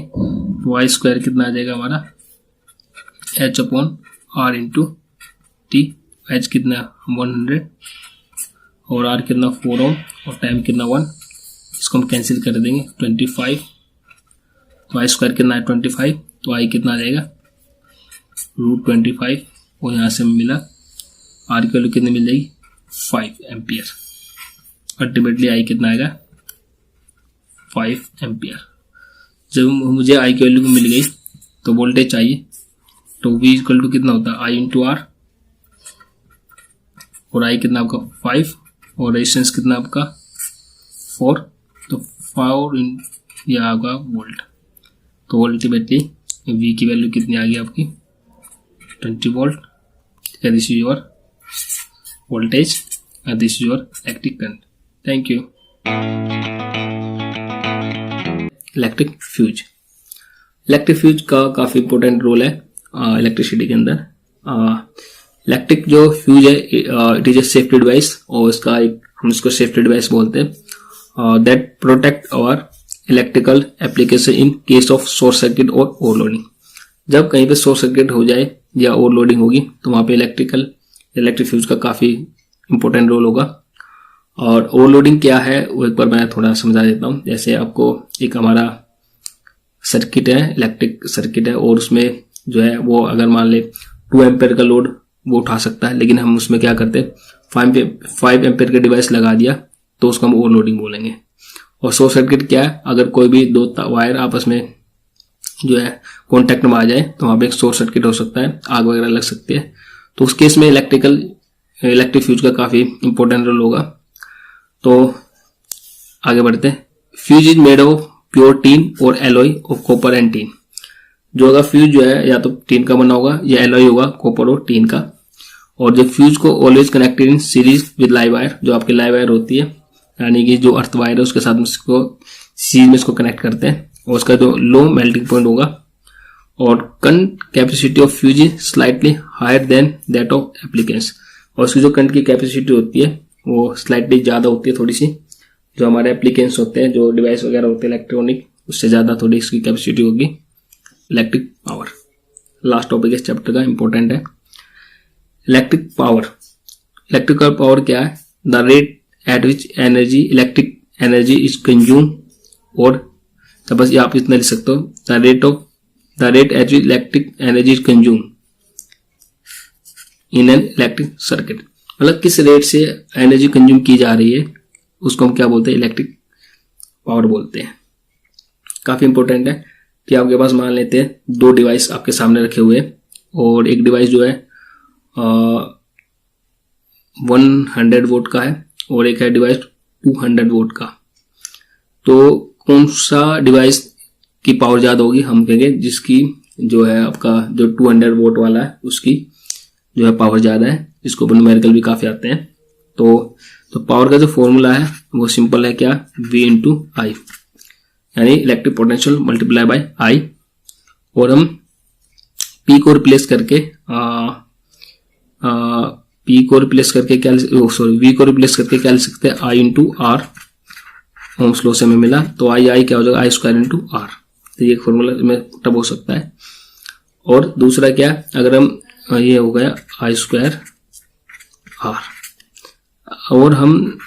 तो आई स्क्वायर कितना आ जाएगा हमारा, H upon R into T. H कितना 100 और आर कितना 4 ओम और टाइम कितना 1, इसको हम कैंसिल कर देंगे 25। तो आई स्क्वायर कितना है 25, तो आई कितना आ जाएगा √25 और यहाँ से मिला आर की वैल्यू कितनी मिल जाएगी 5 एम्पियर। अल्टीमेटली आई कितना आएगा 5 एम्पियर। जब मुझे आई की वैल्यू मिल गई तो वोल्टेज चाहिए, तो V इक्वल टू कितना होता है आई इंटू आर, और आई कितना आपका 5 और रेजिस्टेंस कितना आपका 4, तो 4 यह होगा वोल्ट। तो अल्टीमेटली V की वैल्यू कितनी आ गई आपकी 20 volt. This is your voltage and this is your electric current. Thank you. Electric fuse, electric fuse का काफी इंपॉर्टेंट रोल है इलेक्ट्रिसिटी के अंदर। इलेक्ट्रिक जो फ्यूज है it is a safety device, और इसका एक हम इसको सेफ्टी डिवाइस बोलते हैं that protect our electrical application in case of short circuit और ओवरलोडिंग। जब कहीं पे शॉर्ट सर्किट हो जाए या ओवरलोडिंग होगी तो वहां पे इलेक्ट्रिक फ्यूज का काफी इंपॉर्टेंट रोल होगा। और ओवरलोडिंग क्या है वो एक बार मैं थोड़ा समझा देता हूँ। जैसे आपको एक हमारा सर्किट है, इलेक्ट्रिक सर्किट है, और उसमें जो है वो अगर मान ले 2 एम्पेयर का लोड वो उठा सकता है, लेकिन हम उसमें क्या करते हैं 5 एम्पेयर का डिवाइस लगा दिया तो उसको हम ओवरलोडिंग बोलेंगे। और शॉर्ट सर्किट क्या है, अगर कोई भी 2 वायर आपस में जो है कॉन्टेक्ट में आ जाए तो वहां पे एक शॉर्ट सर्किट हो सकता है, आग वगैरह लग सकती है। तो उस केस में इलेक्ट्रिक फ्यूज का काफी इंपॉर्टेंट रोल होगा। तो आगे बढ़ते हैं। Fuse is made of pure tin और alloy of copper and tin. जो अगर फ्यूज जो है या तो टीन का बना होगा या एलॉय होगा कॉपर और टीन का। और जो फ्यूज को always connected in series with live wire, जो आपकी लाइव वायर होती है यानी कि जो अर्थ वायर है उसके साथ में इसको सीरीज में इसको कनेक्ट करते हैं, और उसका जो लो मेल्टिंग पॉइंट होगा। और current capacity of fuse is slightly higher than that of appliance. और उसकी जो करंट की कैपेसिटी होती है वो स्लाइटली ज्यादा होती है थोड़ी सी, जो हमारे एप्लीकेंस होते हैं, जो डिवाइस वगैरह होते हैं इलेक्ट्रॉनिक, उससे ज्यादा थोड़ी इसकी कैपेसिटी होगी। इलेक्ट्रिक पावर लास्ट टॉपिक इस चैप्टर का इंपॉर्टेंट है। इलेक्ट्रिक पावर, इलेक्ट्रिकल पावर क्या है? The rate at which energy electric energy is consume, और तो बस ये आप इतना लिख सकते हो, the rate at which electric energy is consume in an electric circuit. मतलब किस रेट से एनर्जी कंज्यूम की जा रही है उसको हम क्या बोलते हैं? इलेक्ट्रिक पावर बोलते हैं। काफी इंपॉर्टेंट है कि आपके पास मान लेते हैं दो डिवाइस आपके सामने रखे हुए हैं, और एक डिवाइस जो है 100 वोल्ट का है और एक है डिवाइस 200 वोल्ट का। तो कौन सा डिवाइस की पावर ज्यादा होगी? हम कहेंगे जिसकी जो है आपका जो 200 वोल्ट वाला है उसकी जो है पावर ज्यादा है। इसको न्यूमेरिकल भी काफी आते हैं। तो पावर का जो फॉर्मूला है वो सिंपल है, क्या? V इंटू आई, यानी इलेक्ट्रिक पोटेंशियल मल्टीप्लाई बाय आई। और हम P को रिप्लेस करके V को रिप्लेस करके क्या लिख सकते हैं? I into R. Ohm's law से हमें मिला, तो आई क्या हो जाएगा? I² into are. तो ये फॉर्मूला में टब हो सकता है। और दूसरा क्या, अगर हम ये हो गया I² आर, और हम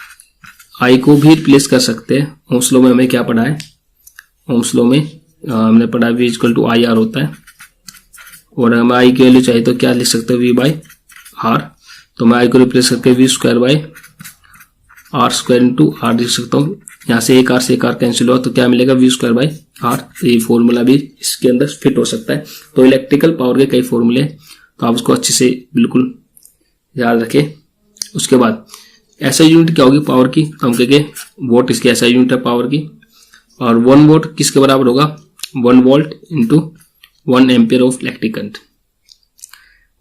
I को भी रिप्लेस कर सकते हैं। ओम्स लॉ में हमें क्या पढ़ा है? ओम्स लॉ में हमने पढ़ा V equal to I R होता है, और हमें I की वैल्यू चाहिए तो क्या लिख सकते हो? V by R. तो मैं I को रिप्लेस करके V² by R² into are लिख सकता हूँ। यहाँ से एक आर कैंसिल हुआ तो क्या मिलेगा? V² by R. तो ये फॉर्मूला भी इसके अंदर फिट हो सकता है। तो इलेक्ट्रिकल पावर के कई फॉर्मूले, तो आप उसको अच्छे से बिल्कुल याद रखें। उसके बाद SI यूनिट क्या होगी पावर की? हम कहेंगे वोट इसकी SI यूनिट है पावर की, और 1 वोट किसके बराबर होगा? 1 volt into 1 ampere of electric current.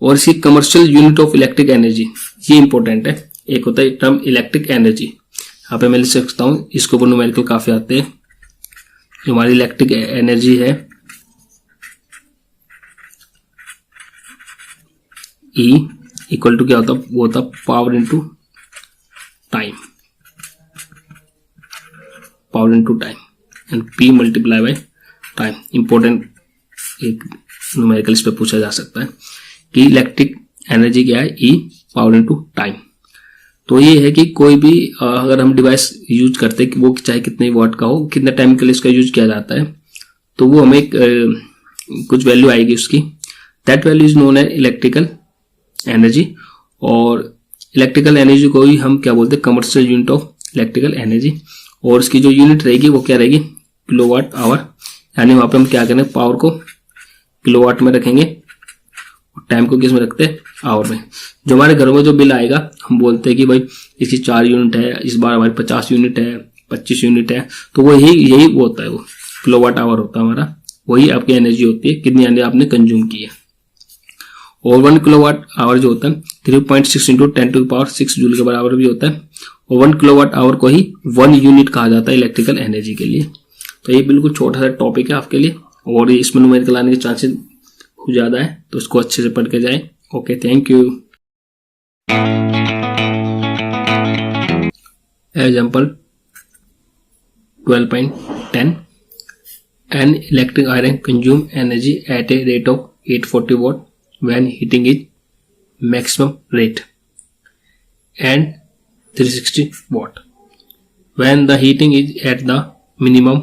और इसकी commercial unit of electric energy, ये इंपॉर्टेंट है। एक होता है टर्म इलेक्ट्रिक एनर्जी, यहाँ पे मैं लिख सकता हूँ, इसको ऊपर न्यूमेरिकल काफी आते हैं। जो हमारी इलेक्ट्रिक एनर्जी है E इक्वल टू क्या होता है? वो होता power into time, power into time, and P multiply by time. Important एक न्यूमेरिकल इस पे पूछा जा सकता है कि इलेक्ट्रिक एनर्जी क्या है? E power into time. तो ये है कि कोई भी अगर हम डिवाइस यूज करते हैं, वो चाहे कितने वाट का हो, कितने टाइम के लिए इसका यूज किया जाता है, तो वो हमें कुछ वैल्यू आएगी उसकी। That value is known as electrical energy. और इलेक्ट्रिकल एनर्जी को ही हम क्या बोलते हैं? Commercial unit of electrical energy. और उसकी जो यूनिट रहेगी वो क्या रहेगी? Kilowatt hour. यानी वहां पे हम क्या करेंगे? पावर को किलोवाट में रखेंगे और टाइम को किस में रखते हैं? आवर में। जो हमारे घरों में जो बिल आएगा, हम बोलते हैं कि भाई इसकी 4 यूनिट है, इस बार हमारी 50 यूनिट है, 25 यूनिट है, तो वो यही वो होता है, वो किलोवाट आवर होता है हमारा। वही आपकी एनर्जी होती है, कितनी एनर्जी आपने कंज्यूम की है। और 1 किलोवाट आवर जो होता है 3.6 इंटू 10⁶ जूल के बराबर भी होता है। और 1 किलोवाट आवर को ही 1 यूनिट कहा जाता है इलेक्ट्रिकल एनर्जी के लिए। तो ये बिल्कुल छोटा सा टॉपिक है आपके लिए, और इसमें न्यूमेरिकल आने के चांसेस बहुत ज्यादा है, तो इसको अच्छे से पढ़ के जाए। Okay, thank you. Example 12.10 An electric iron consume energy at a rate of 840 watt when heating is maximum rate and 360 watt when the heating is at the minimum।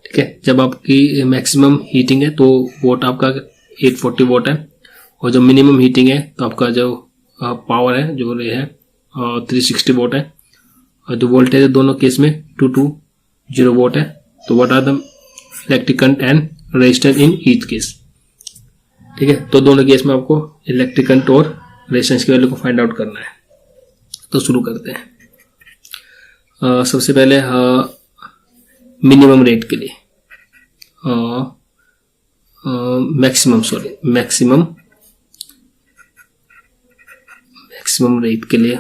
ठीक है, जब आपकी मैक्सिमम हीटिंग है तो वोट आपका 840 vote है, और जब मिनिमम हीटिंग है तो आपका जो पावर है जो है 360 वोट है, और जो वोल्टेज है दोनों केस में 220 वोट है। तो what are the electric current and resistance in each case. ठीक है, तो दोनों केस में आपको इलेक्ट्रिक करंट और रेजिस्टेंस की वैल्यू को फाइंड आउट करना है। तो शुरू करते हैं। सबसे पहले मिनिमम रेट के लिए मैक्सिमम रेट के लिए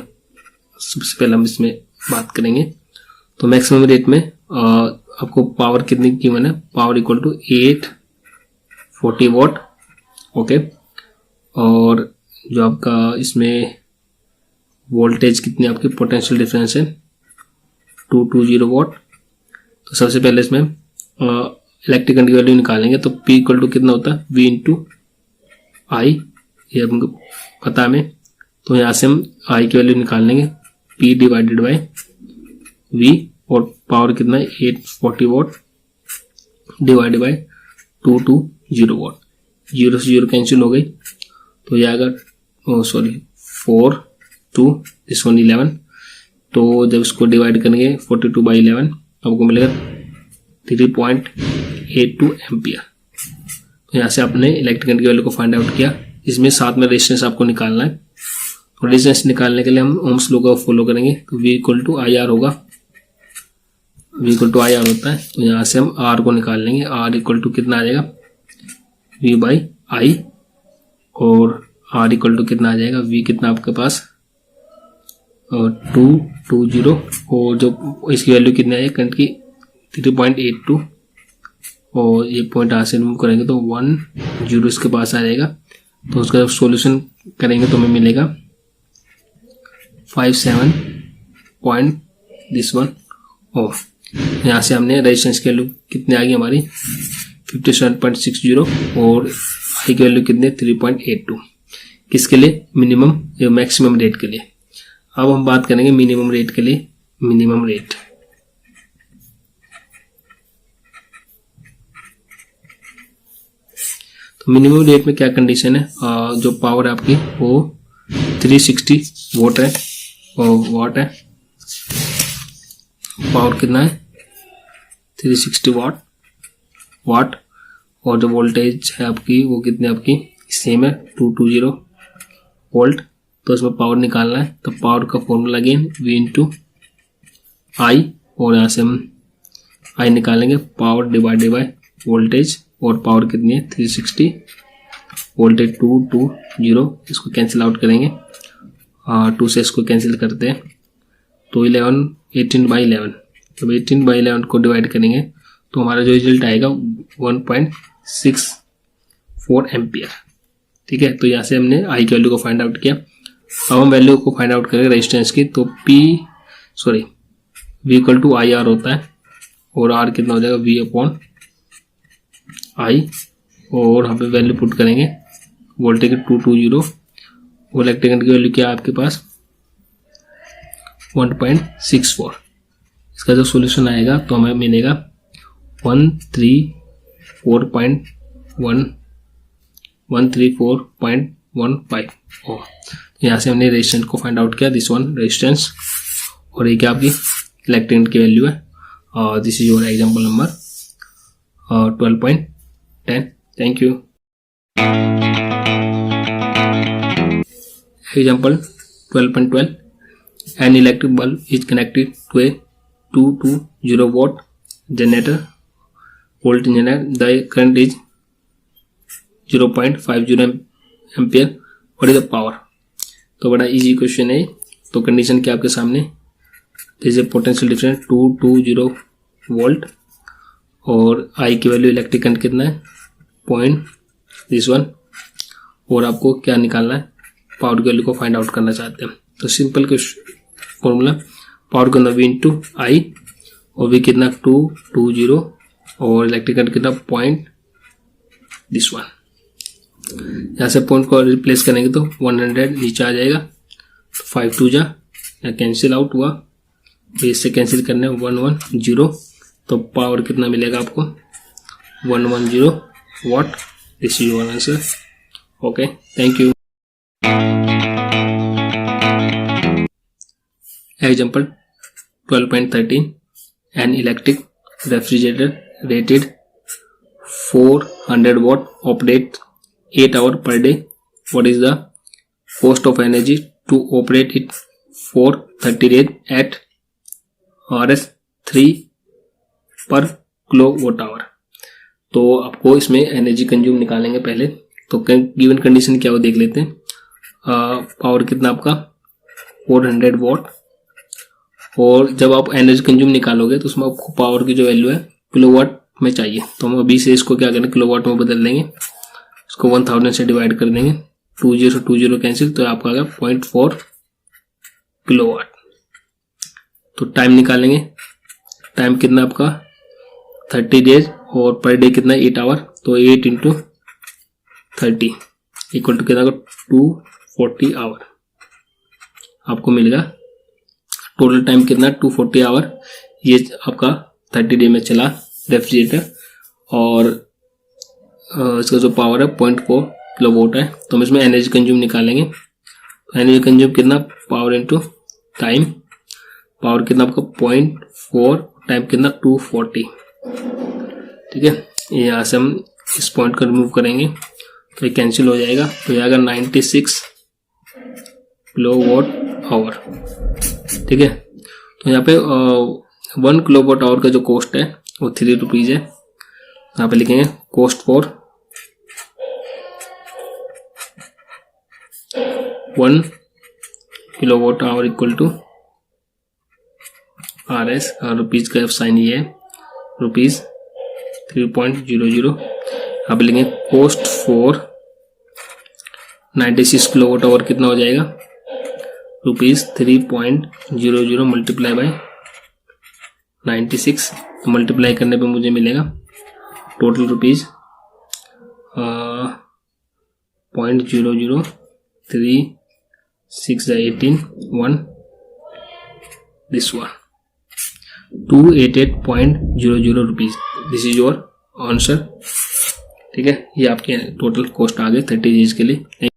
सबसे पहले हम इसमें बात करेंगे। तो मैक्सिमम रेट में आपको पावर कितनी गिवन है? Power equal to 840 watt. Okay, और जो आपका इसमें वोल्टेज कितनी आपकी पोटेंशियल डिफरेंस है 220 वॉट। तो सबसे पहले इसमें इलेक्ट्रिक करंट की वैल्यू निकालेंगे। तो P इक्वल टू कितना होता है? V इंटू आई ये हमको पता हमें। तो यहाँ से हम आई की वैल्यू निकाल लेंगे, P डिवाइडेड बाई V, और पावर कितना है 840 वॉट डिवाइडेड बाई 220 वॉट। 0 से 0 कैंसिल हो गई, तो ये आएगा 4 2 दिस वन 11। तो जब इसको डिवाइड करेंगे 42 बाई 11 तो आपको मिलेगा 3.82 एम्पियर। तो यहाँ से आपने इलेक्ट्रिक करंट की वैल्यू को फाइंड आउट किया। इसमें साथ में रेजिस्टेंस आपको निकालना है, और रेजिस्टेंस निकालने के लिए हम ओम्स लॉ को फॉलो करेंगे। तो V equal to I R होगा, V equal to I R होता है। तो यहाँ से हम R को निकाल लेंगे, R इक्वल टू कितना आ जाएगा V बाई आई, और R इक्वल टू कितना आ जाएगा V कितना आपके पास 220, और जो इसकी वैल्यू कितनी आई करंट की 3.82, और ये पॉइंट यहाँ से रिमूव करेंगे तो 10 इसके पास आ जाएगा। तो उसका जब सॉल्यूशन करेंगे तो हमें मिलेगा 57.1। और यहाँ से हमने रेजिस्टेंस की वैल्यू कितनी आ गई हमारी 57.60, और आई की वैल्यू कितनी 3.82। किसके लिए? मिनिमम या मैक्सिमम रेट के लिए। अब हम बात करेंगे मिनिमम रेट के लिए। मिनिमम रेट, तो मिनिमम रेट में क्या कंडीशन है, जो पावर आपकी वो 360 वोट है और वाट है। पावर कितना है 360 वाट, और जो वोल्टेज है आपकी वो कितनी आपकी सेम है 220 वोल्ट। तो इसमें पावर निकालना है, तो पावर का फॉर्मूला अगेन V इंटू आई, और यहाँ से हम आई निकालेंगे, पावर डिवाइडेड बाय वोल्टेज, और पावर कितनी है 360, वोल्टेज 220, इसको कैंसिल आउट करेंगे, 2 से इसको कैंसिल करते हैं तो 18 बाई 11। जब 18 बाई 11 को डिवाइड करेंगे तो हमारा जो रिजल्ट आएगा 1.64 एम्पियर। ठीक है, तो यहाँ से हमने आई की वैल्यू को फाइंड आउट किया। अब हम वैल्यू को फाइंड आउट करेंगे रेजिस्टेंस की, तो V equal to I R होता है, और R कितना हो जाएगा V अपॉन आई, और यहाँ पे वैल्यू पुट करेंगे वोल्टेज 220, और इलेक्ट्रिक करंट की वैल्यू क्या है आपके पास 1.64। इसका जो सॉल्यूशन आएगा तो हमें मिलेगा 134.15। यहाँ से हमने रेजिस्टेंस को फाइंड आउट किया, दिस वन रेजिस्टेंस, और ये क्या आपकी इलेक्ट्रिक करंट की वैल्यू है। This is your example number 12.10। Thank you. Example 12.12. An electric bulb is connected to a 220 watt generator. Volt generator. The current is 0.50 ampere. What is the power? तो बड़ा easy question है। तो condition क्या आपके सामने, this is potential difference 220 volt, और आई की value electric current कितना है दिस वन, और आपको क्या निकालना है पावर की वैल्यू को फाइंड आउट करना चाहते हैं। तो सिंपल फॉर्मूला, पावर का V इंटू आई, और V कितना 220, और इलेक्ट्रिक करंट कितना दिस वन। यहाँ से पॉइंट को रिप्लेस करेंगे तो 100 नीचे आ जाएगा, तो 5 2 जा कैंसिल आउट हुआ, तो इससे कैंसिल करने 110, तो पावर कितना मिलेगा आपको 110 watt. This is your answer. Okay, thank you. Example 12.13. An electric refrigerator rated 400 watt operates 8 hours per day. What is the cost of energy to operate it for 30 days at Rs 3 per kilowatt hour? तो आपको इसमें energy consume निकालेंगे पहले। तो given condition क्या वो देख लेते हैं। पावर कितना आपका 400 वॉट, और जब आप एनर्जी कंज्यूम निकालोगे तो उसमें आपको पावर की जो वैल्यू है किलोवाट में चाहिए। तो हम अभी से इसको क्या करें किलोवाट में बदल देंगे, इसको 1000 से डिवाइड कर देंगे, 20 कैंसिल, तो आपका आ गया 0.4 किलोवाट। तो टाइम निकालेंगे, टाइम कितना आपका 30 डेज, और पर डे कितना 8 आवर, तो 8 इंटू 30 इक्वल टू कितना 240 आवर आपको मिलेगा। टोटल टाइम कितना 240 आवर। ये आपका 30 डे में चला रेफ्रिजरेटर और इसका जो पावर है 0.4 किलोवाट है। तो हम इसमें एनर्जी कंज्यूम निकालेंगे। तो एनर्जी कंज्यूम कितना पावर इनटू टाइम, पावर कितना आपका 0.4, टाइम कितना 240। ठीक है, यहाँ से हम इस पॉइंट को रिमूव करेंगे तो ये कैंसिल हो जाएगा। तो ये आएगा 96 किलोवाट आवर। ठीक है, तो यहाँ पे 1 किलोवाट आवर का जो कॉस्ट है वो 3 रुपीज़ है। यहाँ पे लिखेंगे cost for 1 kilowatt hour equal to RS, rupees का साइन ये है रुपीज़ 3.00। यहाँ पे लिखेंगे कॉस्ट फॉर 96 किलोवाट आवर कितना हो जाएगा रुपीज़ 3.00 मल्टीप्लाई बाय 96। तो मल्टीप्लाई करने पे मुझे मिलेगा total rupees 0.003618 1 this one 288.00 rupees. This is your answer. ठीक है, ये आपके टोटल कॉस्ट आ गए 30 डेज के लिए।